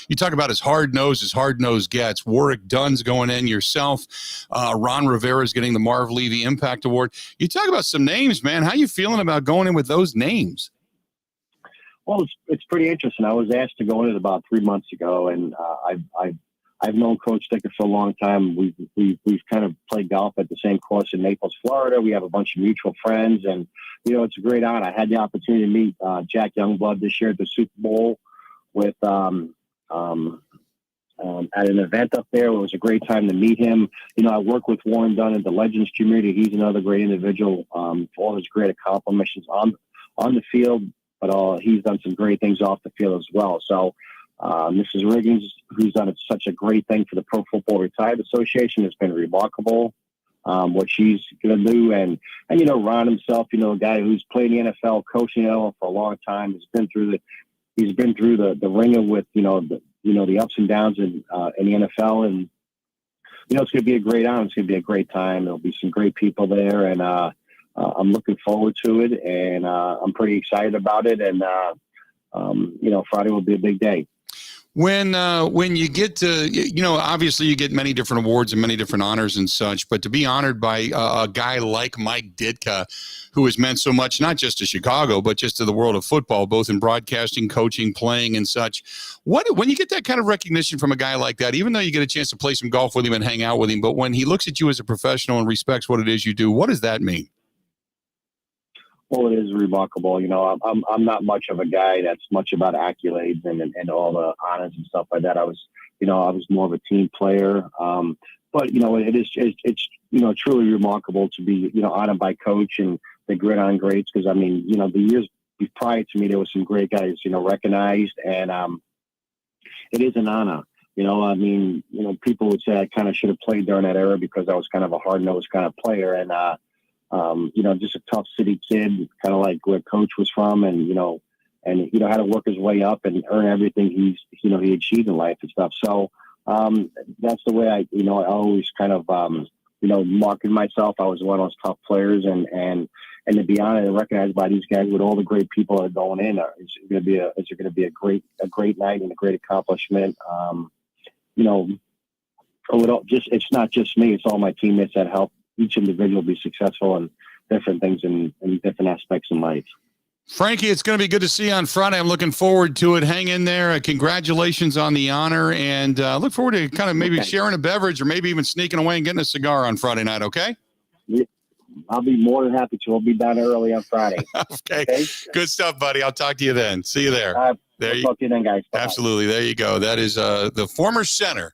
you talk about as hard nosed gets. Warwick Dunn's going in, yourself. Ron Rivera's getting the Marv Levy Impact Award. You talk about some names, man. How you feeling about going in with those names? Well, it's pretty interesting. I was asked to go in it about 3 months ago, and I've known Coach Dicker for a long time. We've kind of played golf at the same course in Naples, Florida. We have a bunch of mutual friends, and you know, it's a great honor. I had the opportunity to meet Jack Youngblood this year at the Super Bowl with at an event up there. It was a great time to meet him. You know, I work with Warren Dunn in the Legends community. He's another great individual for all his great accomplishments on the field, but he's done some great things off the field as well. So. Mrs. Riggins, who's done such a great thing for the Pro Football Retired Association, has been remarkable. What she's going to do, and you know, Ron himself, you know, a guy who's played in the NFL, coaching the NFL for a long time, he's been through the ringer with the ups and downs in the NFL, and you know, it's going to be a great honor. It's going to be a great time. There'll be some great people there, and I'm looking forward to it, and I'm pretty excited about it, and you know, Friday will be a big day. When you get to, you know, obviously you get many different awards and many different honors and such, but to be honored by a guy like Mike Ditka, who has meant so much, not just to Chicago, but just to the world of football, both in broadcasting, coaching, playing, and such. When you get that kind of recognition from a guy like that, even though you get a chance to play some golf with him and hang out with him, but when he looks at you as a professional and respects what it is you do, what does that mean? Well, it is remarkable. You know, I'm not much of a guy that's much about accolades and all the honors and stuff like that. I was more of a team player. But you know, it's you know, truly remarkable to be, you know, honored by Coach and the Gridiron Greats, because I mean, you know, the years prior to me, there were some great guys, you know, recognized, and it is an honor. You know, I mean, you know, people would say I kind of should have played during that era because I was kind of a hard-nosed kind of player, and just a tough city kid, kind of like where Coach was from, and had to work his way up and earn everything he achieved in life and stuff. So that's the way I always kind of marketed myself. I was one of those tough players, and to be honest, and recognized by these guys with all the great people that are going in, it's going to be a great night and a great accomplishment. It's not just me; it's all my teammates that help each individual be successful in different things in different aspects in life. Frankie, it's going to be good to see you on Friday. I'm looking forward to it. Hang in there. Congratulations on the honor, and look forward to kind of maybe sharing a beverage or maybe even sneaking away and getting a cigar on Friday night, okay? Yeah, I'll be more than happy to. I'll be down early on Friday. Okay. Good stuff, buddy. I'll talk to you then. See you there. There you talk to you then, guys. Bye-bye. Absolutely. There you go. That is the former center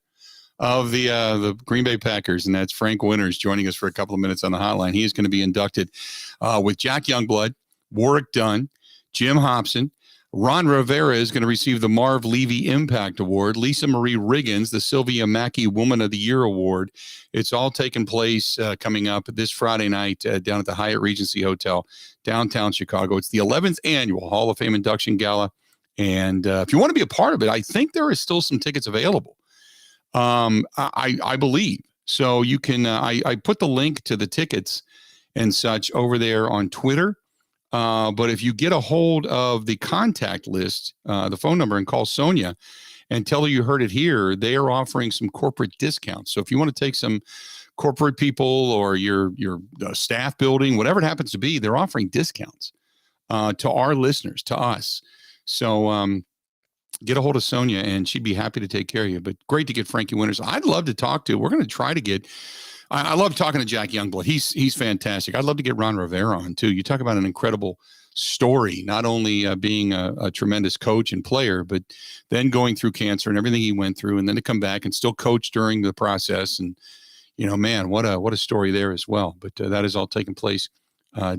of the Green Bay Packers, and that's Frank Winters joining us for a couple of minutes on the hotline. He is going to be inducted with Jack Youngblood, Warwick Dunn, Jim Hobson. Ron Rivera is going to receive the Marv Levy Impact Award. Lisa Marie Riggins, the Sylvia Mackey Woman of the Year Award. It's all taking place coming up this Friday night down at the Hyatt Regency Hotel, downtown Chicago. It's the 11th annual Hall of Fame induction gala. And if you want to be a part of it, I think there is still some tickets available. I believe. So you can, I put the link to the tickets and such over there on Twitter. But if you get a hold of the contact list, the phone number, and call Sonia and tell her you heard it here, they are offering some corporate discounts. So if you want to take some corporate people or your staff building, whatever it happens to be, they're offering discounts to our listeners, to us. So get a hold of Sonia and she'd be happy to take care of you. But great to get Frankie Winters. I'd love to talk to. We're going to try to get. I love talking to Jack Youngblood. He's fantastic. I'd love to get Ron Rivera on too. You talk about an incredible story, not only being a tremendous coach and player, but then going through cancer and everything he went through, and then to come back and still coach during the process. And man, what a story there as well. But that is all taking place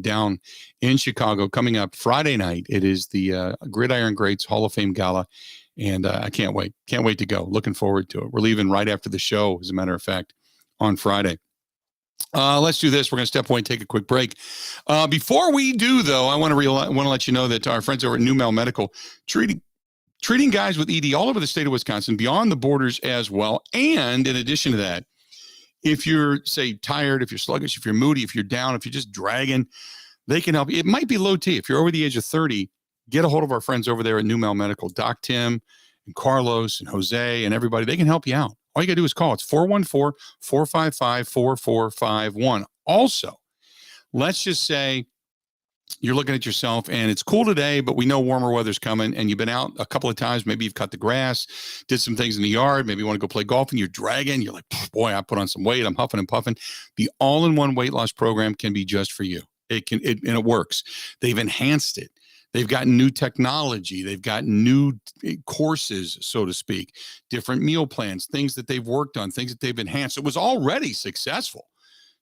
down in Chicago. Coming up Friday night, it is the Gridiron Greats Hall of Fame Gala. And I can't wait. Can't wait to go. Looking forward to it. We're leaving right after the show, as a matter of fact, on Friday. Let's do this. We're going to step away and take a quick break. Before we do, though, I want to let you know that our friends over at New Mel Medical treating guys with ED all over the state of Wisconsin, beyond the borders as well. And in addition to that, if you're, say, tired, if you're sluggish, if you're moody, if you're down, if you're just dragging, they can help you. It might be low T. If you're over the age of 30, get a hold of our friends over there at New Mel Medical. Doc Tim and Carlos and Jose and everybody, they can help you out. All you got to do is call. It's 414-455-4451. Also, let's just say you're looking at yourself and it's cool today, but we know warmer weather's coming and you've been out a couple of times. Maybe you've cut the grass, did some things in the yard. Maybe you want to go play golf and you're dragging. You're like, boy, I put on some weight. I'm huffing and puffing. The all-in-one weight loss program can be just for you. And it works. They've enhanced it. They've got new technology. They've got new courses, so to speak, different meal plans, things that they've worked on, things that they've enhanced. It was already successful.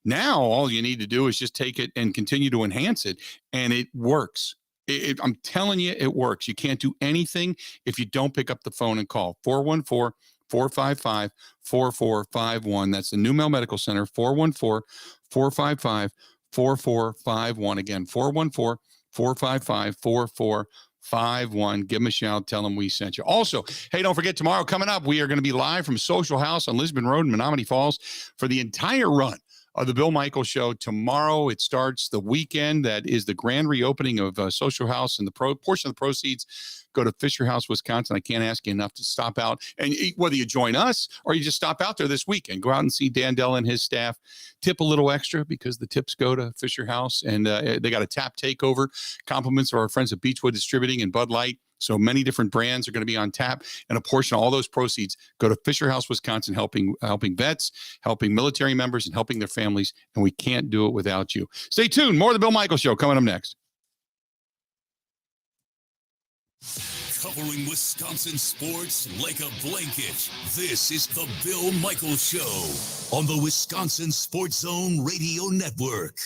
Now, all you need to do is just take it and continue to enhance it, and it works. I'm telling you, it works. You can't do anything if you don't pick up the phone and call. 414-455-4451. That's the New Mel Medical Center, 414-455-4451. Again, 414-455-4451. Give them a shout. Tell them we sent you. Also, hey, don't forget, tomorrow coming up, we are going to be live from Social House on Lisbon Road in Menominee Falls for the entire run of the Bill Michaels Show. Tomorrow, it starts the weekend. That is the grand reopening of Social House, and the portion of the proceeds go to Fisher House, Wisconsin. I can't ask you enough to stop out, and whether you join us or you just stop out there this weekend, go out and see Dan Dell and his staff. Tip a little extra because the tips go to Fisher House, and they got a tap takeover. Compliments of our friends at Beechwood Distributing and Bud Light. So many different brands are going to be on tap, and a portion of all those proceeds go to Fisher House, Wisconsin, helping vets, helping military members, and helping their families. And we can't do it without you. Stay tuned. More of the Bill Michaels Show coming up next. Covering Wisconsin sports like a blanket. This is the Bill Michaels Show on the Wisconsin Sports Zone Radio Network.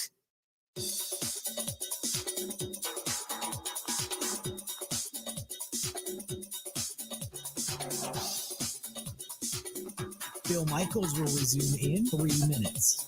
Bill Michaels will resume in 3 minutes.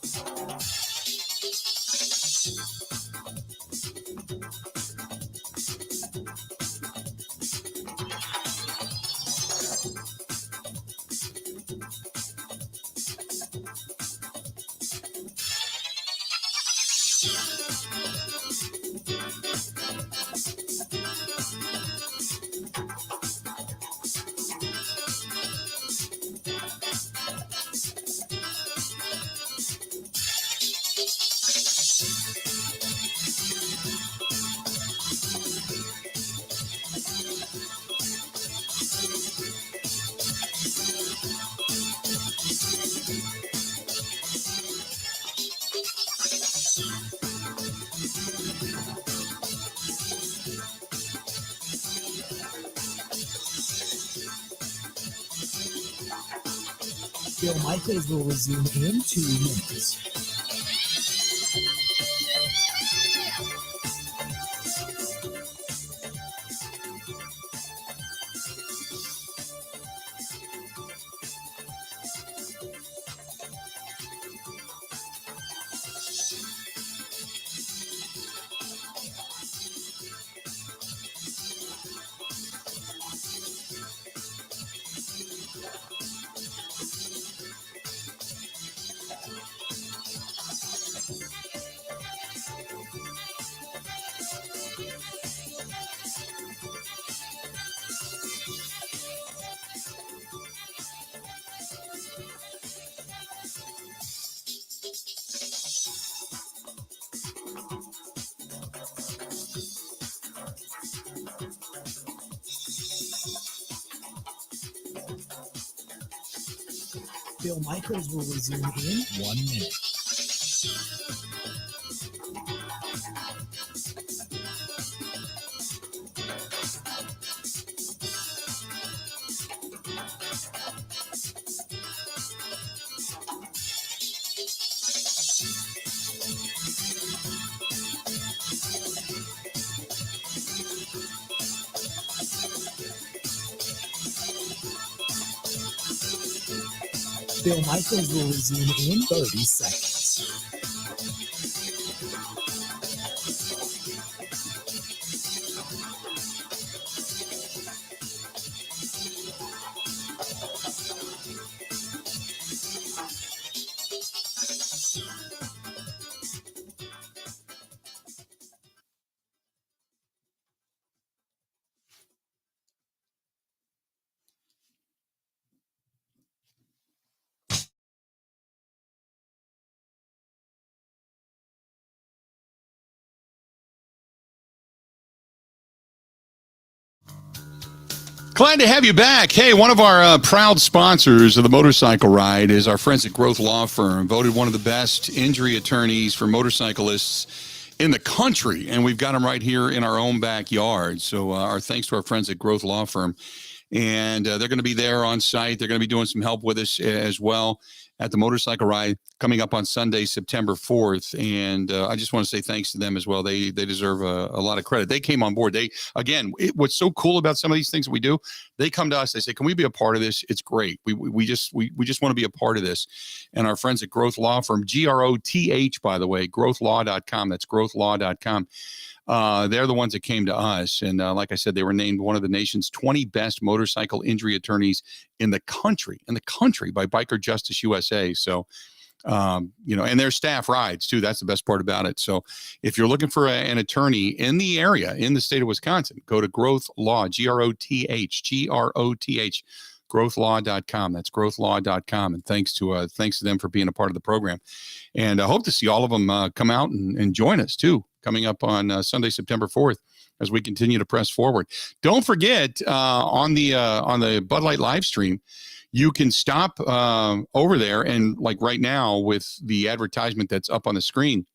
Bill Michaels will resume in 2 minutes. Bill Michaels will resume in 1 minute. Bill Michaels will resume in 30 seconds. Glad to have you back. Hey, one of our proud sponsors of the motorcycle ride is our friends at Growth Law Firm, voted one of the best injury attorneys for motorcyclists in the country. And we've got them right here in our own backyard. So our thanks to our friends at Growth Law Firm. And they're going to be there on site. They're going to be doing some help with us as well at the motorcycle ride coming up on Sunday, September 4th. And I just want to say thanks to them as well. They deserve a lot of credit. They came on board. What's so cool about some of these things that we do, they come to us, they say, can we be a part of this? It's great. We just want to be a part of this. And our friends at Growth Law Firm, GROTH, by the way, growthlaw.com. That's growthlaw.com. They're the ones that came to us. And like I said, they were named one of the nation's 20 best motorcycle injury attorneys in the country by Biker Justice USA. So, and their staff rides too. That's the best part about it. So if you're looking for an attorney in the area, in the state of Wisconsin, go to Growth Law, GROTH, growthlaw.com. That's growthlaw.com. And thanks to them for being a part of the program. And I hope to see all of them come out and join us too, coming up on Sunday, September 4th, as we continue to press forward. Don't forget on the Bud Light live stream, you can stop over there and, like right now with the advertisement that's up on the screen,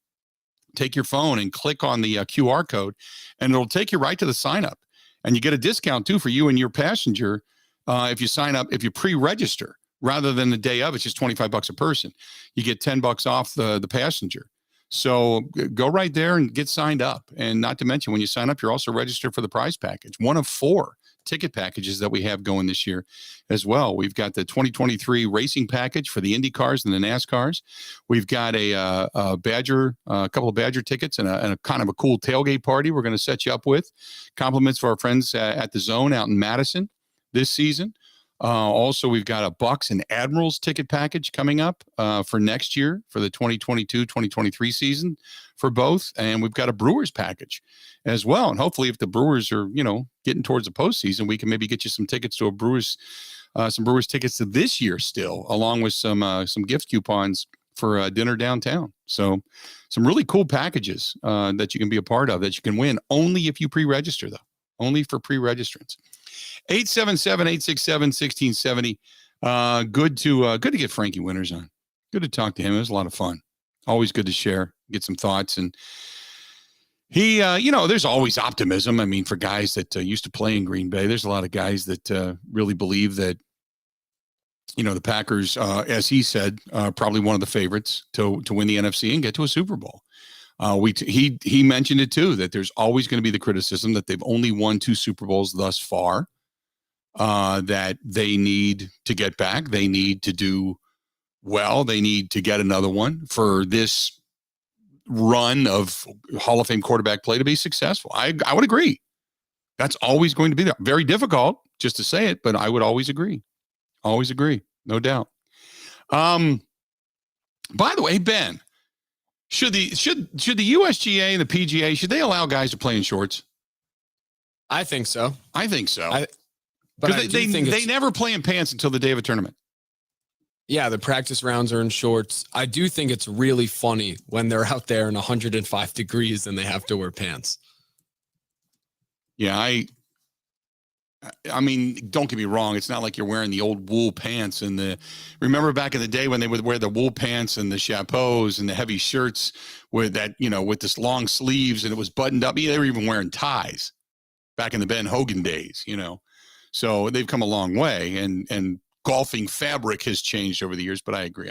take your phone and click on the QR code, and it'll take you right to the sign up. And you get a discount too for you and your passenger if you sign up, if you pre-register rather than the day of. It's just $25 a person. You get $10 off the passenger. So go right there and get signed up. And not to mention, when you sign up, you're also registered for the prize package. One of 4 ticket packages that we have going this year as well. We've got the 2023 racing package for the Indy cars and the NASCARs. We've got a couple of Badger tickets and a kind of a cool tailgate party we're going to set you up with. Compliments for our friends at the Zone out in Madison this season. Also, we've got a Bucks and Admirals ticket package coming up for next year for the 2022-2023 season for both. And we've got a Brewers package as well. And hopefully if the Brewers are, getting towards the postseason, we can maybe get you some tickets to some Brewers tickets to this year still, along with some gift coupons for dinner downtown. So some really cool packages that you can be a part of that you can win only if you pre-register, though. Only for pre-registrants. 877-867-1670. Good to get Frankie Winters on. Good to talk to him. It was a lot of fun. Always good to share, get some thoughts. And he, there's always optimism. I mean, for guys that used to play in Green Bay, there's a lot of guys that really believe that, the Packers, as he said, probably one of the favorites to win the NFC and get to a Super Bowl. He mentioned it too, that there's always going to be the criticism that they've only won 2 Super Bowls thus far, that they need to get back. They need to do well. They need to get another one for this run of Hall of Fame quarterback play to be successful. I would agree. That's always going to be there. Very difficult just to say it, but I would always agree. Always agree. No doubt. By the way, Ben, should the USGA and the PGA, should they allow guys to play in shorts? I think so. But they never play in pants until the day of a tournament. Yeah, the practice rounds are in shorts. I do think it's really funny when they're out there in 105 degrees and they have to wear pants. Yeah, I mean, don't get me wrong. It's not like you're wearing the old wool pants remember back in the day when they would wear the wool pants and the chapeaus and the heavy shirts with that, with this long sleeves and it was buttoned up. Yeah, they were even wearing ties back in the Ben Hogan days, So they've come a long way and golfing fabric has changed over the years, but I agree.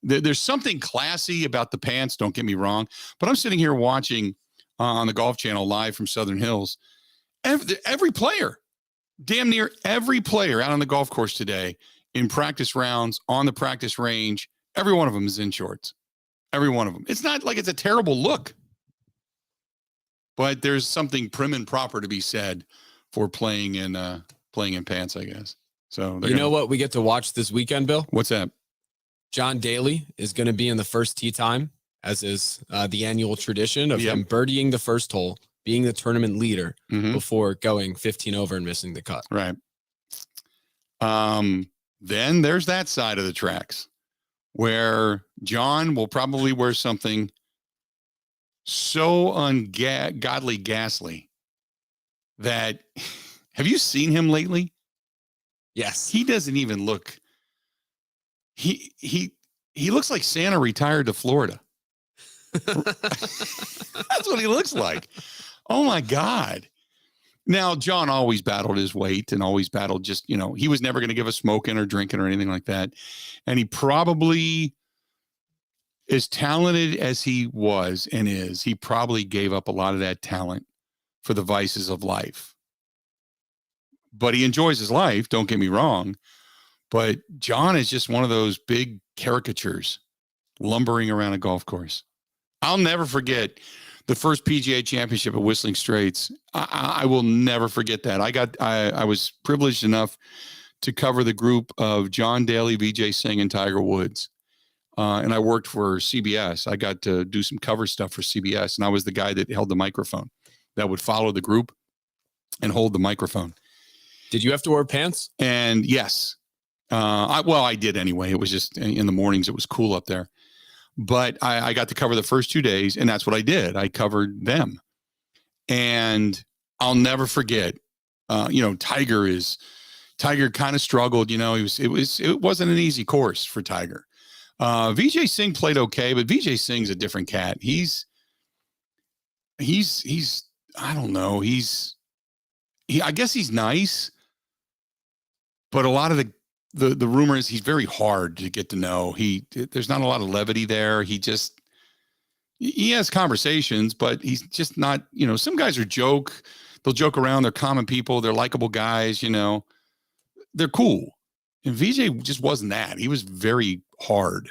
There's something classy about the pants, don't get me wrong, but I'm sitting here watching on the Golf Channel live from Southern Hills. Every player, damn near every player out on the golf course today in practice rounds, on the practice range, every one of them is in shorts. Every one of them. It's not like it's a terrible look, but there's something prim and proper to be said for playing in pants, I guess. So know what we get to watch this weekend, Bill? What's that? John Daly is going to be in the first tee time, as is the annual tradition of him birdieing the first hole, being the tournament leader before going 15 over and missing the cut. Right. Then there's that side of the tracks where John will probably wear something so ungodly ghastly that have you seen him lately? Yes. He doesn't even look. He looks like Santa retired to Florida. That's what he looks like. Oh my God. Now, John always battled his weight and always battled just, he was never going to give us smoking or drinking or anything like that. And he probably, as talented as he was and is, he probably gave up a lot of that talent for the vices of life. But he enjoys his life, don't get me wrong. But John is just one of those big caricatures lumbering around a golf course. I'll never forget the first PGA Championship at Whistling Straits. I will never forget that. I was privileged enough to cover the group of John Daly, Vijay Singh, and Tiger Woods. And I worked for CBS. I got to do some cover stuff for CBS, and I was the guy that held the microphone, that would follow the group and hold the microphone. Did you have to wear pants? And yes. I did anyway. It was just in the mornings. It was cool up there. But I got to cover the first 2 days, and that's what I did. I covered them. And I'll never forget, Tiger kind of struggled. It wasn't an easy course for Tiger. Vijay Singh played okay, but Vijay Singh's a different cat. He's I don't know. I guess he's nice, but a lot of the rumor is he's very hard to get to know. There's not a lot of levity there. He has conversations, but he's just not, some guys are joke. They'll joke around. They're common people. They're likable guys. You know, they're cool. And VJ just wasn't that. He was very hard,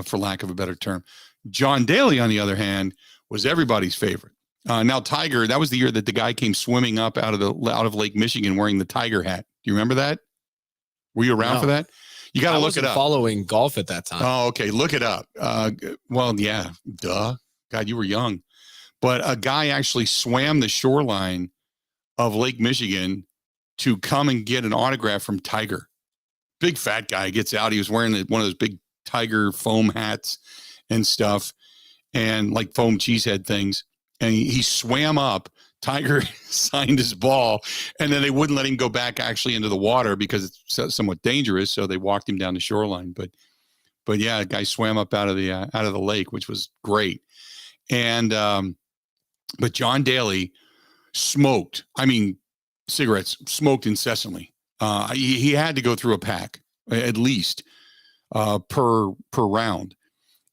for lack of a better term. John Daly, on the other hand, was everybody's favorite. Now, Tiger, that was the year that the guy came swimming up out of Lake Michigan wearing the Tiger hat. Do you remember that? Were you around for that? You got to look it up. Following golf at that time. Oh, okay. Look it up. Well, yeah, duh. God, you were young. But a guy actually swam the shoreline of Lake Michigan to come and get an autograph from Tiger. Big fat guy gets out. He was wearing one of those big Tiger foam hats and stuff, and like foam cheesehead things. And he swam up. Tiger signed his ball, and then they wouldn't let him go back actually into the water because it's somewhat dangerous. So they walked him down the shoreline. But yeah, the guy swam up out of the lake, which was great. And but John Daly smoked. I mean, cigarettes, smoked incessantly. He had to go through a pack at least per round.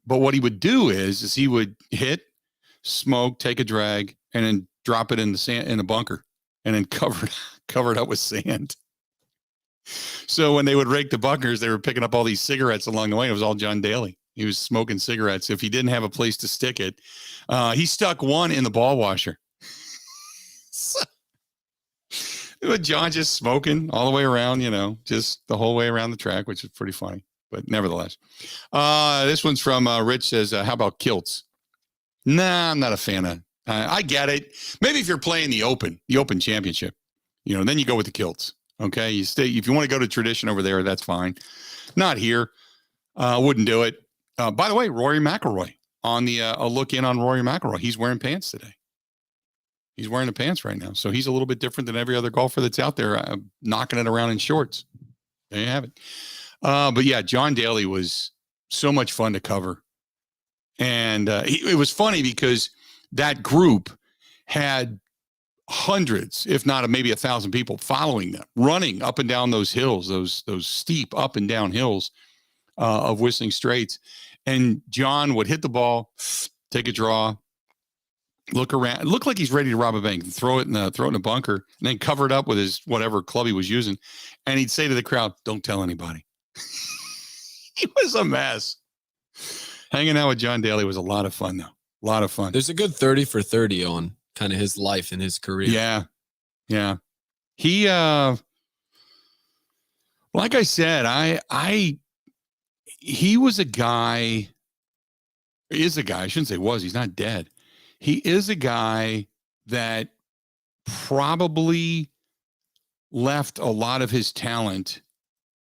But what he would do is he would hit, smoke, take a drag, and then drop it in the sand in a bunker, and then cover it up with sand. So when they would rake the bunkers, they were picking up all these cigarettes along the way. It was all John Daly. He was smoking cigarettes. If he didn't have a place to stick it, he stuck one in the ball washer. John just smoking all the way around, you know, just the whole way around the track, which is pretty funny. But nevertheless, this one's from Rich says, how about kilts? Nah, I'm not a fan of. I get it. Maybe if you're playing the Open Championship, you know, then you go with the kilts. Okay, you stay. If you want to go to tradition over there, that's fine. Not here. Wouldn't do it. By the way, Rory McIlroy on the a look in on Rory McIlroy. He's wearing pants today. He's wearing the pants right now, so he's a little bit different than every other golfer that's out there knocking it around in shorts. There you have it. But yeah, John Daly was so much fun to cover, and it was funny because that group had hundreds, if not maybe 1,000 people following them, running up and down those hills, those steep up and down hills of Whistling Straits. And John would hit the ball, take a draw, look around, look like he's ready to rob a bank, and throw it in a bunker, and then cover it up with his whatever club he was using. And he'd say to the crowd, "Don't tell anybody." He was a mess. Hanging out with John Daly was a lot of fun, though. A lot of fun. There's a good 30 for 30 on kind of his life and his career. Yeah. Yeah. He, like I said, he was a guy, is a guy, I shouldn't say was, he's not dead. He is a guy that probably left a lot of his talent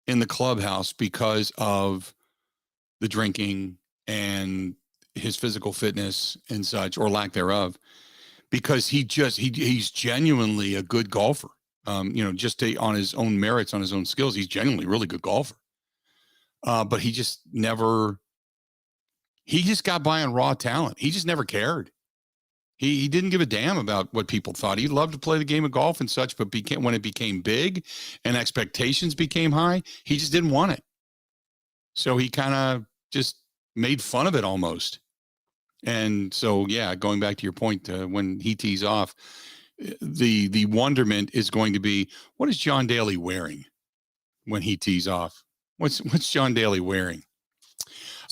in the clubhouse because of the drinking and his physical fitness and such, or lack thereof, because he's genuinely a good golfer. You know, just on his own merits, on his own skills, he's genuinely a really good golfer. But he just got by on raw talent. He just never cared. He didn't give a damn about what people thought. He loved to play the game of golf and such, but when it became big and expectations became high, he just didn't want it. So he kind of just made fun of it almost. And so, yeah, going back to your point, when he tees off, the wonderment is going to be, what is John Daly wearing when he tees off? What's John Daly wearing?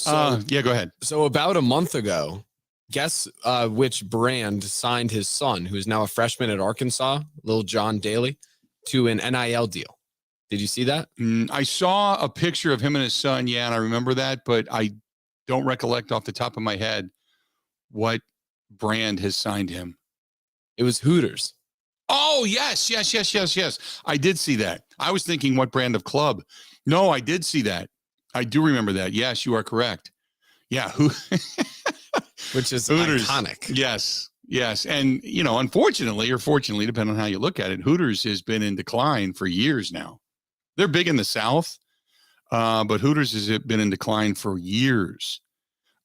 Yeah, go ahead. So about a month ago, guess which brand signed his son, who is now a freshman at Arkansas, little John Daly, to an NIL deal. Did you see that? I saw a picture of him and his son. Yeah, and I remember that, but I don't recollect off the top of my head what brand has signed him. It was Hooters. Oh, yes. I did see that. I was thinking what brand of club. No, I did see that. I do remember that. Yes, you are correct. Yeah. Which is Hooters. Iconic. Yes. And, you know, unfortunately or fortunately, depending on how you look at it, Hooters has been in decline for years now. They're big in the South, but Hooters has been in decline for years.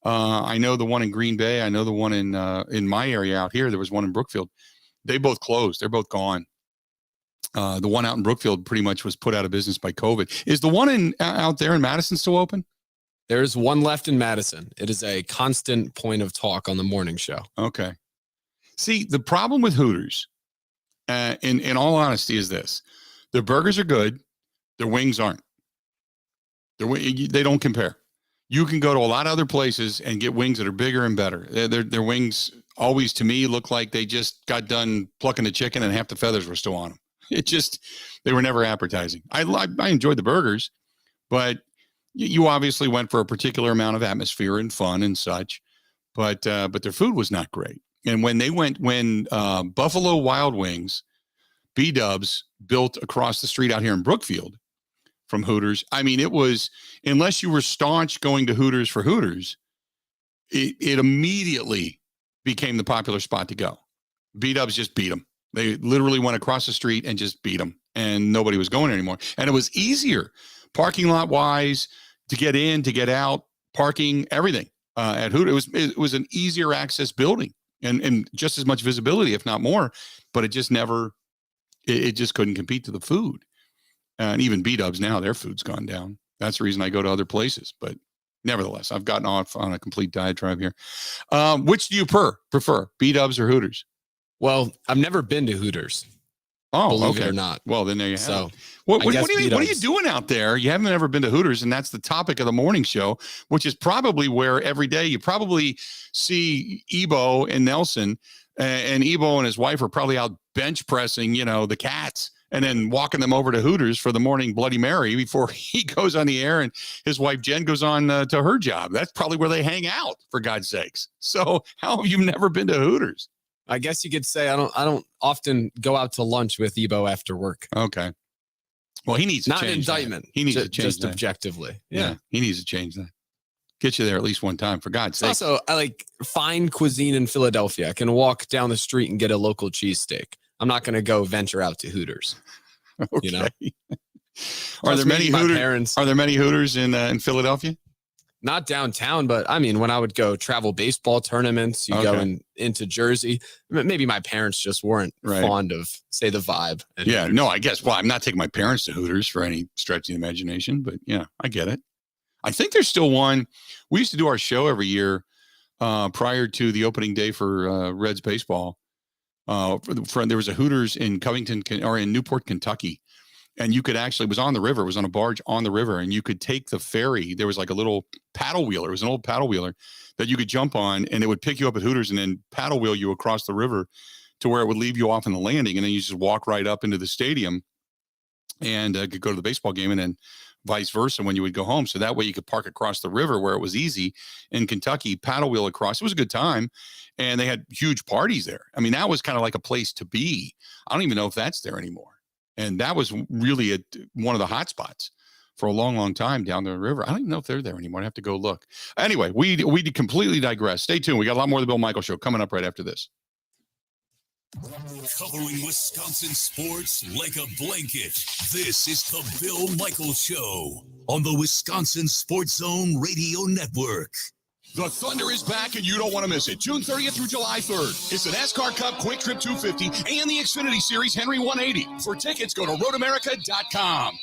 I know the one in Green Bay. I know the one in my area out here. There was one in Brookfield. They both closed. They're both gone. The one out in Brookfield pretty much was put out of business by COVID. Is the one out there in Madison still open? There's one left in Madison. It is a constant point of talk on the morning show. Okay. See, the problem with Hooters in all honesty, is this: their burgers are good, their wings aren't. They don't compare. You can go to a lot of other places and get wings that are bigger and better. Their wings always, to me, look like they just got done plucking the chicken and half the feathers were still on them. They were never appetizing. I enjoyed the burgers, but you obviously went for a particular amount of atmosphere and fun and such. But their food was not great. And when Buffalo Wild Wings, B-Dubs, built across the street out here in Brookfield from Hooters, I mean, it was, unless you were staunch going to Hooters for Hooters, it immediately became the popular spot to go. B-Dubs just beat them. They literally went across the street and just beat them, and nobody was going anymore. And it was easier, parking lot wise, to get in, to get out, parking, everything at Hooters. It was an easier access building and just as much visibility, if not more. But it just never, it just couldn't compete to the food. And even B-Dubs now, their food's gone down. That's the reason I go to other places. But nevertheless, I've gotten off on a complete diatribe here. Which do you prefer, B-Dubs or Hooters? Well, I've never been to Hooters. Oh, believe okay. it or not. Well, then there you have So, it. What I guess are you doing out there? You haven't ever been to Hooters, and that's the topic of the morning show, which is probably where every day you probably see Ebo and Nelson, and Ebo and his wife are probably out bench pressing, the cats, and then walking them over to Hooters for the morning Bloody Mary before he goes on the air and his wife Jen goes on to her job. That's probably where they hang out, for God's sakes. So how have you never been to Hooters? I guess you could say I don't often go out to lunch with Ebo after work. Okay. Well, he needs to not change an indictment. That. He needs to change just that. objectively. Yeah, he needs to change that. Get you there at least one time, for God's sake. Also, I like fine cuisine in Philadelphia. I can walk down the street and get a local cheesesteak. I'm not going to go venture out to Hooters. Okay. Are there many Hooters? Are there many Hooters in Philadelphia? Not downtown, but I mean, when I would go travel baseball tournaments, you go into Jersey. Maybe my parents just weren't fond of, say, the vibe. Yeah, Hooters. No, I guess. Well, I'm not taking my parents to Hooters for any stretch of the imagination, but yeah, I get it. I think there's still one. We used to do our show every year prior to the opening day for Reds baseball. There was a Hooters in Covington or in Newport, Kentucky. And you could actually, it was on the river, it was on a barge on the river, and you could take the ferry. There was like a little paddle wheeler. It was an old paddle wheeler that you could jump on, and it would pick you up at Hooters and then paddle wheel you across the river to where it would leave you off in the landing. And then you just walk right up into the stadium and could go to the baseball game, and then vice versa when you would go home. So that way you could park across the river where it was easy in Kentucky, paddle wheel across. It was a good time. And they had huge parties there. I mean, that was kind of like a place to be. I don't even know if that's there anymore. And that was really one of the hot spots for a long, long time down the river. I don't even know if they're there anymore. I have to go look. Anyway, we completely digress. Stay tuned. We got a lot more of the Bill Michaels Show coming up right after this. Covering Wisconsin sports like a blanket. This is the Bill Michaels Show on the Wisconsin Sports Zone Radio Network. The Thunder is back, and you don't want to miss it. June 30th through July 3rd. It's the NASCAR Cup Quick Trip 250 and the Xfinity Series Henry 180. For tickets, go to roadamerica.com.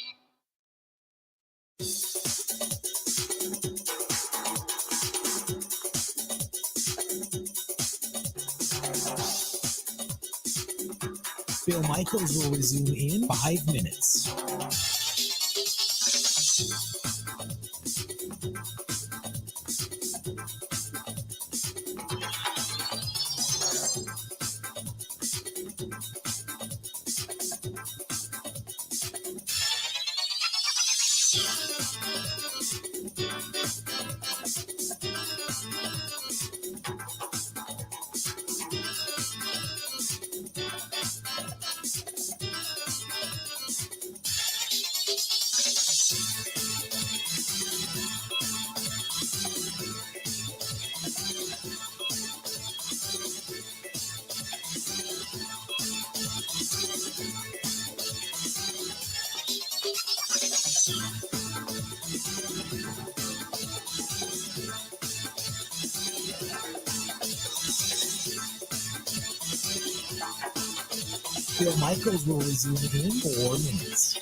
Bill Michaels will resume in 5 minutes. Bill Michaels will resume in 4 minutes.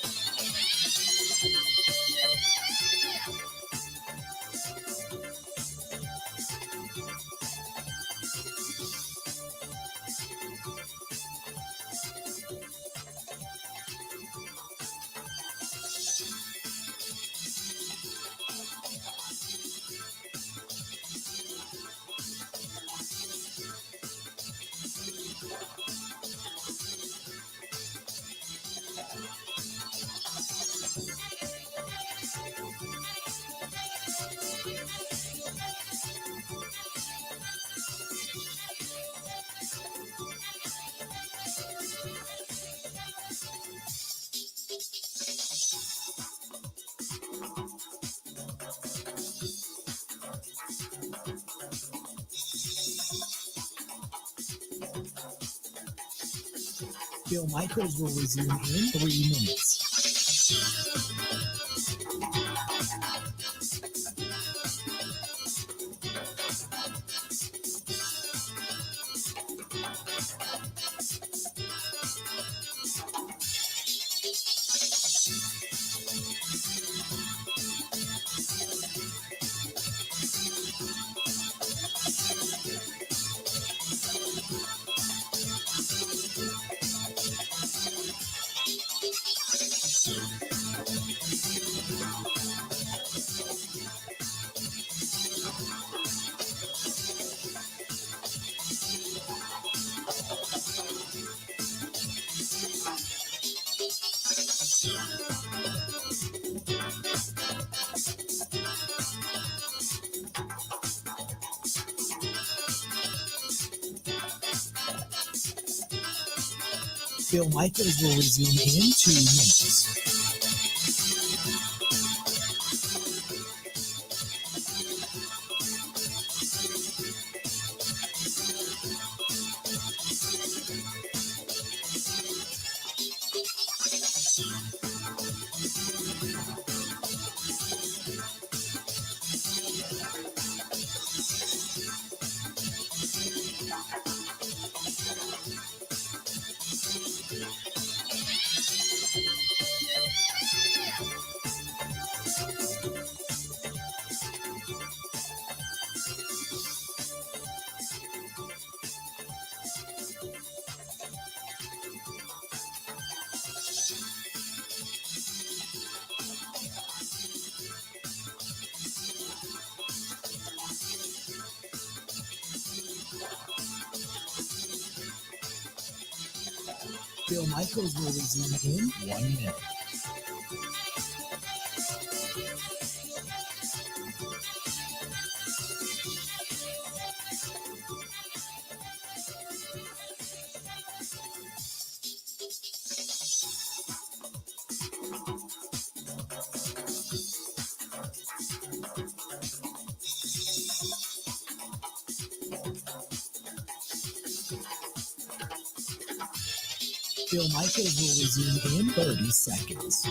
Bill Michaels will resume in 3 minutes. Bill Michaels will resume in 2 minutes. Bill Michaels will resume in 1 minute. Bill Michaels will resume in 30 seconds.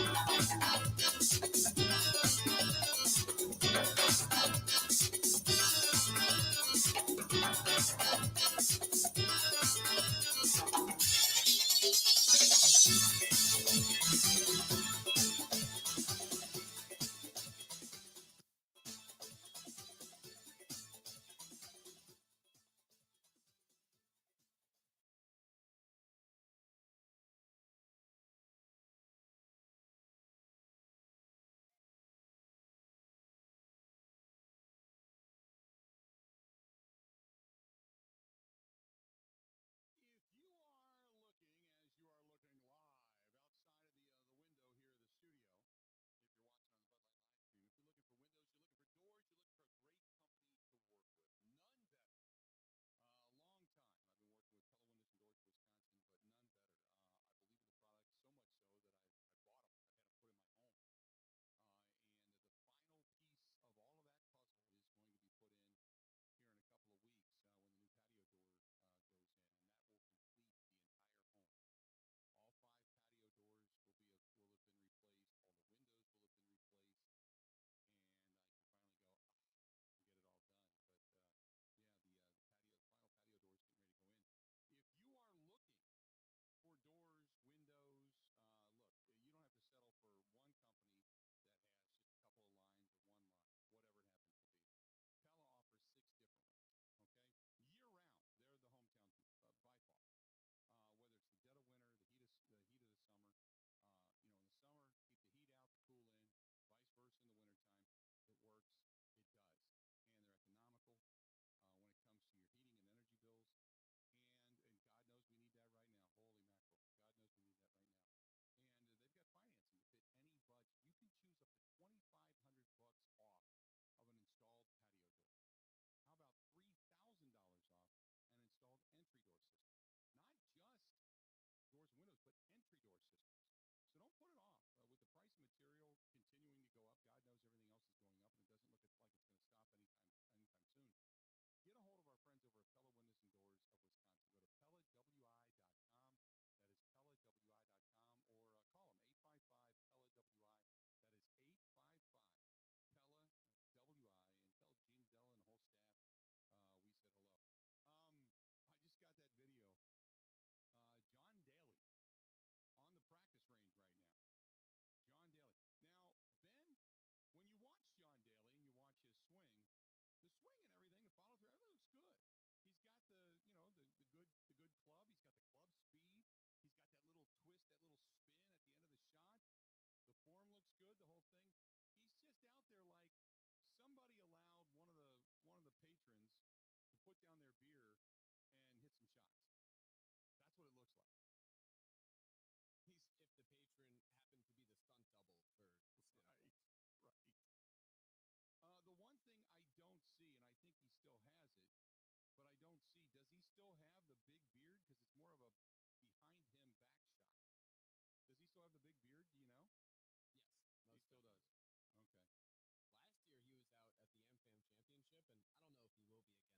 Fam Championship, and I don't know if he will be again this year. But I was excited to watch him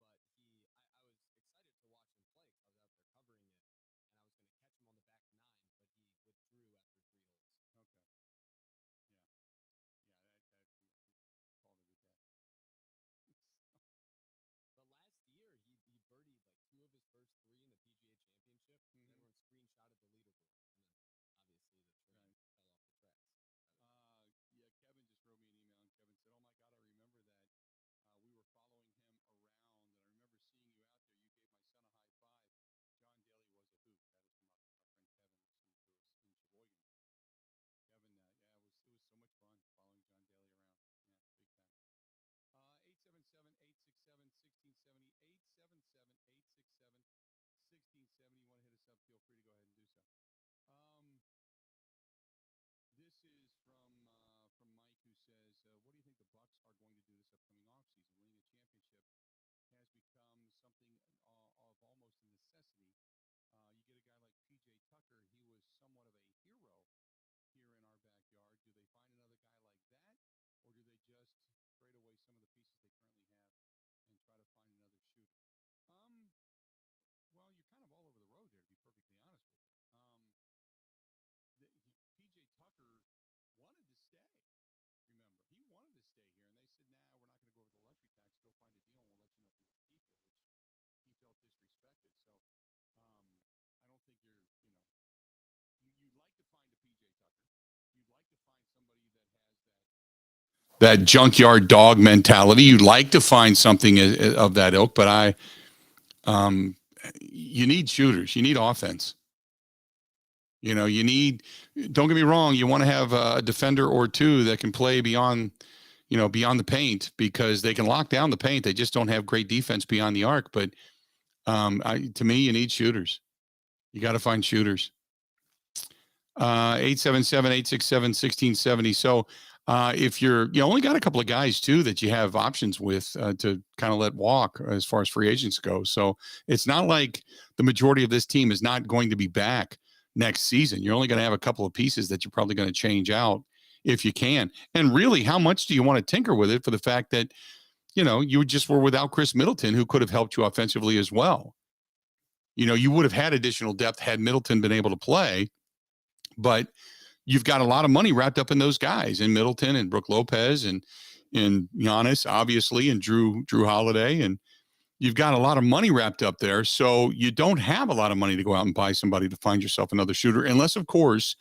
play because I was out there covering it, and I was going to catch him on the back nine, but he withdrew after 3 holes. Okay. Yeah. Yeah. That called it a day. But last year, he birdied like 2 of his first 3 in the PGA Championship, and everyone screenshotted the leaderboard. And then, obviously, the train fell off the tracks. Yeah, Kevin just wrote me an email, and Kevin said, "Oh my God, I remember that. We were following him around, and I remember seeing you out there. You gave my son a high five. John Daly was a hoot." That was from our friend Kevin listening to us in Sheboygan. Kevin, yeah, it was so much fun following John Daly around. Yeah, big time. 877-867-1670, 877-867-1670. You want to hit us up, feel free to go ahead and do so. This is from Mike, who says, what do you think the Bucks are going to do this upcoming offseason? Winning a championship has become something of almost a necessity. You get a guy like PJ Tucker. He was somewhat of a hero here in our backyard. Do they find another guy like that, or do they just trade away some of the pieces they currently have and try to find another shooter? Well, you're kind of all over the road there, to be perfectly honest with you. PJ Tucker wanted to stay. Remember, he wanted to stay here, and they said, "Nah, we're not going to go over the luxury tax. Go find a deal, and we'll let you know if we want to keep you," which he felt disrespected. So I don't think you'd like to find a PJ Tucker. You'd like to find somebody that has that junkyard dog mentality. You'd like to find something of that ilk, but you need shooters. You need offense. You need, don't get me wrong, you want to have a defender or two that can play beyond the paint, because they can lock down the paint. They just don't have great defense beyond the arc. But to me, you need shooters. You got to find shooters. 877-867-1670. So if you only got a couple of guys too that you have options with to kind of let walk as far as free agents go. So it's not like the majority of this team is not going to be back next season. You're only going to have a couple of pieces that you're probably going to change out if you can. And really, how much do you want to tinker with it for the fact that, you just were without Chris Middleton, who could have helped you offensively as well. You would have had additional depth had Middleton been able to play, but you've got a lot of money wrapped up in those guys, in Middleton and Brook Lopez and Giannis, obviously, and Drew Holiday. And you've got a lot of money wrapped up there. So you don't have a lot of money to go out and buy somebody to find yourself another shooter, unless, of course,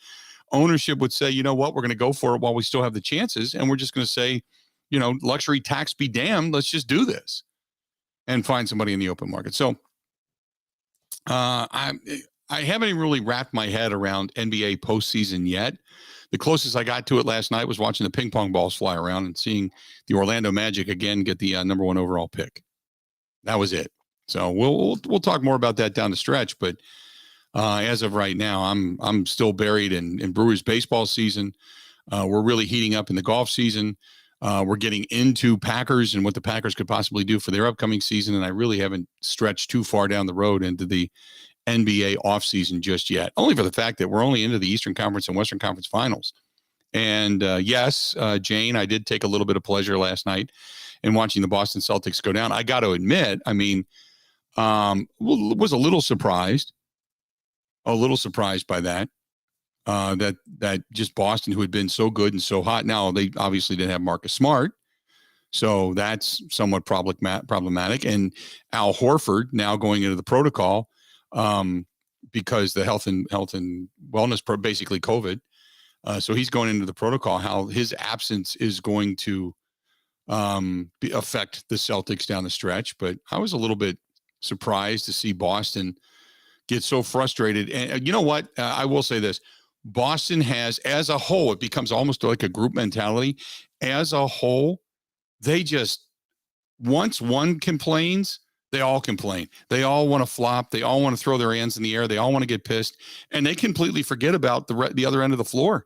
ownership would say, you know what, we're going to go for it while we still have the chances. And we're just going to say, luxury tax be damned. Let's just do this and find somebody in the open market. So I haven't even really wrapped my head around NBA postseason yet. The closest I got to it last night was watching the ping pong balls fly around and seeing the Orlando Magic again get the number 1 overall pick. That was it. So we'll talk more about that down the stretch. But as of right now, I'm still buried in Brewers baseball season. We're really heating up in the golf season. We're getting into Packers and what the Packers could possibly do for their upcoming season. And I really haven't stretched too far down the road into the NBA offseason just yet, only for the fact that we're only into the Eastern Conference and Western Conference finals. And yes, Jane, I did take a little bit of pleasure last night in watching the Boston Celtics go down. I got to admit, was a little surprised by that. That just Boston, who had been so good and so hot. Now they obviously didn't have Marcus Smart, so that's somewhat problematic. And Al Horford now going into the protocol because the health and wellness, basically COVID. So he's going into the protocol. How his absence is going to affect the Celtics down the stretch. But I was a little bit surprised to see Boston get so frustrated. And you know what? I will say this. Boston has, as a whole, it becomes almost like a group mentality. As a whole, they just, once one complains, they all complain. They all want to flop. They all want to throw their hands in the air. They all want to get pissed. And they completely forget about the other end of the floor.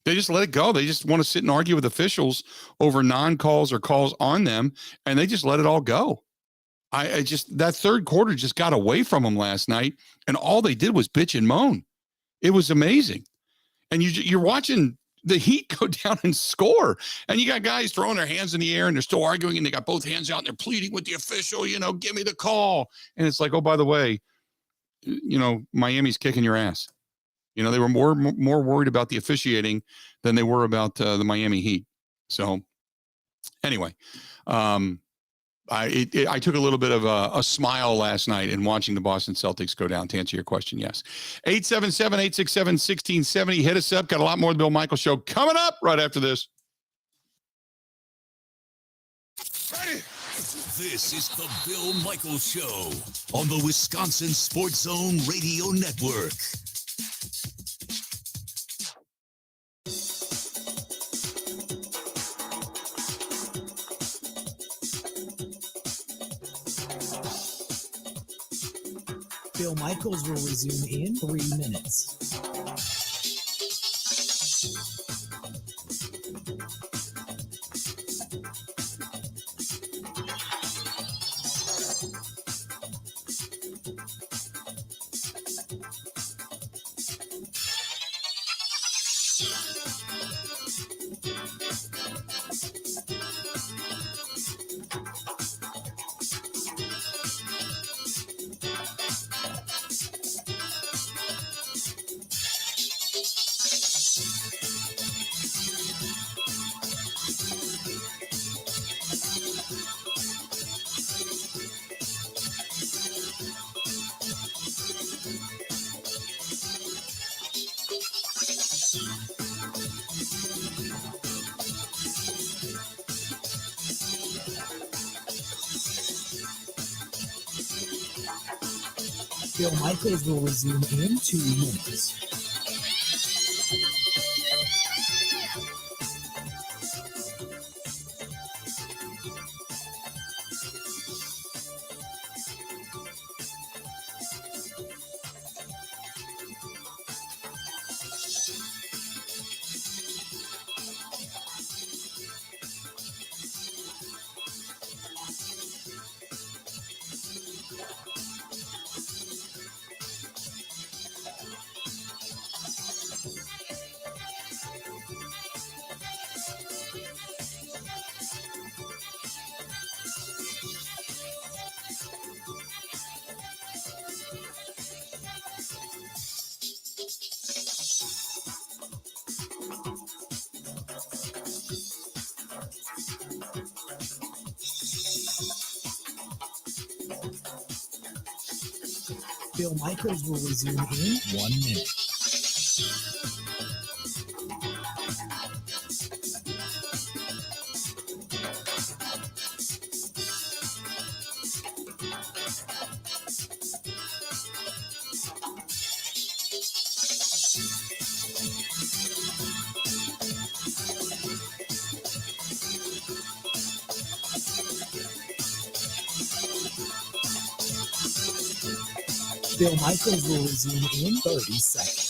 They just let it go. They just want to sit and argue with officials over non-calls or calls on them, and they just let it all go. I just, that third quarter just got away from them last night, and all they did was bitch and moan. It was amazing. And you're watching the Heat go down and score. And you got guys throwing their hands in the air and they're still arguing and they got both hands out and they're pleading with the official, give me the call. And it's like, oh, by the way, Miami's kicking your ass. They were more worried about the officiating than they were about the Miami Heat. So anyway, I took a little bit of a smile last night in watching the Boston Celtics go down. To answer your question, yes. 877-867-1670. Hit us up. Got a lot more of the Bill Michaels Show coming up right after this. This is the Bill Michaels Show on the Wisconsin Sports Zone Radio Network. Bill Michaels will resume in 3 minutes. Bill Michaels will resume in 2 minutes. Bill Michaels will resume in 1 minute. Bill Michaels will resume in 30 seconds.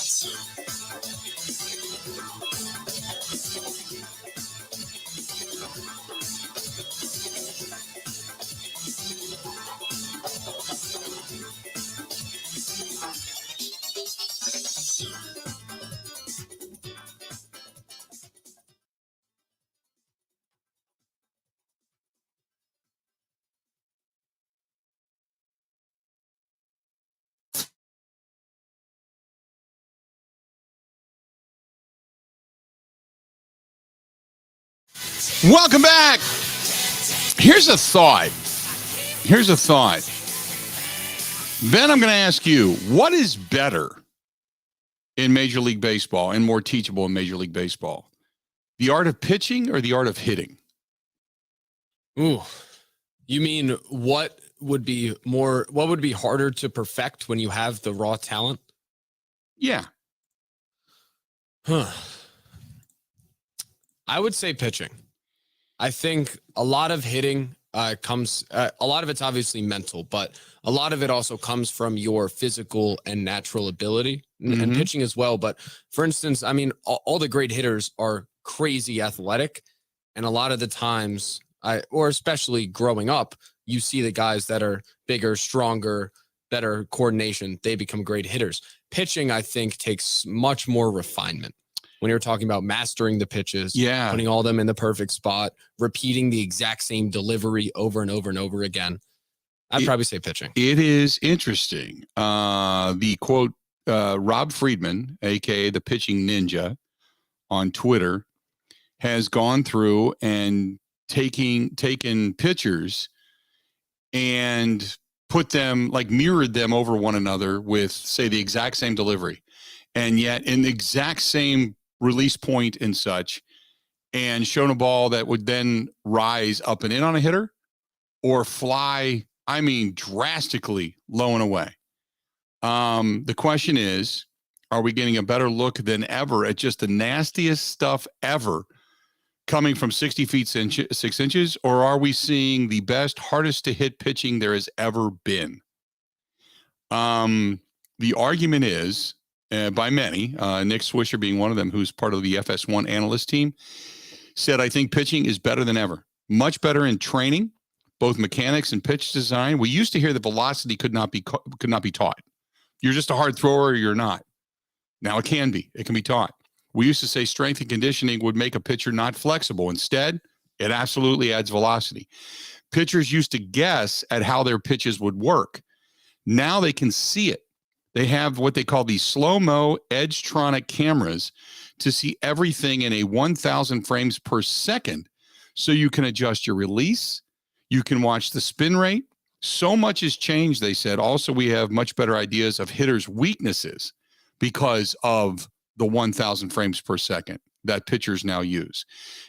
Welcome back. Here's a thought. Ben, I'm going to ask you, what is better in Major League Baseball and more teachable in Major League Baseball? The art of pitching or the art of hitting? Ooh, you mean what would be harder to perfect when you have the raw talent? Yeah. I would say pitching. I think a lot of hitting a lot of it's obviously mental, but a lot of it also comes from your physical and natural ability and pitching as well. But for instance, I mean, all the great hitters are crazy athletic. And a lot of the times, or especially growing up, you see the guys that are bigger, stronger, better coordination, they become great hitters. Pitching, I think, takes much more refinement. when you're talking about mastering the pitches, Yeah. putting all them in the perfect spot, repeating the exact same delivery over and over and over again. I'd probably say pitching. It is interesting. The quote, Rob Friedman, aka the pitching ninja on Twitter, has gone through and taken pitchers and put them, like mirrored them over one another with, say, the exact same delivery, and yet in the exact same release point and such, and shown a ball that would then rise up and in on a hitter or fly, I mean, drastically low and away. The question is, are we getting a better look than ever at just the nastiest stuff ever coming from 60 feet 6 inches, or are we seeing the best, hardest to hit pitching there has ever been? The argument is, by many, Nick Swisher being one of them, who's part of the FS1 analyst team, said, I think pitching is better than ever. Much better in training, both mechanics and pitch design. We used to hear that velocity could not be taught. You're just a hard thrower or you're not. Now it can be. It can be taught. We used to say strength and conditioning would make a pitcher not flexible. Instead, it absolutely adds velocity. Pitchers used to guess at how their pitches would work. Now they can see it. They have what they call these slow-mo Edgetronic cameras to see everything in a 1,000 frames per second. So you can adjust your release. You can watch the spin rate. So much has changed, they said. Also, we have much better ideas of hitters' weaknesses because of the 1,000 frames per second that pitchers now use.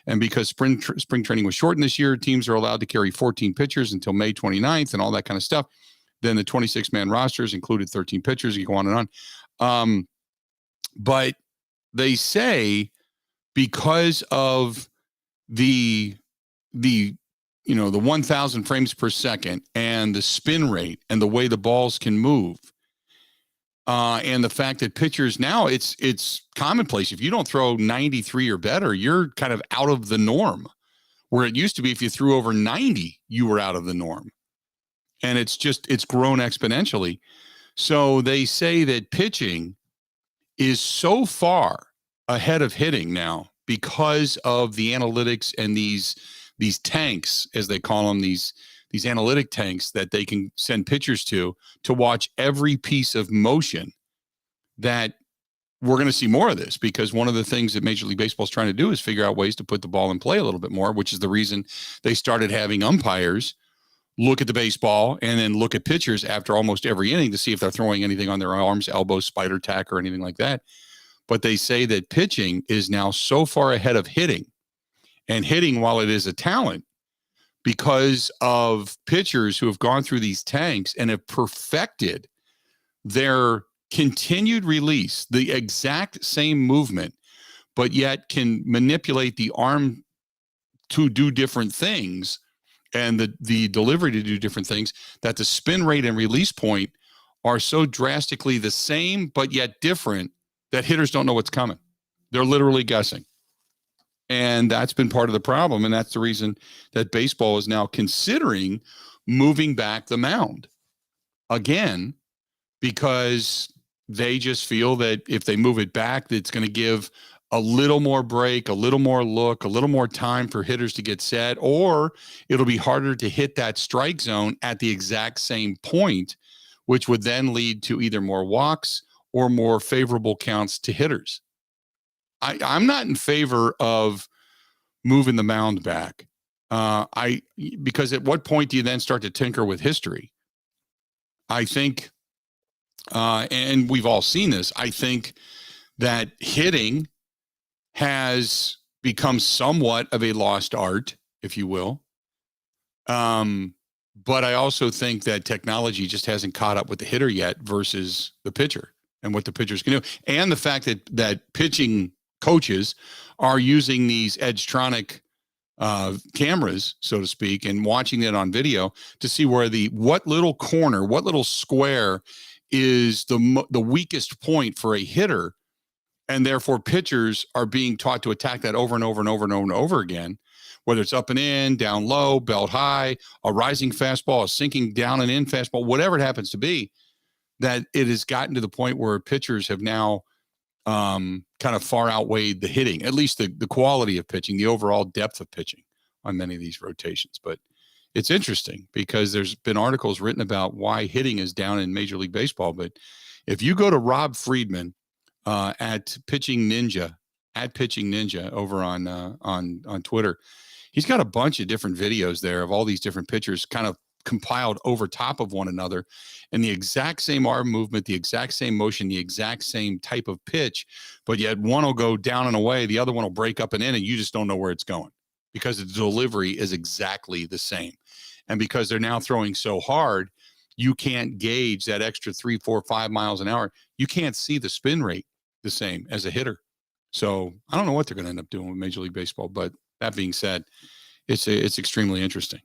And because spring training was shortened this year, teams are allowed to carry 14 pitchers until May 29th and all that kind of stuff. Then the 26-man rosters included 13 pitchers. You go on and on. But they say because of the 1,000 frames per second and the spin rate and the way the balls can move, and the fact that pitchers now, it's commonplace. If you don't throw 93 or better, you're kind of out of the norm. Where it used to be, if you threw over 90, you were out of the norm. And it's grown exponentially. So they say that pitching is so far ahead of hitting now because of the analytics and these tanks, as they call them, these analytic tanks that they can send pitchers to watch every piece of motion, that we're going to see more of this, because one of the things that Major League Baseball is trying to do is figure out ways to put the ball in play a little bit more, which is the reason they started having umpires look at the baseball and then look at pitchers after almost every inning to see if they're throwing anything on their arms, elbows, spider tack, or anything like that. But they say that pitching is now so far ahead of hitting. And hitting, while it is a talent, because of pitchers who have gone through these tanks and have perfected their continued release, the exact same movement, but yet can manipulate the arm to do different things and the delivery to do different things, that the spin rate and release point are so drastically the same, but yet different, that hitters don't know what's coming. They're literally guessing. And that's been part of the problem. And that's the reason that baseball is now considering moving back the mound again, because they just feel that if they move it back, it's going to give a little more break, a little more look, a little more time for hitters to get set, or it'll be harder to hit that strike zone at the exact same point, which would then lead to either more walks or more favorable counts to hitters. I'm not in favor of moving the mound back. Because at what point do you then start to tinker with history? I think, and we've all seen this, I think that hitting has become somewhat of a lost art, if you will. But I also think that technology just hasn't caught up with the hitter yet versus the pitcher and what the pitchers can do. And the fact that pitching coaches are using these Edgetronic cameras, so to speak, and watching it on video to see where what little corner, what little square is the weakest point for a hitter. And therefore pitchers are being taught to attack that over and over and over and over and over again, whether it's up and in, down low, belt high, a rising fastball, a sinking down and in fastball, whatever it happens to be, that it has gotten to the point where pitchers have now kind of far outweighed the hitting, at least the quality of pitching, the overall depth of pitching on many of these rotations. But it's interesting because there's been articles written about why hitting is down in Major League Baseball. But if you go to Rob Friedman at Pitching Ninja over on Twitter, he's got a bunch of different videos there of all these different pitchers kind of compiled over top of one another, and the exact same arm movement, the exact same motion, the exact same type of pitch, but yet one will go down and away, the other one will break up and in, and you just don't know where it's going because the delivery is exactly the same. And because they're now throwing so hard, you can't gauge that extra 3, 4, 5 miles an hour. You can't see the spin rate the same as a hitter. So I don't know what they're going to end up doing with Major League Baseball, but that being said, it's extremely interesting.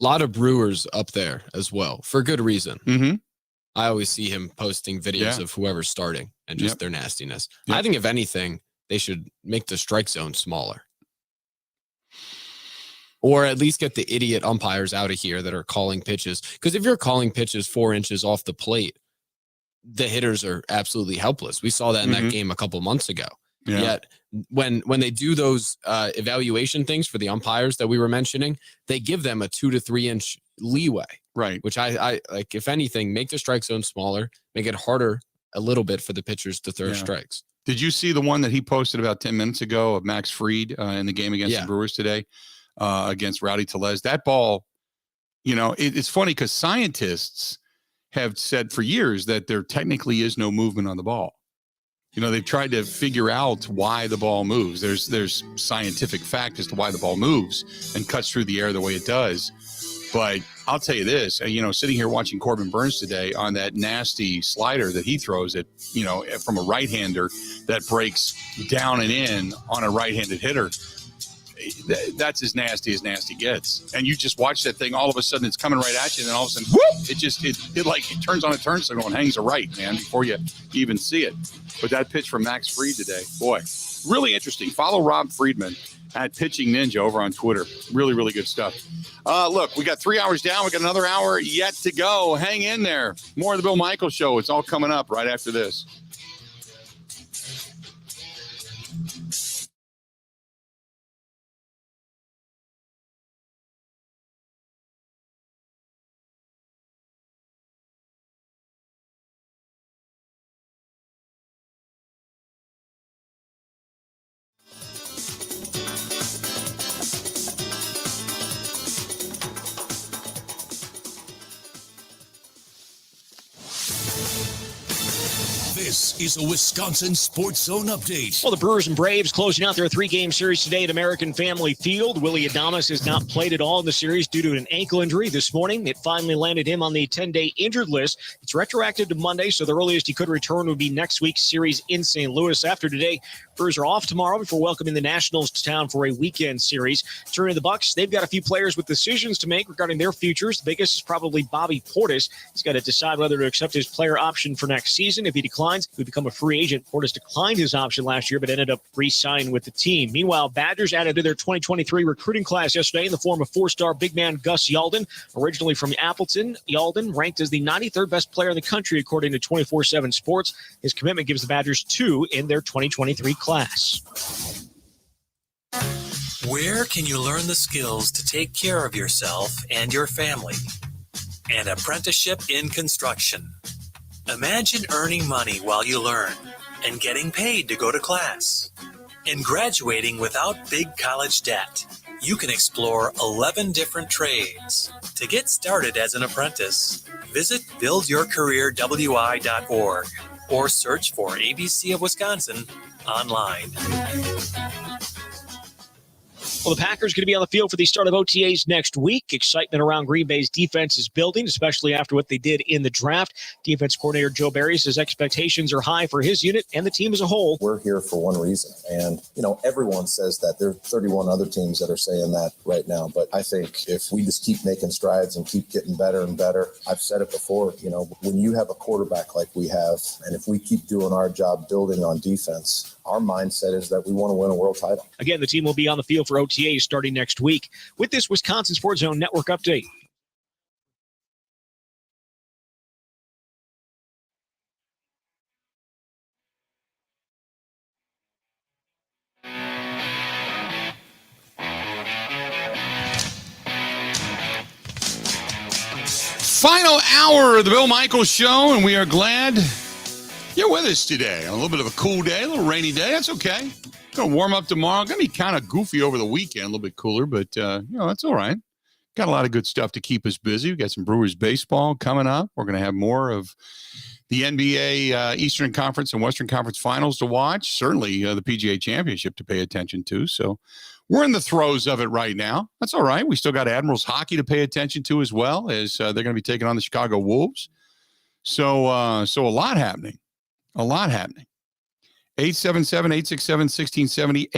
A lot of Brewers up there as well, for good reason. Mm-hmm. I always see him posting videos of whoever's starting and just their nastiness. I think if anything, they should make the strike zone smaller. Or at least get the idiot umpires out of here that are calling pitches. Because if you're calling pitches 4 inches off the plate, the hitters are absolutely helpless. We saw that in that game a couple months ago. Yeah. Yet when they do those evaluation things for the umpires that we were mentioning, they give them a 2 to 3 inch leeway. Right. Which I like, if anything, make the strike zone smaller, make it harder a little bit for the pitchers to throw strikes. Did you see the one that he posted about 10 minutes ago of Max Fried in the game against the Brewers today against Rowdy Tellez? That ball, it's funny because scientists have said for years that there technically is no movement on the ball. They've tried to figure out why the ball moves. There's scientific fact as to why the ball moves and cuts through the air the way it does. But I'll tell you this, sitting here watching Corbin Burns today on that nasty slider that he throws at, from a right-hander that breaks down and in on a right-handed hitter, that's as nasty gets. And you just watch that thing, all of a sudden it's coming right at you, and then all of a sudden, whoop, it turns on a turn signal and hangs a right, man, before you even see it. But that pitch from Max Fried today, boy, really interesting. Follow Rob Friedman at Pitching Ninja over on Twitter. Really, really good stuff. Look, we got 3 hours down. We got another hour yet to go. Hang in there. More of the Bill Michaels Show. It's all coming up right after this. This is a Wisconsin Sports Zone update. Well, the Brewers and Braves closing out their 3-game series today at American Family Field. Willie Adames has not played at all in the series due to an ankle injury this morning. It finally landed him on the 10-day injured list. It's retroactive to Monday, so the earliest he could return would be next week's series in St. Louis. After today, Brewers are off tomorrow before welcoming the Nationals to town for a weekend series. Turning to the Bucks, they've got a few players with decisions to make regarding their futures. The biggest is probably Bobby Portis. He's got to decide whether to accept his player option for next season. If he declines, he would become a free agent. Portis declined his option last year, but ended up re-signing with the team. Meanwhile, Badgers added to their 2023 recruiting class yesterday in the form of 4-star big man Gus Yalden. Originally from Appleton, Yalden ranked as the 93rd best player in the country, according to 24/7 Sports. His commitment gives the Badgers 2 in their 2023 class. Where can you learn the skills to take care of yourself and your family? An apprenticeship in construction. Imagine earning money while you learn and getting paid to go to class and graduating without big college debt. You can explore 11 different trades. To get started as an apprentice, visit buildyourcareerwi.org or search for ABC of Wisconsin online. Well, the Packers going to be on the field for the start of OTAs next week. Excitement around Green Bay's defense is building, especially after what they did in the draft. Defense coordinator Joe Barry says expectations are high for his unit and the team as a whole. We're here for one reason. And, everyone says that. There are 31 other teams that are saying that right now. But I think if we just keep making strides and keep getting better and better, I've said it before, when you have a quarterback like we have, and if we keep doing our job building on defense, our mindset is that we want to win a world title. Again, the team will be on the field for OTAs starting next week. With this Wisconsin Sports Zone Network update. Final hour of the Bill Michaels Show, and we are glad you're with us today. A little bit of a cool day, a little rainy day. That's okay. Going to warm up tomorrow. Going to be kind of goofy over the weekend, a little bit cooler, but, that's all right. Got a lot of good stuff to keep us busy. We got some Brewers baseball coming up. We're going to have more of the NBA Eastern Conference and Western Conference finals to watch. Certainly the PGA Championship to pay attention to. So we're in the throes of it right now. That's all right. We still got Admirals hockey to pay attention to as well, as they're going to be taking on the Chicago Wolves. So a lot happening. A lot happening. 877-867-1670,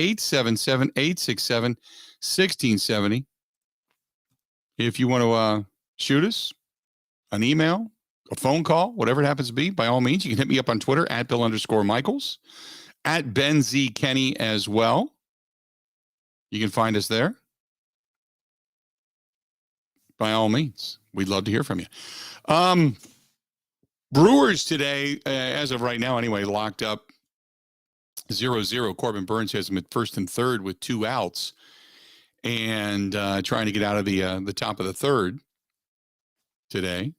877-867-1670. If you want to shoot us an email, a phone call, whatever it happens to be, by all means, you can hit me up on Twitter at Bill_Michaels, at Ben Z. Kenny as well. You can find us there. By all means, we'd love to hear from you. Brewers today, as of right now anyway, locked up 0-0. Corbin Burns has them at first and third with 2 outs and trying to get out of the top of the third today.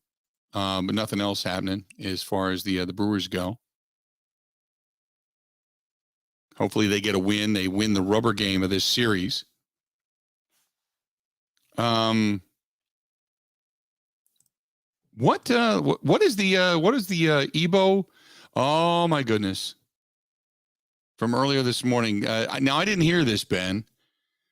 But nothing else happening as far as the Brewers go. Hopefully they get a win. They win the rubber game of this series. What is the Ebo? Oh my goodness! From earlier this morning. Now I didn't hear this, Ben.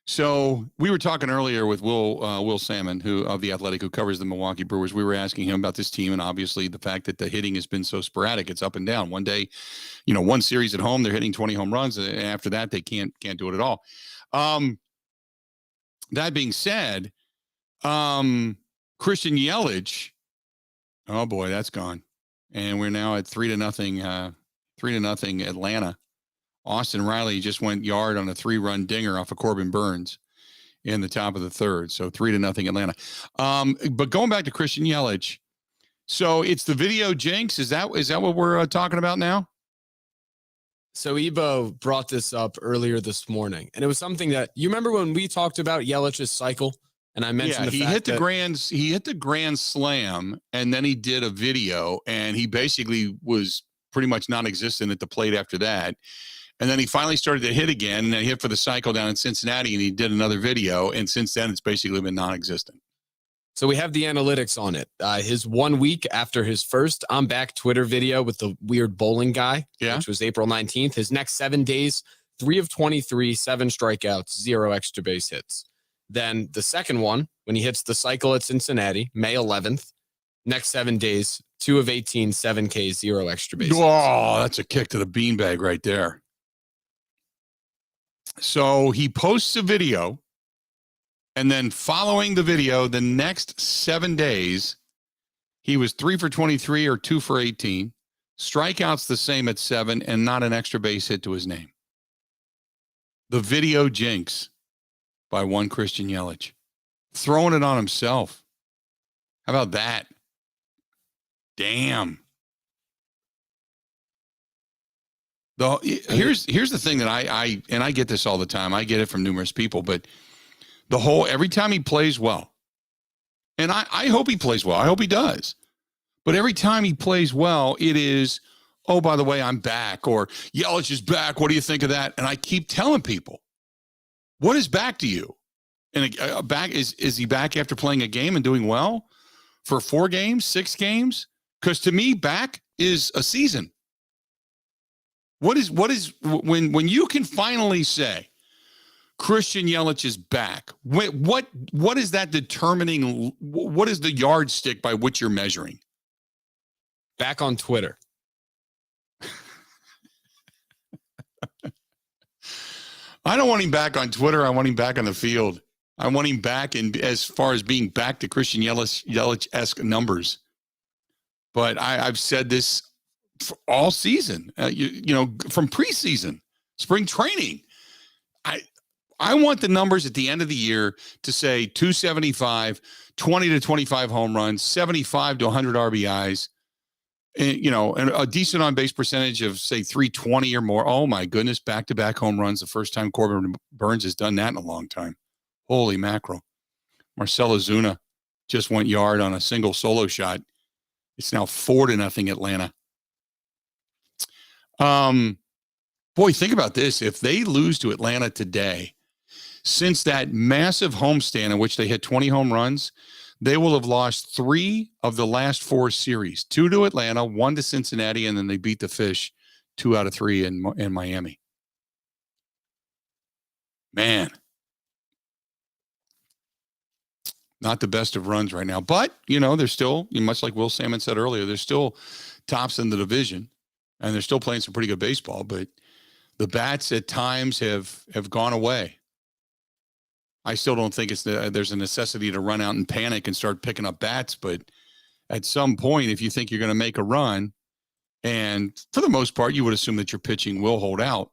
So we were talking earlier with Will Salmon, who of The Athletic, who covers the Milwaukee Brewers. We were asking him about this team, and obviously the fact that the hitting has been so sporadic. It's up and down. One day, one series at home, they're hitting 20 home runs, and after that, they can't do it at all. That being said, Christian Yelich, oh boy, that's gone, and we're now at 3-0, 3-0 Atlanta. Austin Riley just went yard on a 3-run dinger off of Corbin Burns in the top of the third. So 3-0 Atlanta. But going back to Christian Yelich, so it's the video jinx. Is that what we're talking about now? So Ebo brought this up earlier this morning, and it was something that you remember when we talked about Yelich's cycle, and I mentioned he hit the grand slam, and then he did a video, and he basically was pretty much non-existent at the plate after that. And then he finally started to hit again, and then he hit for the cycle down in Cincinnati, and he did another video, and since then it's basically been non-existent. So we have the analytics on it. His 1 week after his first I'm Back Twitter video with the weird bowling guy, which was April 19th. His next 7 days, 3 of 23, 7 strikeouts, 0 extra base hits. Then the second one, when he hits the cycle at Cincinnati, May 11th, next 7 days, 2 of 18, 7 Ks, 0 extra base hits. Oh, that's a kick to the beanbag right there. So he posts a video, and then following the video, the next 7 days, he was 3 for 23 or 2 for 18. Strikeouts the same at 7, and not an extra base hit to his name. The video jinx by one Christian Yelich. Throwing it on himself. How about that? Damn. Here's the thing that I get this all the time. I get it from numerous people, but every time he plays well, and I hope he plays well. I hope he does. But every time he plays well, it is, oh, by the way, I'm back, or Yelich is back. What do you think of that? And I keep telling people, what is back to you? And back is he back after playing a game and doing well for 4 games, 6 games? Because to me, back is a season. What is when you can finally say Christian Yelich is back? What is that determining? What is the yardstick by which you're measuring? Back on Twitter. I don't want him back on Twitter. I want him back on the field. I want him back in as far as being back to Christian Yelich-esque numbers. But I've said this for all season, from preseason, spring training. I want the numbers at the end of the year to say 275, 20 to 25 home runs, 75 to 100 RBIs, and a decent on-base percentage of, say, 320 or more. Oh, my goodness, back-to-back home runs. The first time Corbin Burns has done that in a long time. Holy mackerel. Marcell Ozuna, just went yard on a single solo shot. It's now 4-0 Atlanta. Boy, think about this. If they lose to Atlanta today, since that massive homestand in which they hit 20 home runs, they will have lost 3 of the last 4 series. 2 to Atlanta, 1 to Cincinnati, and then they beat the Fish 2 out of 3 in Miami. Man. Not the best of runs right now. But, they're still, much like Will Salmon said earlier, they're still tops in the division, and they're still playing some pretty good baseball. But the bats at times have gone away. I still don't think there's a necessity to run out and panic and start picking up bats. But at some point, if you think you're going to make a run, and for the most part, you would assume that your pitching will hold out,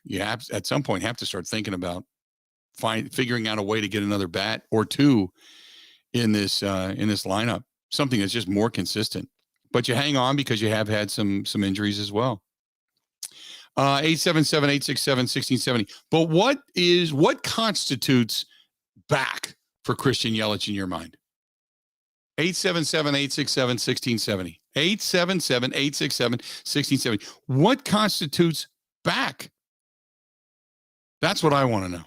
you at some point have to start thinking about figuring out a way to get another bat or 2 in this lineup, something that's just more consistent. But you hang on because you have had some injuries as well. 877-867-1670. But what constitutes back for Christian Yelich in your mind? 877-867-1670. 877-867-1670. What constitutes back? That's what I want to know.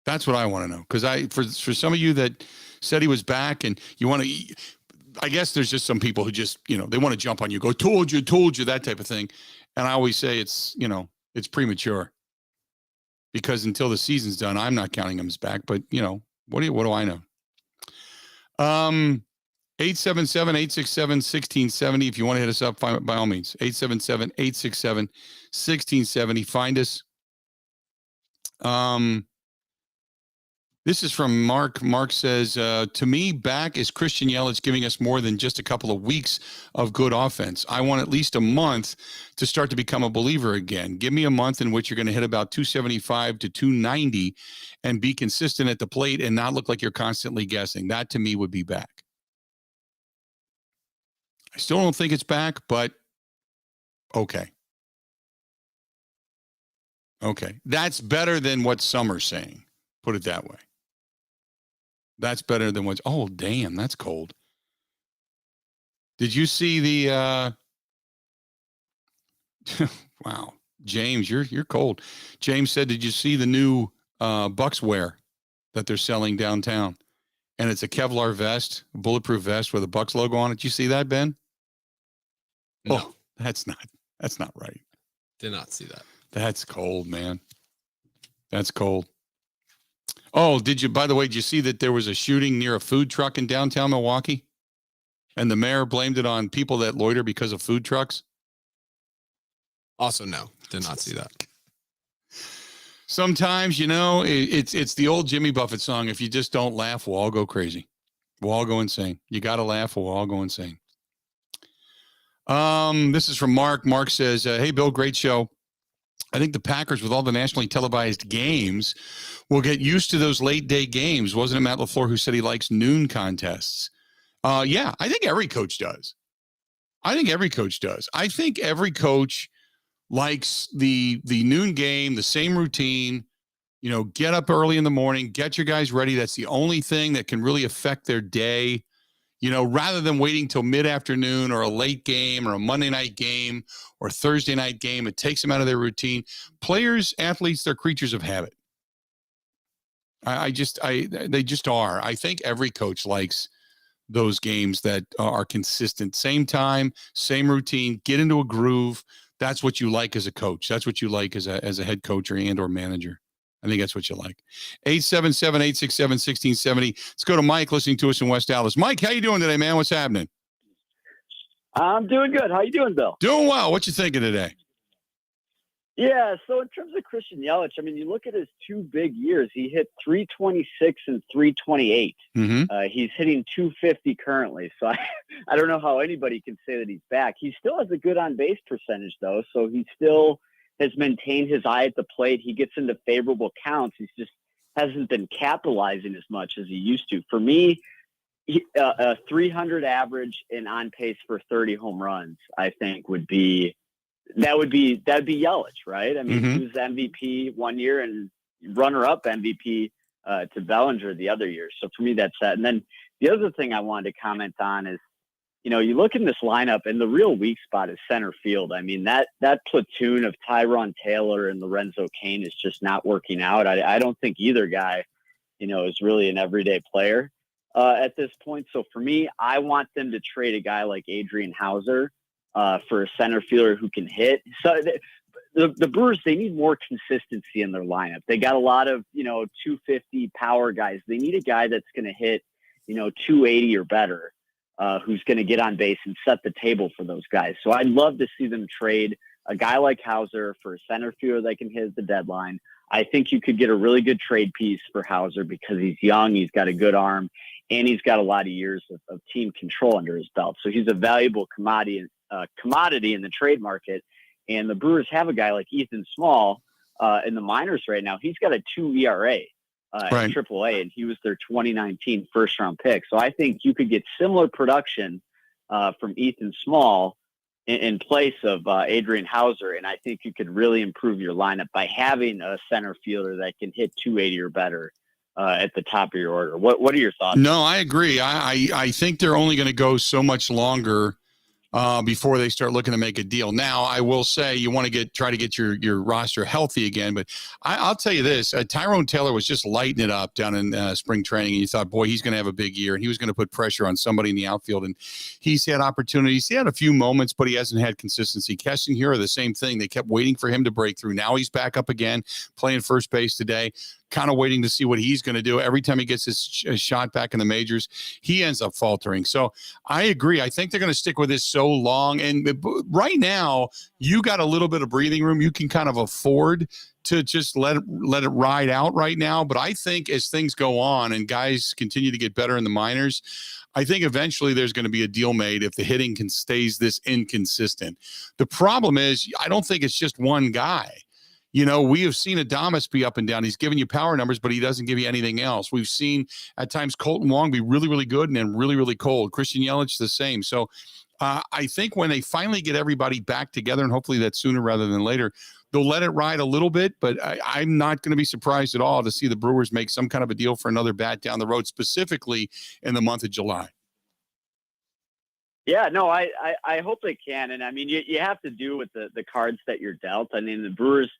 That's what I want to know. Because for some of you that said he was back and you want to, I guess there's just some people who just, they want to jump on you, go, told you, that type of thing. And I always say it's premature. Because until the season's done, I'm not counting him as back. But, what do I know? 877-867-1670. If you want to hit us up, by all means. 877-867-1670. Find us. This is from Mark. Mark says, to me, back is Christian Yelich giving us more than just a couple of weeks of good offense. I want at least a month to start to become a believer again. Give me a month in which you're going to hit about 275 to 290 and be consistent at the plate and not look like you're constantly guessing. That, to me, would be back. I still don't think it's back, but okay. Okay. That's better than what Summer's saying. Put it that way. That's better than what's, oh, damn, that's cold. Did you see the, wow, James, you're cold. James said, did you see the new Bucks wear that they're selling downtown? And it's a Kevlar vest, a bulletproof vest with a Bucks logo on it. Did you see that, Ben? No. Oh, that's not right. Did not see that. That's cold, man. That's cold. Oh, by the way, did you see that there was a shooting near a food truck in downtown Milwaukee? And the mayor blamed it on people that loiter because of food trucks? Also, no, did not see that. Sometimes, it's the old Jimmy Buffett song. If you just don't laugh, we'll all go crazy. We'll all go insane. You got to laugh or we'll all go insane. This is from Mark. Mark says, hey, Bill, great show. I think the Packers, with all the nationally televised games, will get used to those late-day games. Wasn't it Matt LaFleur who said he likes noon contests? Yeah, I think every coach does. I think every coach likes the noon game, the same routine. Get up early in the morning, get your guys ready. That's the only thing that can really affect their day. Rather than waiting till mid-afternoon or a late game or a Monday night game or Thursday night game, it takes them out of their routine. Players, athletes, they're creatures of habit. They just are. I think every coach likes those games that are consistent. Same time, same routine, get into a groove. That's what you like as a coach. That's what you like as a head coach or manager. I think that's what you like. 877-867-1670. Let's go to Mike listening to us in West Dallas. Mike, how you doing today, man? What's happening? I'm doing good. How you doing, Bill? Doing well. What you thinking today? Yeah, so in terms of Christian Yelich, I mean, you look at his 2 big years. He hit 326 and 328. Mm-hmm. He's hitting 250 currently. So I don't know how anybody can say that he's back. He still has a good on-base percentage, though, so he still has maintained his eye at the plate. He gets into favorable counts. He's just hasn't been capitalizing as much as he used to. For me, a 300 average and on pace for 30 home runs, I think would be Yelich, right? I mean, he was MVP one year and runner-up MVP to Bellinger the other year. So for me, that's that. And then the other thing I wanted to comment on is, you look in this lineup and the real weak spot is center field. I mean, that platoon of Tyrone Taylor and Lorenzo Cain is just not working out. I don't think either guy, is really an everyday player at this point. So for me, I want them to trade a guy like Adrian Hauser for a center fielder who can hit. So the Brewers, they need more consistency in their lineup. They got a lot of, 250 power guys. They need a guy that's going to hit, 280 or better. Who's going to get on base and set the table for those guys. So I'd love to see them trade a guy like Hauser for a center fielder that can hit at the deadline. I think you could get a really good trade piece for Hauser because he's young, he's got a good arm, and he's got a lot of years of team control under his belt. So he's a valuable commodity in the trade market. And the Brewers have a guy like Ethan Small in the minors right now. He's got a 2 ERA. In AAA, and he was their 2019 first-round pick. So I think you could get similar production from Ethan Small in place of Adrian Hauser, and I think you could really improve your lineup by having a center fielder that can hit 280 or better at the top of your order. What are your thoughts? No, I agree. I think they're only going to go so much longer before they start looking to make a deal. Now, I will say you want to try to get your roster healthy again, but I'll tell you this: Tyrone Taylor was just lighting it up down in spring training, and you thought, boy, he's going to have a big year, and he was going to put pressure on somebody in the outfield. And he's had opportunities. He had a few moments, but he hasn't had consistency. Keston here are the same thing. They kept waiting for him to break through. Now he's back up again, playing first base today. Kind of waiting to see what he's going to do. Every time he gets his shot back in the majors, he ends up faltering. So I agree. I think they're going to stick with this so long. And right now, you got a little bit of breathing room. You can kind of afford to just let it ride out right now. But I think as things go on and guys continue to get better in the minors, I think eventually there's going to be a deal made if the hitting stays this inconsistent. The problem is, I don't think it's just one guy. We have seen Adames be up and down. He's giving you power numbers, but he doesn't give you anything else. We've seen at times Colton Wong be really, really good and then really, really cold. Christian Yelich the same. So I think when they finally get everybody back together, and hopefully that's sooner rather than later, they'll let it ride a little bit. But I'm not going to be surprised at all to see the Brewers make some kind of a deal for another bat down the road, specifically in the month of July. Yeah, no, I hope they can. And I mean, you have to do with the cards that you're dealt. I mean, the Brewers,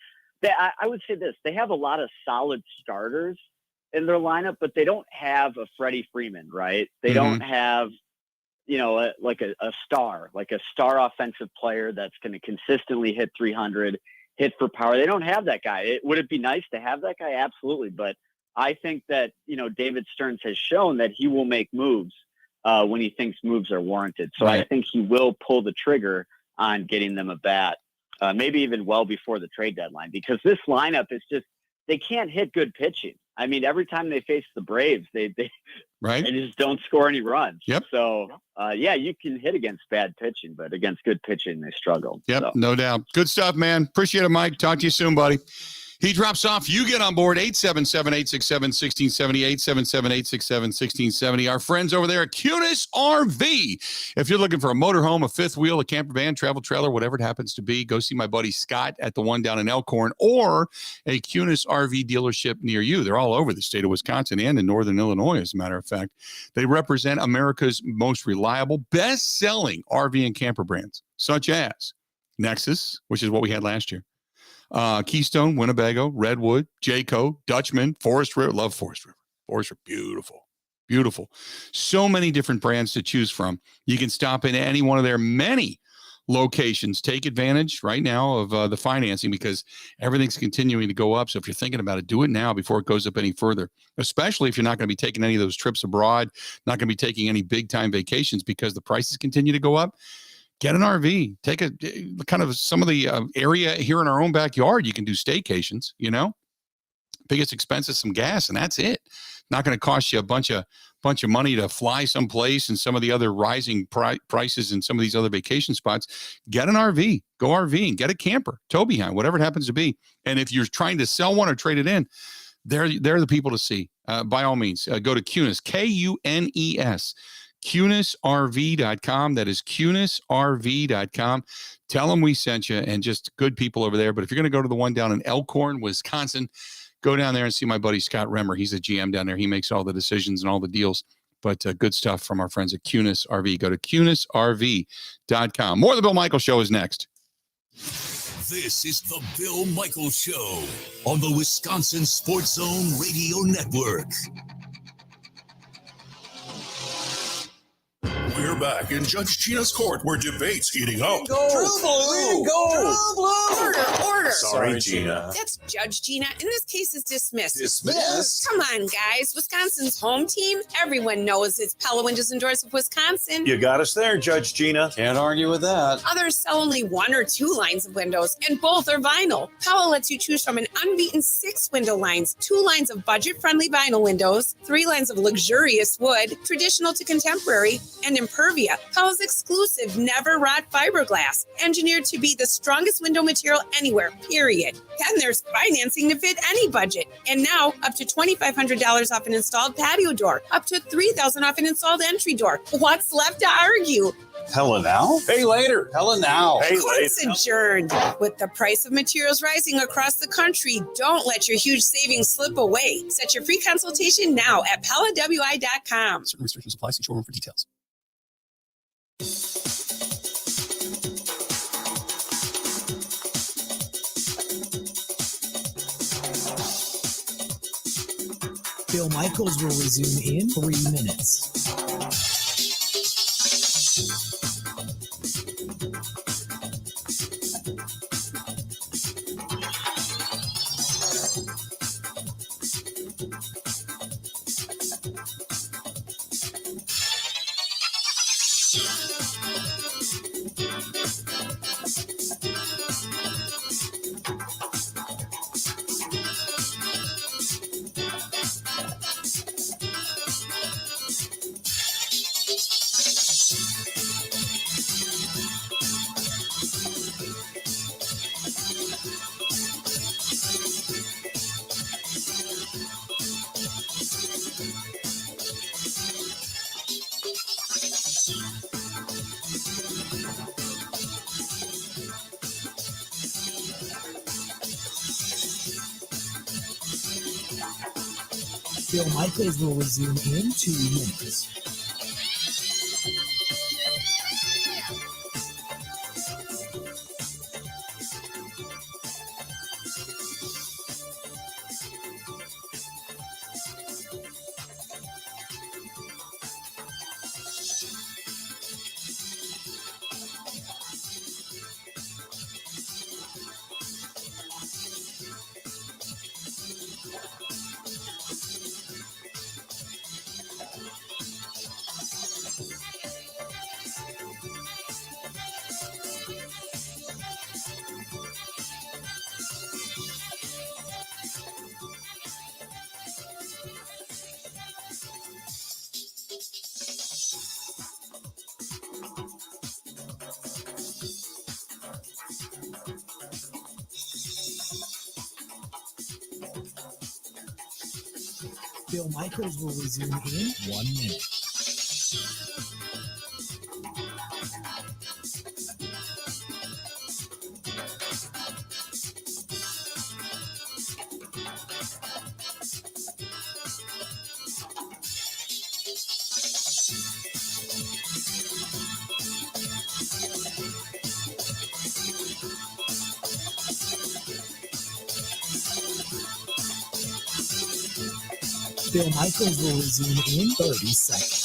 I would say this: they have a lot of solid starters in their lineup, but they don't have a Freddie Freeman, right? They don't have, like a star offensive player that's going to consistently hit 300, hit for power. They don't have that guy. Would it be nice to have that guy? Absolutely. But I think that, David Stearns has shown that he will make moves when he thinks moves are warranted. So I think he will pull the trigger on getting them a bat. Maybe even well before the trade deadline, because this lineup is just, they can't hit good pitching. I mean, every time they face the Braves, they just don't score any runs. Yep. So, you can hit against bad pitching, but against good pitching, they struggle. Yep, so. No doubt. Good stuff, man. Appreciate it, Mike. Talk to you soon, buddy. He drops off. You get on board, 877-867-1670, 877-867-1670. Our friends over there at Cunis RV. If you're looking for a motorhome, a fifth wheel, a camper van, travel trailer, whatever it happens to be, go see my buddy Scott at the one down in Elkhorn or a Cunis RV dealership near you. They're all over the state of Wisconsin and in northern Illinois, as a matter of fact. They represent America's most reliable, best-selling RV and camper brands, such as Nexus, which is what we had last year, Keystone, Winnebago, Redwood, Jayco, Dutchman, Forest River. Love Forest River. Forest River, beautiful. Beautiful. So many different brands to choose from. You can stop in any one of their many locations. Take advantage right now of the financing because everything's continuing to go up. So if you're thinking about it, do it now before it goes up any further, especially if you're not going to be taking any of those trips abroad, not going to be taking any big time vacations because the prices continue to go up. Get an RV, take a kind of some of the area here in our own backyard. You can do staycations, biggest expense is some gas and that's it. Not going to cost you a bunch of money to fly someplace and some of the other rising prices in some of these other vacation spots. Get an RV, go RVing, get a camper, tow behind, whatever it happens to be. And if you're trying to sell one or trade it in, they're the people to see. By all means, go to Cunis, Kunes. CunisRV.com. That is CunisRV.com. Tell them we sent you and just good people over there. But if you're going to go to the one down in Elkhorn, Wisconsin, go down there and see my buddy Scott Remmer. He's a GM down there. He makes all the decisions and all the deals. But good stuff from our friends at Kunis RV. Go to kunisrv.com. More of the Bill Michaels Show is next. This is the Bill Michaels Show on the Wisconsin Sports Zone Radio Network. We're back in Judge Gina's court where debate's heating up. Order. Sorry, Gina. That's Judge Gina, and this case is dismissed. Dismissed? Come on, guys. Wisconsin's home team. Everyone knows it's Pella Windows and Doors of Wisconsin. You got us there, Judge Gina. Can't argue with that. Others sell only 1 or 2 lines of windows, and both are vinyl. Pella lets you choose from an unbeaten 6 window lines, 2 lines of budget-friendly vinyl windows, 3 lines of luxurious wood, traditional to contemporary, and Impervia, Pella's exclusive never rot fiberglass, engineered to be the strongest window material anywhere, period. And there's financing to fit any budget. And now, up to $2,500 off an installed patio door, up to $3,000 off an installed entry door. What's left to argue? Hella now? Pay later. Hella now. Pay Court's later. adjourned. With the price of materials rising across the country, don't let your huge savings slip away. Set your free consultation now at PellaWI.com. Certain restrictions apply. See showroom for details. Bill Michaels will resume in 3 minutes. Bill Michaels will resume in 2 minutes. Bill Michaels will resume in 1 minute. Bill Michaels will resume in 30 seconds.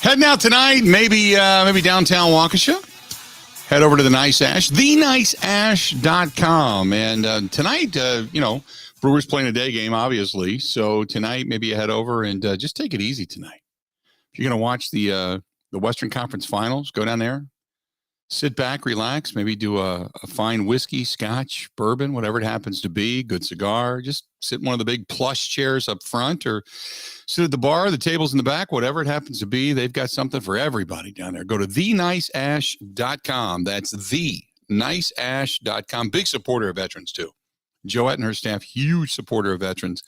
Heading out tonight, maybe downtown Waukesha. Head over to the Nice Ash, theniceash.com. And tonight, Brewers playing a day game, obviously. So tonight, maybe you head over and just take it easy tonight. If you're going to watch the Western Conference Finals, go down there, sit back, relax, maybe do a fine whiskey, scotch, bourbon, whatever it happens to be, good cigar. Just sit in one of the big plush chairs up front or sit at the bar, the tables in the back, whatever it happens to be. They've got something for everybody down there. Go to theniceash.com. That's theniceash.com. Big supporter of veterans, too. Joette and her staff, huge supporter of veterans,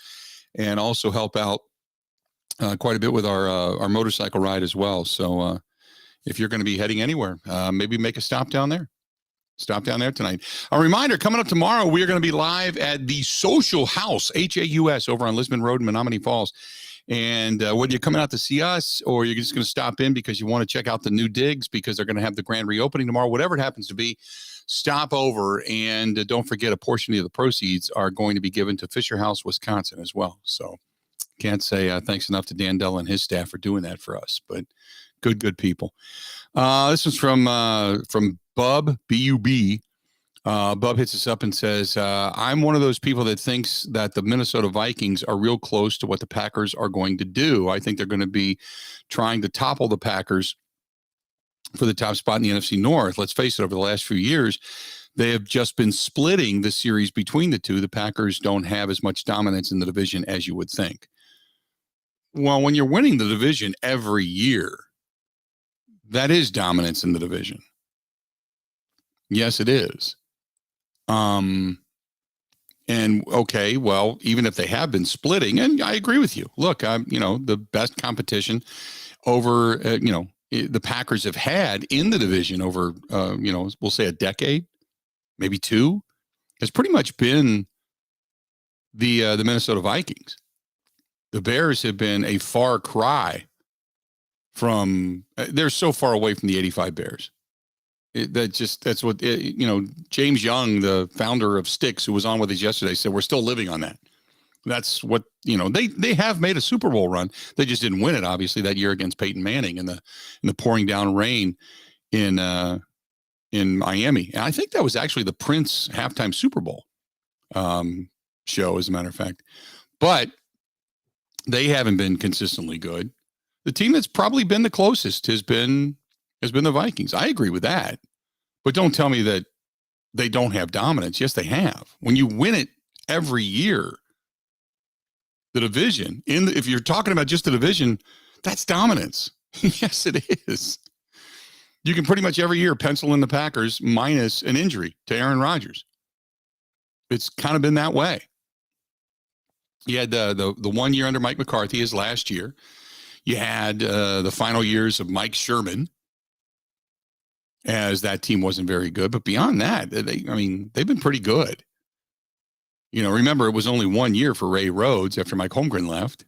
and also help out quite a bit with our motorcycle ride as well. So if you're going to be heading anywhere, maybe make a stop down there. Stop down there tonight. A reminder, coming up tomorrow, we are going to be live at the Social House, Haus, over on Lisbon Road in Menominee Falls. And whether you're coming out to see us or you're just going to stop in because you want to check out the new digs because they're going to have the grand reopening tomorrow, whatever it happens to be, stop over. And don't forget, a portion of the proceeds are going to be given to Fisher House, Wisconsin as well. So can't say thanks enough to Dan Dell and his staff for doing that for us. But good people. This is from Bub, B-U-B. Bub hits us up and says, I'm one of those people that thinks that the Minnesota Vikings are real close to what the Packers are going to do. I think they're going to be trying to topple the Packers for the top spot in the NFC North. Let's face it, over the last few years, they have just been splitting the series between the two. The Packers don't have as much dominance in the division as you would think. Well, when you're winning the division every year, that is dominance in the division. Yes, it is. And okay, well, even if they have been splitting, and I agree with you. Look, the best competition over, the Packers have had in the division over, we'll say a decade, maybe two, has pretty much been the Minnesota Vikings. The Bears have been a far cry from, they're so far away from the 85 Bears. That's what, James Young, the founder of Styx, who was on with us yesterday, said, we're still living on that. That's what, they have made a Super Bowl run. They just didn't win it, obviously, that year against Peyton Manning in the pouring down rain in Miami. And I think that was actually the Prince halftime Super Bowl show, as a matter of fact. But they haven't been consistently good. The team that's probably been the closest has been the Vikings. I agree with that. But don't tell me that they don't have dominance. Yes, they have. When you win it every year, the division, if you're talking about just the division, that's dominance. Yes, it is. You can pretty much every year pencil in the Packers minus an injury to Aaron Rodgers. It's kind of been that way. You had the 1 year under Mike McCarthy, his last year. You had the final years of Mike Sherman, as that team wasn't very good. But beyond that, they've been pretty good. Remember, it was only 1 year for Ray Rhodes after Mike Holmgren left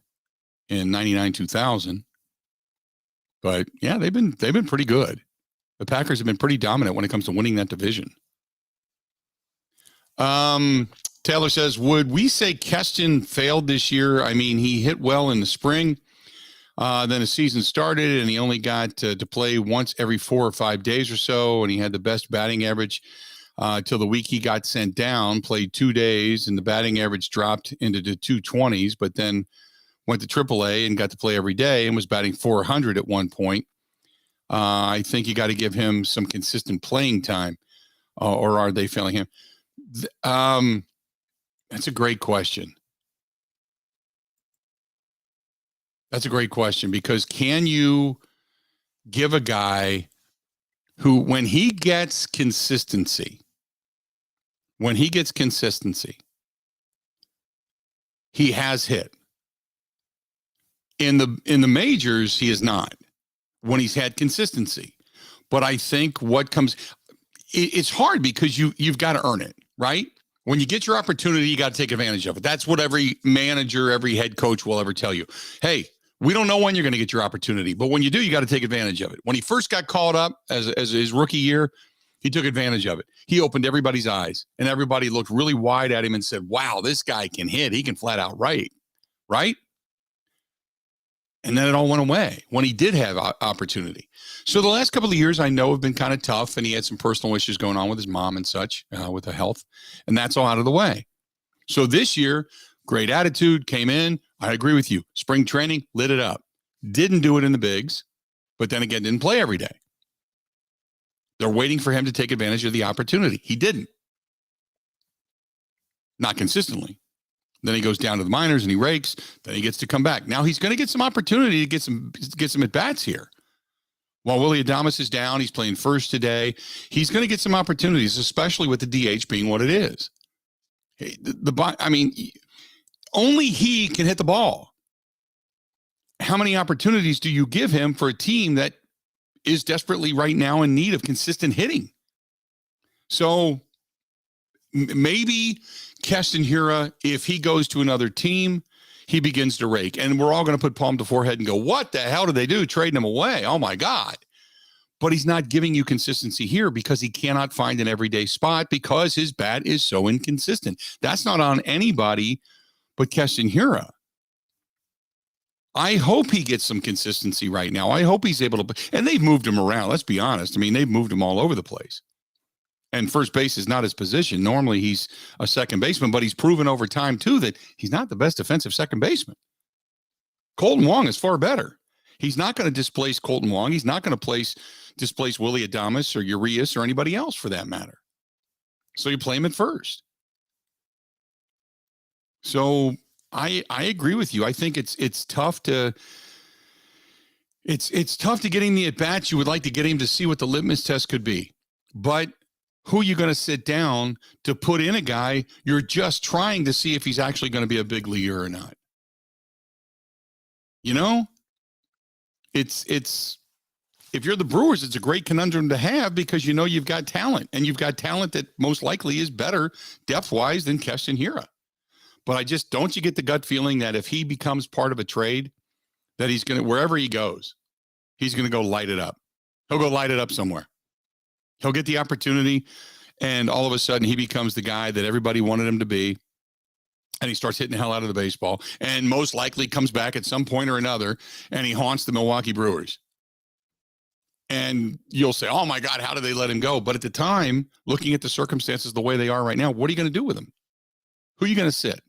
in 99-2000. But yeah, they've been pretty good. The Packers have been pretty dominant when it comes to winning that division. Taylor says, would we say Keston failed this year? I mean, he hit well in the spring. Then the season started, and he only got to play once every 4 or 5 days or so, and he had the best batting average till the week he got sent down, played 2 days, and the batting average dropped into the 220s, but then went to AAA and got to play every day and was batting 400 at one point. I think you got to give him some consistent playing time, or are they failing him? That's a great question. That's a great question, because can you give a guy who, when he gets consistency, he has hit. In the majors, he is not, when he's had consistency. But I think it's hard because you've got to earn it, right? When you get your opportunity, you got to take advantage of it. That's what every manager, every head coach will ever tell you. Hey, we don't know when you're going to get your opportunity, but when you do, you got to take advantage of it. When he first got called up as his rookie year, he took advantage of it. He opened everybody's eyes, and everybody looked really wide at him and said, wow, this guy can hit. He can flat out right? And then it all went away when he did have opportunity. So the last couple of years I know have been kind of tough, and he had some personal issues going on with his mom and such, with the health, and that's all out of the way. So this year, great attitude, came in. I agree with you. Spring training, lit it up. Didn't do it in the bigs, but then again, didn't play every day. They're waiting for him to take advantage of the opportunity. He didn't. Not consistently. Then he goes down to the minors and he rakes. Then he gets to come back. Now he's going to get some opportunity to get some at-bats here. While Willie Adames is down, he's playing first today. He's going to get some opportunities, especially with the DH being what it is. Only he can hit the ball. How many opportunities do you give him for a team that is desperately right now in need of consistent hitting? So maybe Keston Hiura, if he goes to another team, he begins to rake. And we're all going to put palm to forehead and go, what the hell did they do trading him away? Oh, my God. But he's not giving you consistency here because he cannot find an everyday spot because his bat is so inconsistent. That's not on anybody but Keston Hiura. I hope he gets some consistency right now. I hope he's able to. And they've moved him around. Let's be honest. I mean, they've moved him all over the place. And first base is not his position. Normally, he's a second baseman, but he's proven over time, too, that he's not the best defensive second baseman. Colton Wong is far better. He's not going to displace Colton Wong. He's not going to displace Willie Adames or Urias or anybody else for that matter. So you play him at first. So I agree with you. I think it's tough to tough to get him the at-bats. You would like to get him to see what the litmus test could be. But who are you going to sit down to put in a guy you're just trying to see if he's actually going to be a big leaguer or not? You know, it's if you're the Brewers, it's a great conundrum to have because you know you've got talent, and you've got talent that most likely is better depth-wise than Keston Hiura. But don't you get the gut feeling that if he becomes part of a trade, that he's going to, wherever he goes, he's going to go light it up. He'll go light it up somewhere. He'll get the opportunity, and all of a sudden he becomes the guy that everybody wanted him to be, and he starts hitting the hell out of the baseball, and most likely comes back at some point or another, and he haunts the Milwaukee Brewers. And you'll say, oh, my God, how did they let him go? But at the time, looking at the circumstances the way they are right now, what are you going to do with him? Who are you going to sit?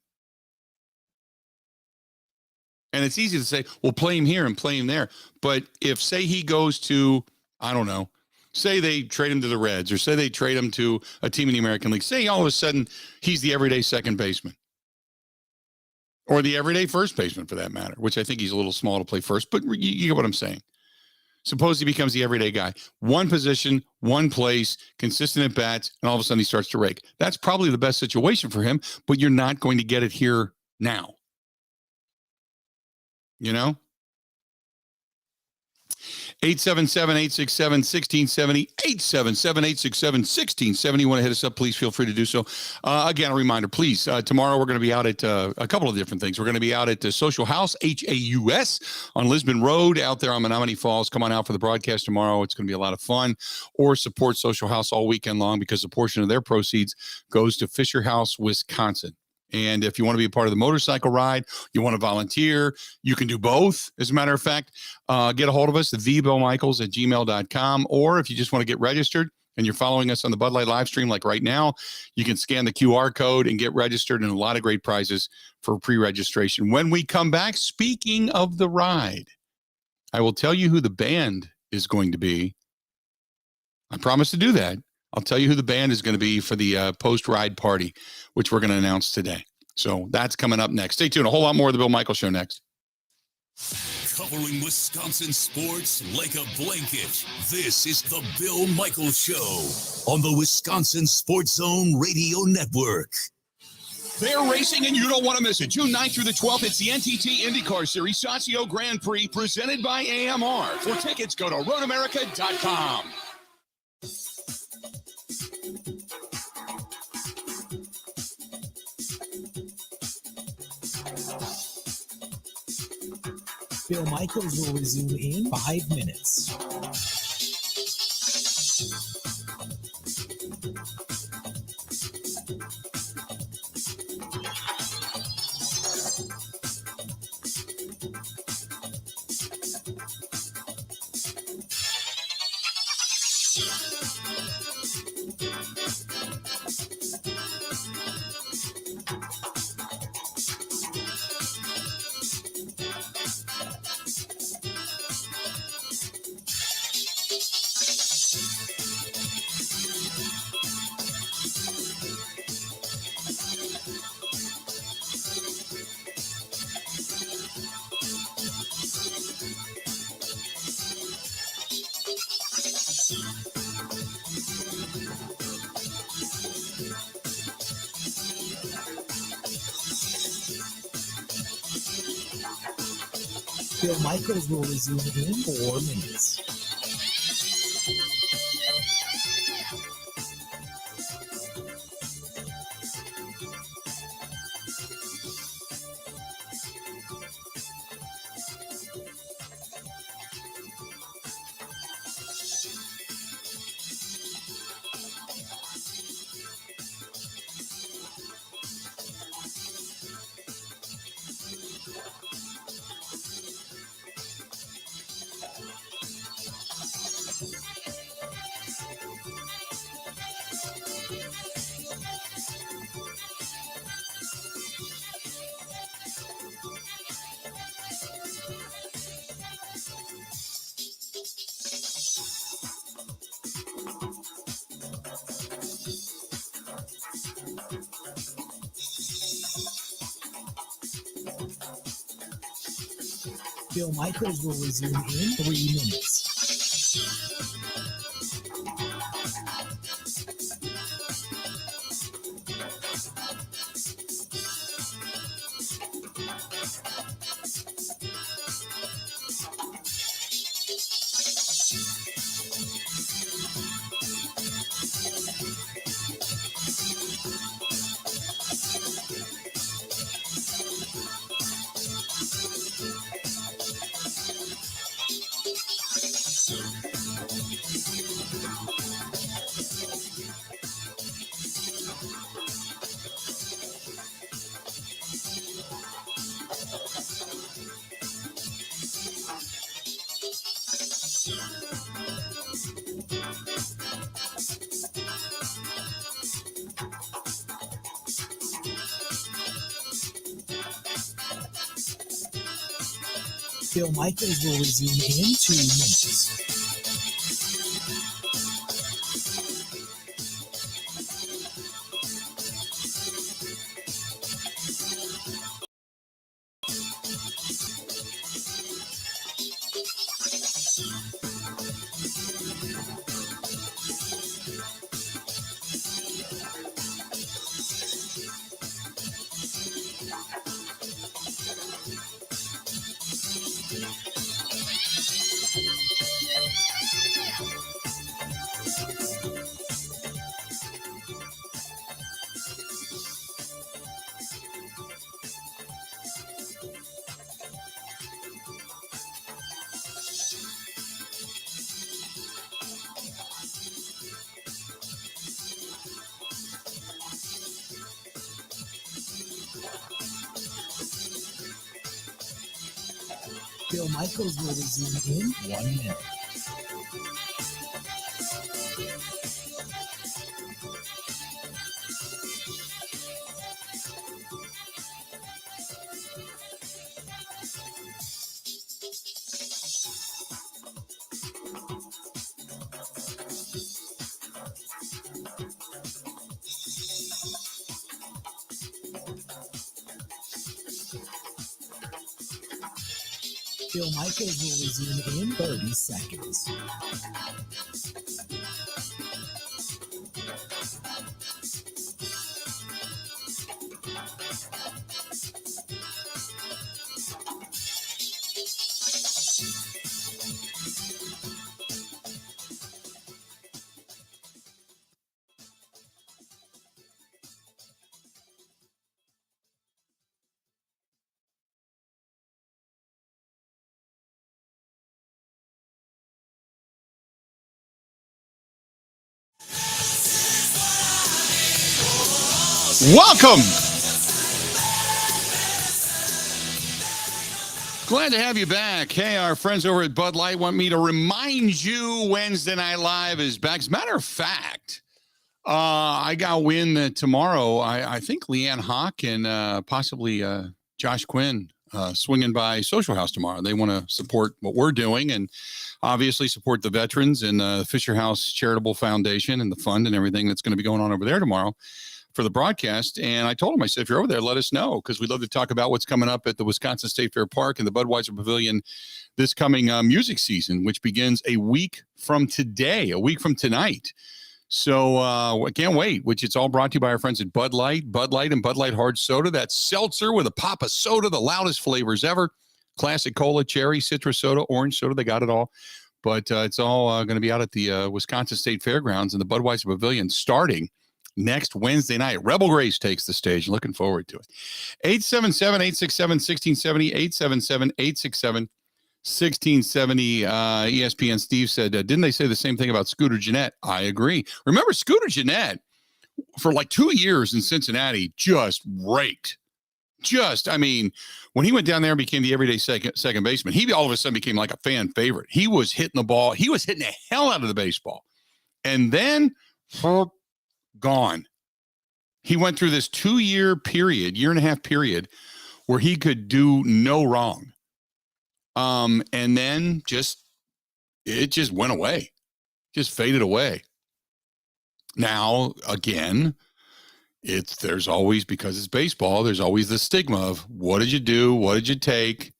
And it's easy to say, well, play him here and play him there. But if, say, he goes to, I don't know, say they trade him to the Reds, or say they trade him to a team in the American League, say all of a sudden he's the everyday second baseman or the everyday first baseman for that matter, which I think he's a little small to play first, but you get what I'm saying. Suppose he becomes the everyday guy, one position, one place, consistent at bats, and all of a sudden he starts to rake. That's probably the best situation for him, but you're not going to get it here now. You know? 877-867-1670, 877-867-1670. You want to hit us up, please feel free to do so. Again, a reminder, please, tomorrow we're going to be out at a couple of different things. We're going to be out at Social House, Haus, on Lisbon Road out there on Menominee Falls. Come on out for the broadcast tomorrow. It's going to be a lot of fun. Or support Social House all weekend long because a portion of their proceeds goes to Fisher House, Wisconsin. And if you want to be a part of the motorcycle ride, you want to volunteer, you can do both. As a matter of fact, get a hold of us at thebillmichaels@gmail.com. Or if you just want to get registered and you're following us on the Bud Light live stream like right now, you can scan the QR code and get registered, and a lot of great prizes for pre-registration. When we come back, speaking of the ride, I will tell you who the band is going to be. I promise to do that. I'll tell you who the band is going to be for the post-ride party, which we're going to announce today. So that's coming up next. Stay tuned. A whole lot more of the Bill Michaels Show next. Covering Wisconsin sports like a blanket, this is the Bill Michaels Show on the Wisconsin Sports Zone Radio Network. They're racing and you don't want to miss it. June 9th through the 12th, it's the NTT IndyCar Series Saucio Grand Prix presented by AMR. For tickets, go to roadamerica.com. Bill Michaels will resume in 5 minutes. Bill Michaels will resume in 4 minutes. Bill Michaels will resume in 3 minutes. Bill Michaels will resume in 2 minutes. Bill Michaels will resume in 1 minute. Bill Michaels will resume in 30 seconds. Welcome. Glad to have you back. Hey, our friends over at Bud Light want me to remind you Wednesday Night Live is back. As a matter of fact, I got win tomorrow. I think Leanne Hawk and possibly Josh Quinn swinging by Social House tomorrow. They want to support what we're doing and obviously support the veterans and Fisher House Charitable Foundation and the fund and everything that's going to be going on over there tomorrow for the broadcast. And I told him, I said, if you're over there, let us know, because we'd love to talk about what's coming up at the Wisconsin State Fair Park and the Budweiser Pavilion this coming music season, which begins a week from tonight. So I can't wait, which it's all brought to you by our friends at Bud Light and Bud Light Hard Soda. That's seltzer with a pop of soda, the loudest flavors ever. Classic cola, cherry, citrus soda, orange soda. They got it all. But it's all going to be out at the Wisconsin State Fairgrounds and the Budweiser Pavilion starting next Wednesday night. Rebel Grace takes the stage. Looking forward to it. 877-867-1670, 877-867-1670. ESPN Steve said, didn't they say the same thing about Scooter Gennett? I agree. Remember, Scooter Gennett, for like 2 years in Cincinnati, just raked. When he went down there and became the everyday second baseman, he all of a sudden became like a fan favorite. He was hitting the ball. He was hitting the hell out of the baseball. And then, gone. He went through this 2 year and a half period, where he could do no wrong. And then it just went away, just faded away. Now, again, there's always, because it's baseball, there's always the stigma of what did you do? What did you take?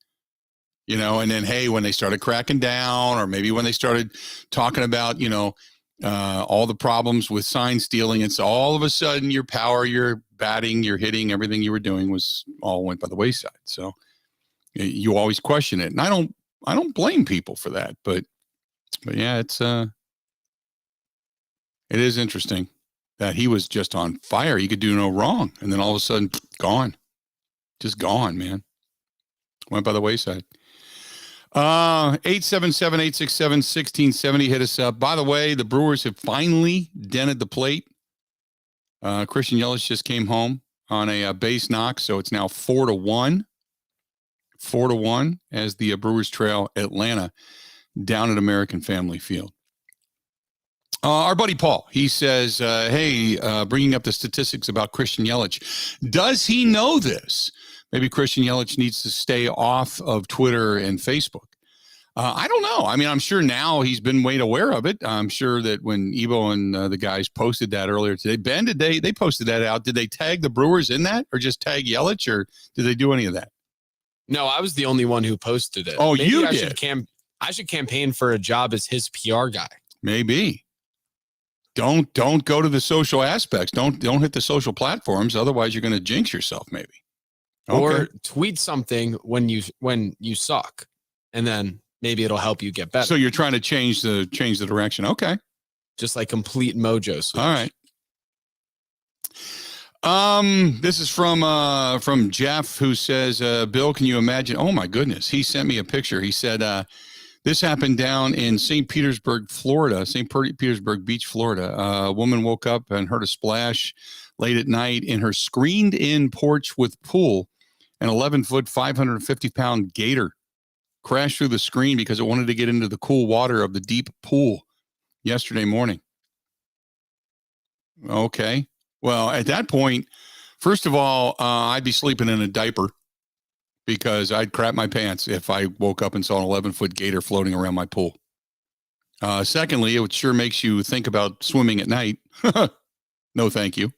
And then, hey, when they started cracking down, or maybe when they started talking about, all the problems with sign stealing, it's all of a sudden your power, your batting, your hitting, everything you were doing all went by the wayside. So you always question it. And I don't blame people for that, but yeah, it is interesting that he was just on fire. He could do no wrong. And then all of a sudden, gone. Just gone, man. Went by the wayside. 877-867-1670. Hit us up. By the way, the Brewers have finally dented the plate. Christian Yelich just came home on a base knock, so it's now 4-1. 4-1 as the Brewers trail Atlanta down at American Family Field. Our buddy Paul, he says, bringing up the statistics about Christian Yelich. Does he know this? Maybe Christian Yelich needs to stay off of Twitter and Facebook. I don't know. I'm sure now he's been made aware of it. I'm sure that when Evo and the guys posted that earlier today, Ben, they posted that out. Did they tag the Brewers in that, or just tag Yelich, or did they do any of that? No, I was the only one who posted it. Oh, maybe you I did. I should campaign for a job as his PR guy. Maybe. Don't go to the social aspects. Don't hit the social platforms. Otherwise, you're going to jinx yourself. Maybe. Okay. Or tweet something when you suck, and then maybe it'll help you get better. So you're trying to change the direction. Okay. Just like complete mojo switch. All right. This is from Jeff, who says, Bill, can you imagine? Oh my goodness. He sent me a picture. He said, this happened down in St. Petersburg, Florida, St. Petersburg Beach, Florida. A woman woke up and heard a splash late at night in her screened-in porch with pool. An 11-foot, 550-pound gator crashed through the screen because it wanted to get into the cool water of the deep pool yesterday morning. Okay. Well, at that point, first of all, I'd be sleeping in a diaper, because I'd crap my pants if I woke up and saw an 11-foot gator floating around my pool. Secondly, it sure makes you think about swimming at night. No, thank you.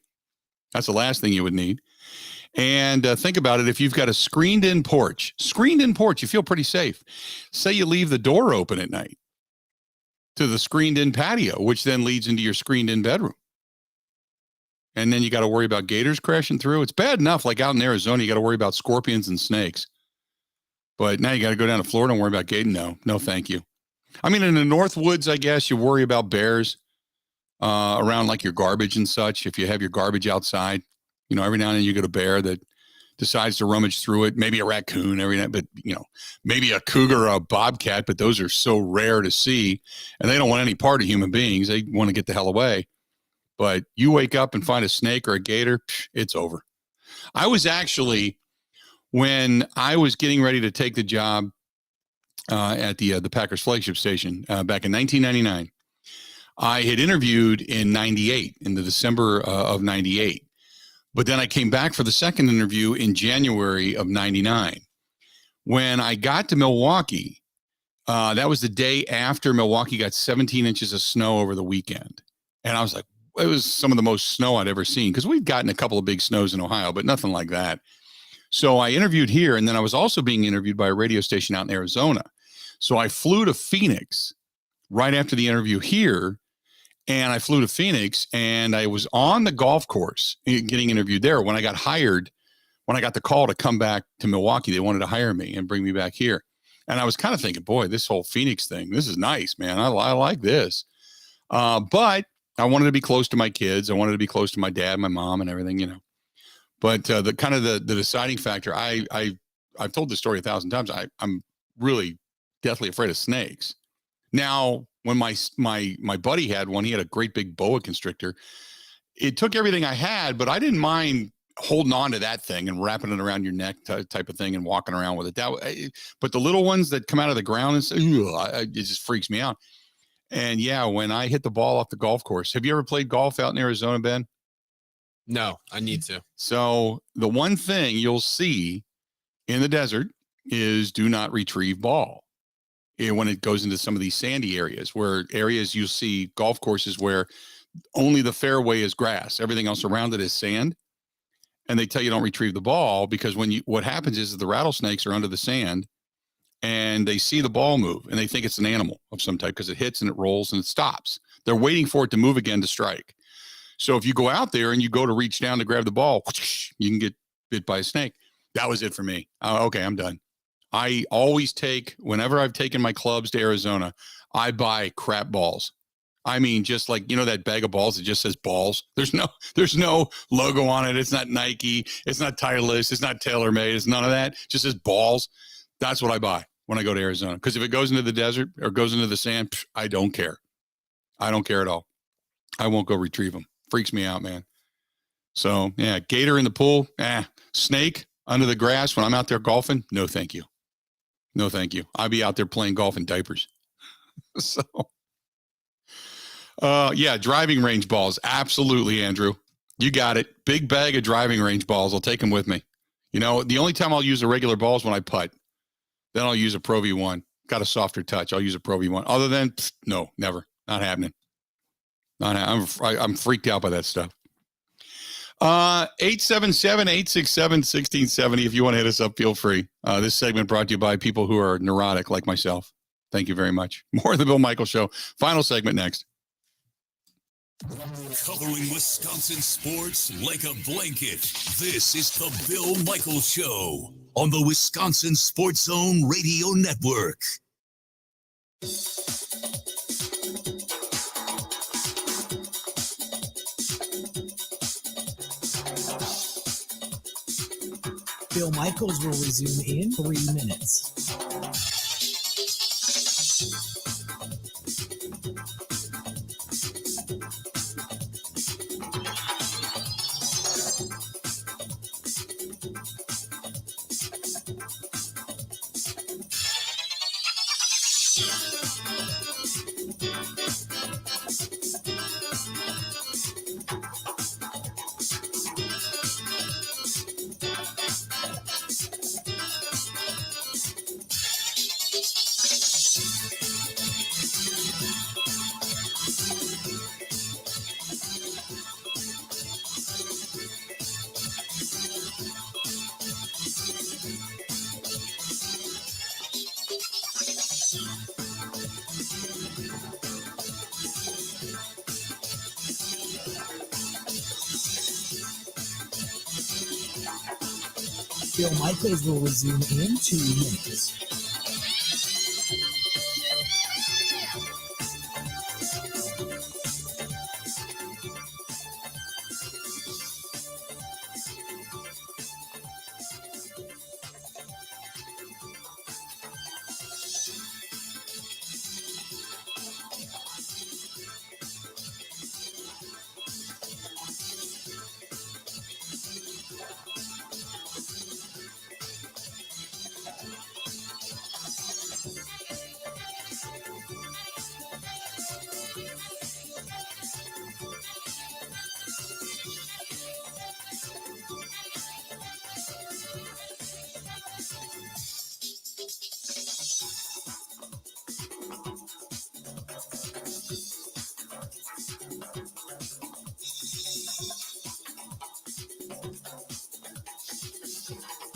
That's the last thing you would need. And think about it. If you've got a screened-in porch, you feel pretty safe. Say you leave the door open at night to the screened-in patio, which then leads into your screened-in bedroom. And then you got to worry about gators crashing through. It's bad enough, like out in Arizona, you got to worry about scorpions and snakes. But now you got to go down to Florida and worry about gators. No, thank you. In the North Woods, I guess you worry about bears around like your garbage and such. If you have your garbage outside, every now and then you get a bear that decides to rummage through it. Maybe a raccoon every night, but maybe a cougar or a bobcat. But those are so rare to see, and they don't want any part of human beings. They want to get the hell away. But you wake up and find a snake or a gator, it's over. I was actually, when I was getting ready to take the job at the Packers flagship station back in 1999, I had interviewed in 98, in the December of 98. But then I came back for the second interview in January of 99. When I got to Milwaukee, that was the day after Milwaukee got 17 inches of snow over the weekend. And I was like, it was some of the most snow I'd ever seen, because we'd gotten a couple of big snows in Ohio, but nothing like that. So I interviewed here, and then I was also being interviewed by a radio station out in Arizona. So I flew to Phoenix right after the interview here, and I flew to Phoenix, and I was on the golf course getting interviewed there. When I got hired, when I got the call to come back to Milwaukee, they wanted to hire me and bring me back here. And I was kind of thinking, boy, this whole Phoenix thing, this is nice, man. I like this. But I wanted to be close to my kids. I wanted to be close to my dad, my mom, and everything, you know. But the kind of the deciding factor, I've told this story 1,000 times. I'm really deathly afraid of snakes. Now, when my buddy had one, he had a great big boa constrictor. It took everything I had, but I didn't mind holding on to that thing and wrapping it around your neck type of thing and walking around with it. But the little ones that come out of the ground, it just freaks me out. And yeah, when I hit the ball off the golf course, have you ever played golf out in Arizona, Ben? No, I need to. So the one thing you'll see in the desert is do not retrieve ball. When it goes into some of these sandy areas, you'll see golf courses where only the fairway is grass, everything else around it is sand. And they tell you don't retrieve the ball, because what happens is the rattlesnakes are under the sand and they see the ball move and they think it's an animal of some type, because it hits and it rolls and it stops. They're waiting for it to move again to strike. So if you go out there and you go to reach down to grab the ball, you can get bit by a snake. That was it for me. Okay, I'm done. I always whenever I've taken my clubs to Arizona, I buy crap balls. I mean, just like, that bag of balls that just says balls. There's no logo on it. It's not Nike. It's not Titleist. It's not TaylorMade. It's none of that. It just says balls. That's what I buy when I go to Arizona. Because if it goes into the desert or goes into the sand, I don't care. I don't care at all. I won't go retrieve them. Freaks me out, man. So, yeah, gator in the pool. Snake under the grass when I'm out there golfing. No, thank you. No, thank you. I'll be out there playing golf in diapers. So, yeah, driving range balls. Absolutely, Andrew. You got it. Big bag of driving range balls. I'll take them with me. The only time I'll use a regular ball is when I putt. Then I'll use a Pro V1. Got a softer touch. I'll use a Pro V1. Other than, no, never. Not happening. I'm freaked out by that stuff. 877-867-1670. If you want to hit us up, feel free. This segment brought to you by people who are neurotic like myself. Thank you very much. More of the Bill Michaels Show. Final segment next. Covering Wisconsin sports like a blanket. This is the Bill Michaels Show on the Wisconsin Sports Zone Radio Network. Bill Michaels will resume in 3 minutes. Bill Michaels will resume in 2 minutes.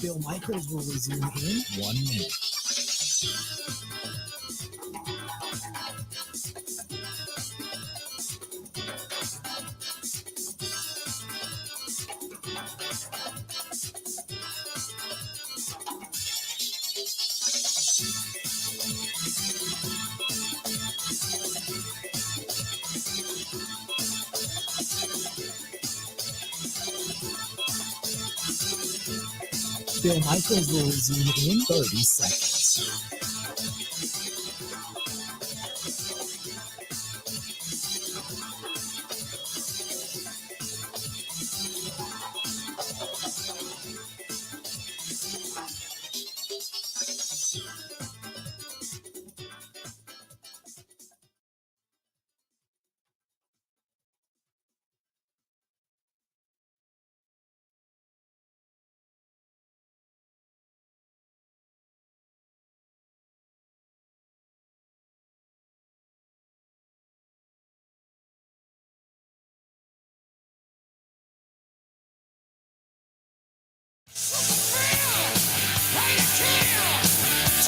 Bill Michaels will resume in 1 minute. Bill Michaels will resume in 30 seconds.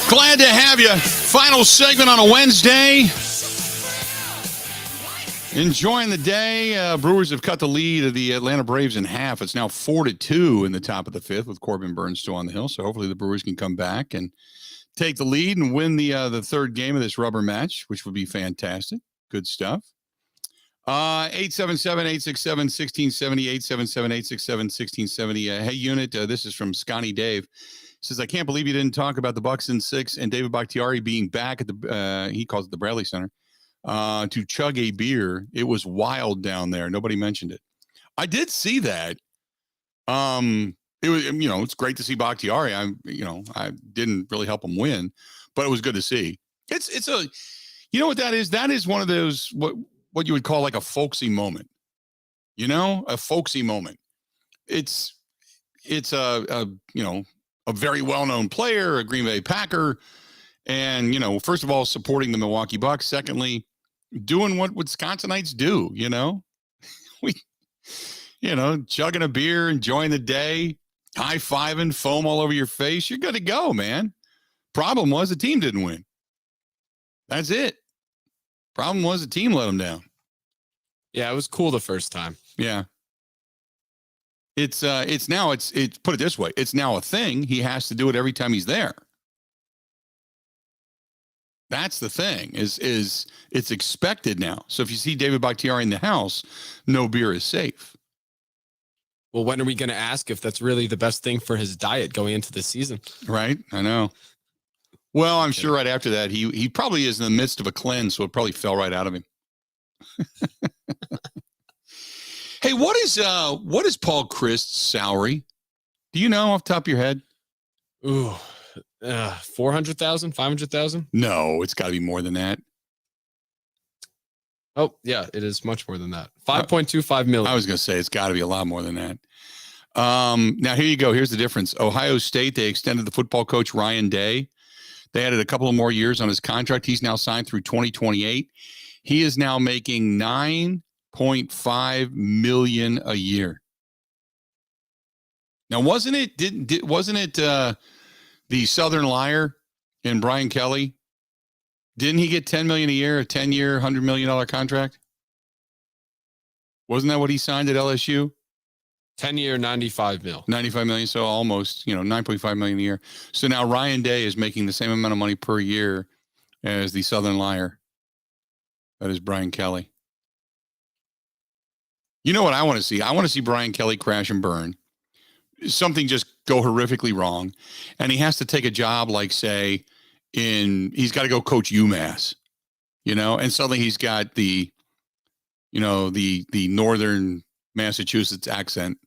Glad to have you. Final segment on a Wednesday. Enjoying the day. Brewers have cut the lead of the Atlanta Braves in half. It's now 4-2 in the top of the fifth with Corbin Burns still on the hill. So hopefully the Brewers can come back and take the lead and win the third game of this rubber match, which would be fantastic. Good stuff. 877-867-1670, 877-867-1670. Hey, Unit, this is from Scotty Dave. Says, I can't believe you didn't talk about the Bucks in 6 and David Bakhtiari being back at the, he calls it the Bradley Center, to chug a beer. It was wild down there. Nobody mentioned it. I did see that. It was, it's great to see Bakhtiari. I didn't really help him win, but it was good to see. It's a, you know what that is? That is one of those, what you would call like a folksy moment, a folksy moment. It's a very well-known player, a Green Bay Packer, and, first of all, supporting the Milwaukee Bucks. Secondly, doing what Wisconsinites do, chugging a beer, enjoying the day, high-fiving, foam all over your face. You're good to go, man. Problem was the team didn't win. That's it. Problem was the team let them down. Yeah, it was cool the first time. Yeah. It's put it this way. It's now a thing. He has to do it every time he's there. That's the thing is it's expected now. So if you see David Bakhtiari in the house, no beer is safe. Well, when are we going to ask if that's really the best thing for his diet going into the season? Right. I know. Well, I'm sure right after that, he probably is in the midst of a cleanse. So it probably fell right out of him. Hey, what is Paul Christ's salary? Do you know off the top of your head? Ooh, 400,000, 500,000? No, it's got to be more than that. Oh, yeah, it is much more than that. 5.25 million. I was going to say it's got to be a lot more than that. Now, here you go. Here's the difference. Ohio State, they extended the football coach Ryan Day. They added a couple of more years on his contract. He's now signed through 2028. He is now making $9.5 million a year. Now, wasn't it the Southern Liar and Brian Kelly? Didn't he get $10 million a year, a 10-year, $100 million contract? Wasn't that what he signed at LSU? 10-year, $95 million. $95 million, so almost, $9.5 million a year. So now Ryan Day is making the same amount of money per year as the Southern Liar. That is Brian Kelly. You know what I want to see? I want to see Brian Kelly crash and burn. Something just go horrifically wrong. And he has to take a job like, say, he's got to go coach UMass, and suddenly he's got the northern Massachusetts accent,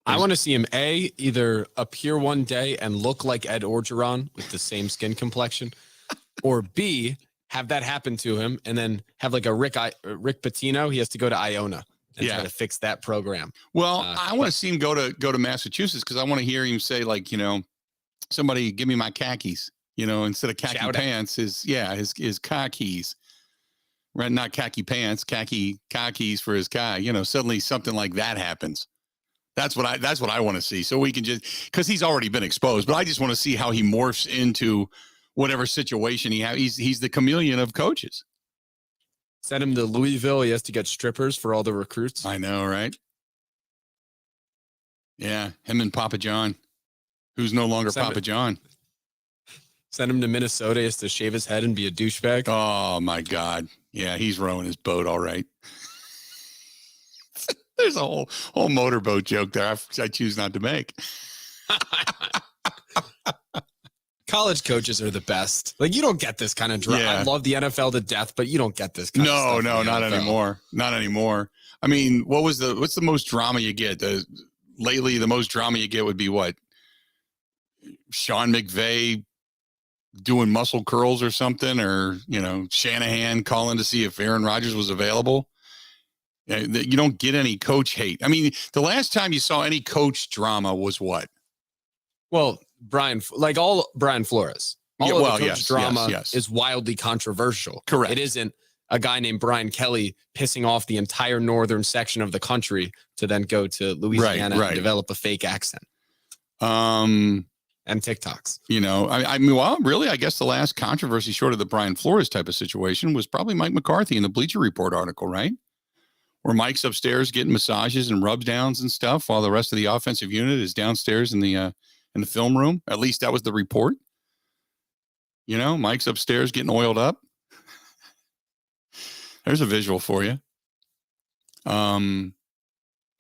I want to see him either appear one day and look like Ed Orgeron with the same skin complexion, or B, have that happen to him and then have like a Rick Pitino. He has to go to Iona and try to fix that program. Well, I want to see him go to Massachusetts because I want to hear him say like, somebody give me my khakis, instead of khaki pants, his khakis, right? Not khaki pants, khakis for his guy, suddenly something like that happens. That's what I want to see. So we can just, because he's already been exposed, but I just want to see how he morphs into whatever situation he has. He's the chameleon of coaches. Send him to Louisville. He has to get strippers for all the recruits. I know, right? Yeah, him and Papa John, who's no longer Papa John. Send him to Minnesota. He has to shave his head and be a douchebag. Oh, my God. Yeah, he's rowing his boat all right. There's a whole motorboat joke there I choose not to make. College coaches are the best. Like, you don't get this kind of drama. Yeah. I love the NFL to death, but you don't get this kind of stuff. No, not anymore. Not anymore. I mean, what's the most drama you get? Lately, the most drama you get would be what? Sean McVay doing muscle curls or something, or, Shanahan calling to see if Aaron Rodgers was available. You don't get any coach hate. I mean, the last time you saw any coach drama was what? Well, Brian Flores. All of the coach drama is wildly controversial. Correct. It isn't a guy named Brian Kelly pissing off the entire northern section of the country to then go to Louisiana and develop a fake accent. And TikToks. Really, I guess the last controversy short of the Brian Flores type of situation was probably Mike McCarthy in the Bleacher Report article, right? Where Mike's upstairs getting massages and rub downs and stuff while the rest of the offensive unit is downstairs in the film room. At least that was the report. Mike's upstairs getting oiled up. There's a visual for you. I mean,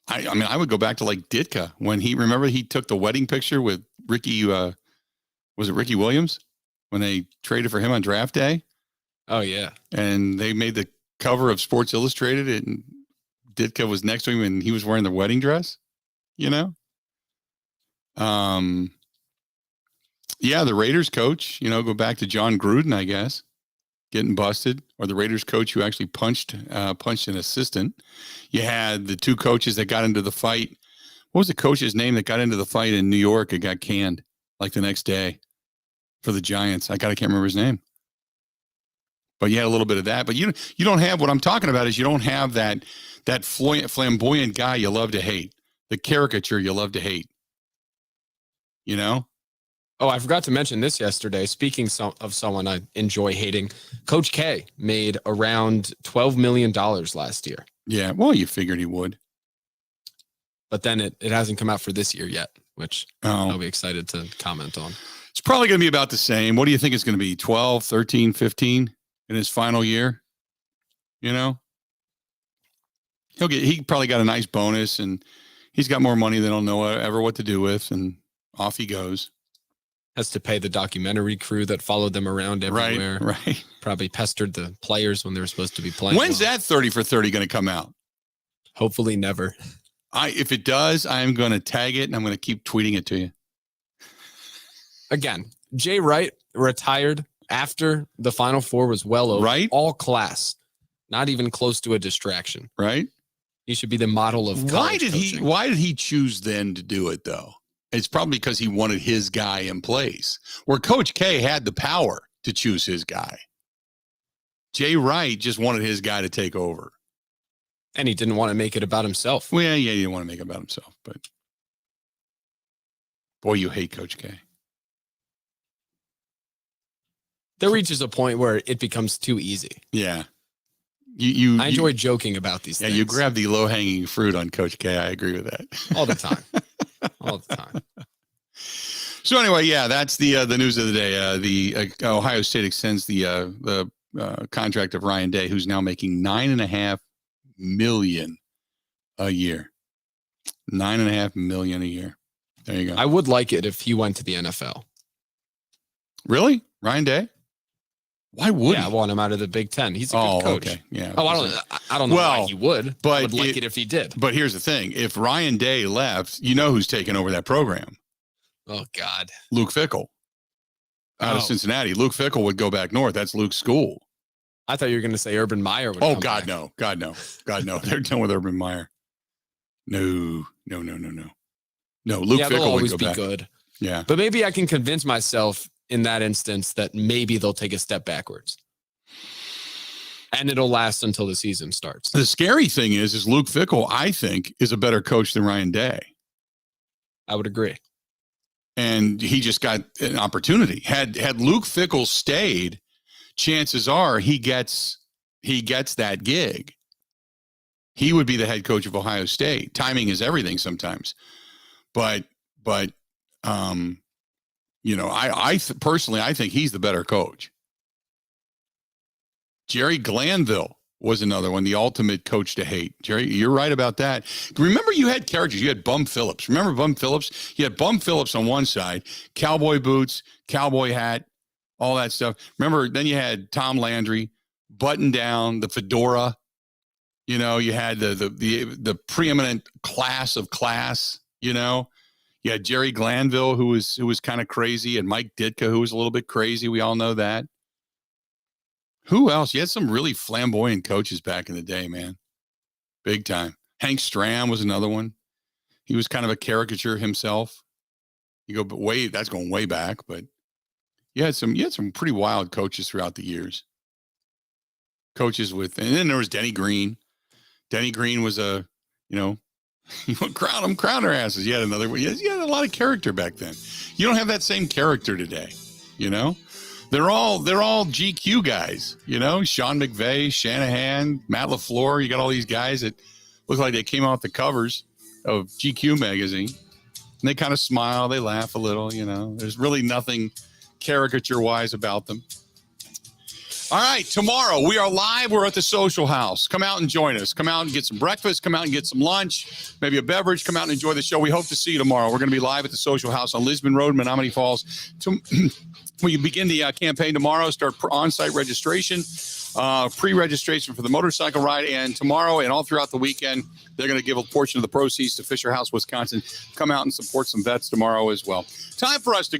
I would go back to like Ditka when he took the wedding picture with Ricky. Was it Ricky Williams when they traded for him on draft day? Oh yeah. And they made the cover of Sports Illustrated, and Ditka was next to him, and he was wearing the wedding dress. Yeah, the Raiders coach. Go back to John Gruden, I guess, getting busted, or the Raiders coach who actually punched an assistant. You had the two coaches that got into the fight. What was the coach's name that got into the fight in New York and got canned like the next day for the Giants? I can't remember his name. But you had a little bit of that. But you don't have, what I'm talking about is you don't have that flamboyant guy you love to hate, the caricature you love to hate. Oh, I forgot to mention this yesterday. Speaking of someone I enjoy hating, Coach K made around $12 million last year. Yeah, well, you figured he would. But then it hasn't come out for this year yet, which I'll be excited to comment on. It's probably going to be about the same. What do you think it's going to be? 12, 13, 15 in his final year? He probably got a nice bonus, and he's got more money than he'll know ever what to do with, and off he goes. Has to pay the documentary crew that followed them around everywhere. Right. Probably pestered the players when they were supposed to be playing. When's that 30 for 30 going to come out? Hopefully never. If it does, I'm going to tag it, and I'm going to keep tweeting it to you. Again, Jay Wright retired after the Final Four was well over. Right. All class. Not even close to a distraction. Right. He should be the model of college coaching. Why did he choose then to do it, though? It's probably because he wanted his guy in place, where Coach K had the power to choose his guy. Jay Wright just wanted his guy to take over. And he didn't want to make it about himself. Well, yeah, he didn't want to make it about himself, but boy, you hate Coach K. There reaches a point where it becomes too easy. Yeah. I enjoy joking about these things. Yeah, you grab the low-hanging fruit on Coach K. I agree with that. All the time. All the time. So anyway, yeah, that's the news of the day. The Ohio State extends the contract of Ryan Day, who's now making $9.5 million a year. $9.5 million a year. There you go. I would like it if he went to the NFL. Really, Ryan Day? Why would he? I want him out of the Big Ten. He's a good coach. Okay. Yeah. Oh, I don't know why he would. But I would like it if he did. But here's the thing: if Ryan Day left, you know who's taking over that program? Oh God, Luke Fickell out of Cincinnati. Luke Fickell would go back north. That's Luke's school. I thought you were going to say Urban Meyer would. Oh God, no! God no! God no! They're done with Urban Meyer. No. Luke Fickell always would go back. Good. Yeah, but maybe I can convince myself in that instance that maybe they'll take a step backwards. And it'll last until the season starts. The scary thing is Luke Fickell, I think, is a better coach than Ryan Day. I would agree. And he just got an opportunity. Had Luke Fickell stayed, chances are he gets that gig. He would be the head coach of Ohio State. Timing is everything sometimes. But you know, personally, I think he's the better coach. Jerry Glanville was another one, the ultimate coach to hate. Jerry, you're right about that. Remember, you had characters. You had Bum Phillips. Remember Bum Phillips? You had Bum Phillips on one side, cowboy boots, cowboy hat, all that stuff. Remember, then you had Tom Landry, button down, the fedora. You know, you had the preeminent class of class. You know, you had Jerry Glanville, who was kind of crazy, and Mike Ditka, who was a little bit crazy. We all know that. Who else? You had some really flamboyant coaches back in the day, man. Big time. Hank Stram was another one. He was kind of a caricature himself. You go, but that's going way back, but you had some pretty wild coaches throughout the years. Coaches and then there was Denny Green. Denny Green was you crown their asses. You had another one. You had a lot of character back then. You don't have that same character today, you know? They're all GQ guys, you know, Sean McVay, Shanahan, Matt LaFleur. You got all these guys that look like they came off the covers of GQ magazine. And they kind of smile, they laugh a little, you know. There's really nothing caricature-wise about them. All right, tomorrow we are live. We're at the Social House. Come out and join us. Come out and get some breakfast. Come out and get some lunch, maybe a beverage. Come out and enjoy the show. We hope to see you tomorrow. We're going to be live at the Social House on Lisbon Road, Menominee Falls. We begin the campaign tomorrow, start on-site registration, pre-registration for the motorcycle ride, and tomorrow and all throughout the weekend, they're going to give a portion of the proceeds to Fisher House, Wisconsin. Come out and support some vets tomorrow as well. Time for us to